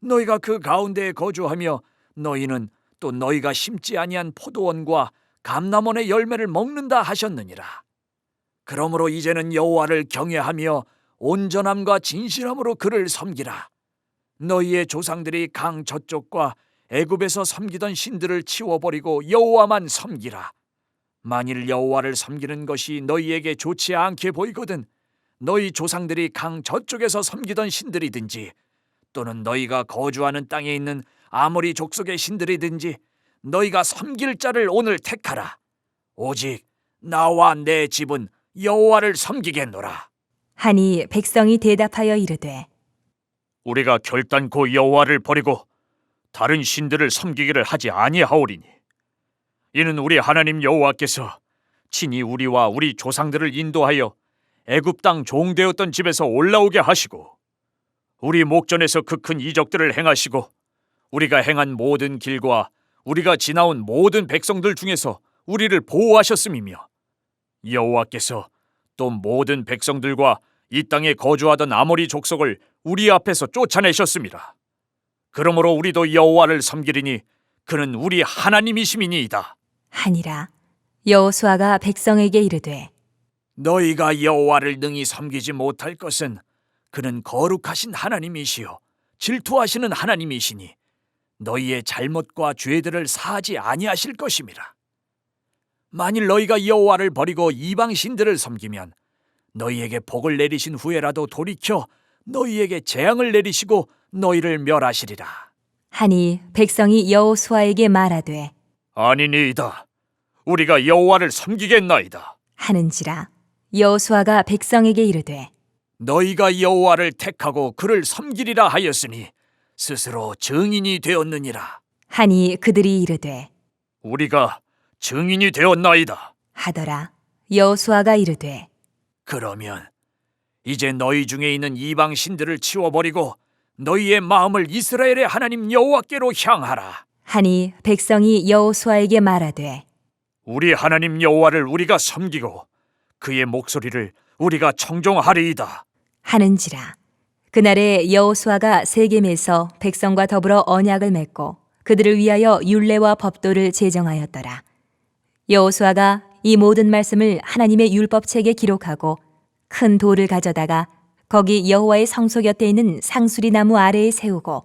너희가 그 가운데에 거주하며 너희는 또 너희가 심지 아니한 포도원과 감람원의 열매를 먹는다 하셨느니라. 그러므로 이제는 여호와를 경외하며 온전함과 진실함으로 그를 섬기라. 너희의 조상들이 강 저쪽과 애굽에서 섬기던 신들을 치워버리고 여호와만 섬기라. 만일 여호와를 섬기는 것이 너희에게 좋지 않게 보이거든 너희 조상들이 강 저쪽에서 섬기던 신들이든지 또는 너희가 거주하는 땅에 있는 아모리 족속의 신들이든지 너희가 섬길 자를 오늘 택하라. 오직 나와 내 집은 여호와를 섬기겠노라. 하니 백성이 대답하여 이르되 우리가 결단코 여호와를 버리고 다른 신들을 섬기기를 하지 아니하오리니 이는 우리 하나님 여호와께서 친히 우리와 우리 조상들을 인도하여 애굽 땅 종되었던 집에서 올라오게 하시고 우리 목전에서 그 큰 이적들을 행하시고 우리가 행한 모든 길과 우리가 지나온 모든 백성들 중에서 우리를 보호하셨음이며 여호와께서 또 모든 백성들과 이 땅에 거주하던 아모리 족속을 우리 앞에서 쫓아내셨습니다. 그러므로 우리도 여호와를 섬기리니 그는 우리 하나님이심이니이다. 하니라. 여호수아가 백성에게 이르되 너희가 여호와를 능히 섬기지 못할 것은 그는 거룩하신 하나님이시요 질투하시는 하나님이시니 너희의 잘못과 죄들을 사하지 아니하실 것임이라. 만일 너희가 여호와를 버리고 이방 신들을 섬기면 너희에게 복을 내리신 후에라도 돌이켜 너희에게 재앙을 내리시고 너희를 멸하시리라. 하니 백성이 여호수아에게 말하되 아니니이다. 우리가 여호와를 섬기겠나이다. 하는지라. 여호수아가 백성에게 이르되 너희가 여호와를 택하고 그를 섬기리라 하였으니 스스로 증인이 되었느니라. 하니 그들이 이르되 우리가 증인이 되었나이다. 하더라. 여호수아가 이르되 그러면 이제 너희 중에 있는 이방 신들을 치워버리고 너희의 마음을 이스라엘의 하나님 여호와께로 향하라. 하니 백성이 여호수아에게 말하되 우리 하나님 여호와를 우리가 섬기고 그의 목소리를 우리가 청종하리이다. 하는지라. 그날에 여호수아가 세겜에서 백성과 더불어 언약을 맺고 그들을 위하여 율례와 법도를 제정하였더라. 여호수아가 이 모든 말씀을 하나님의 율법책에 기록하고 큰 돌을 가져다가 거기 여호와의 성소 곁에 있는 상수리 나무 아래에 세우고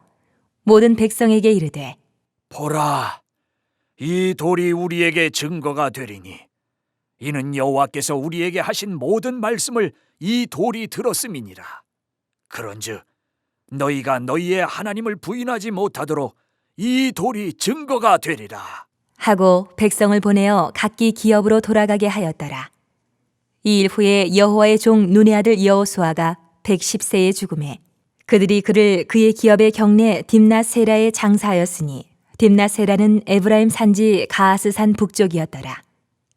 모든 백성에게 이르되 보라, 이 돌이 우리에게 증거가 되리니 이는 여호와께서 우리에게 하신 모든 말씀을 이 돌이 들었음이니라. 그런즉 너희가 너희의 하나님을 부인하지 못하도록 이 돌이 증거가 되리라. 하고 백성을 보내어 각기 기업으로 돌아가게 하였더라. 이 일 후에 여호와의 종 눈의 아들 여호수아가 110세에 죽음에 그들이 그를 그의 기업의 경내 딥나세라에 장사하였으니 딥나세라는 에브라임 산지 가하스산 북쪽이었더라.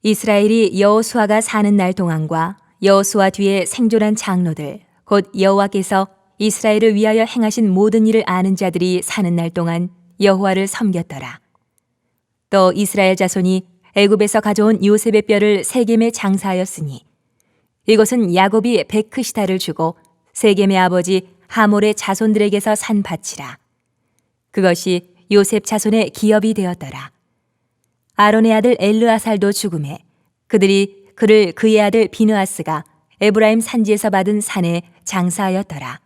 이스라엘이 여호수아가 사는 날 동안과 여호수아 뒤에 생존한 장로들 곧 여호와께서 이스라엘을 위하여 행하신 모든 일을 아는 자들이 사는 날 동안 여호와를 섬겼더라. 또 이스라엘 자손이 애굽에서 가져온 요셉의 뼈를 세겜에 장사하였으니 이것은 야곱이 베크시다를 주고 세겜의 아버지 하몰의 자손들에게서 산 밭이라. 그것이 요셉 자손의 기업이 되었더라. 아론의 아들 엘르아살도 죽음에 그들이 그를 그의 아들 비느하스가 에브라임 산지에서 받은 산에 장사하였더라.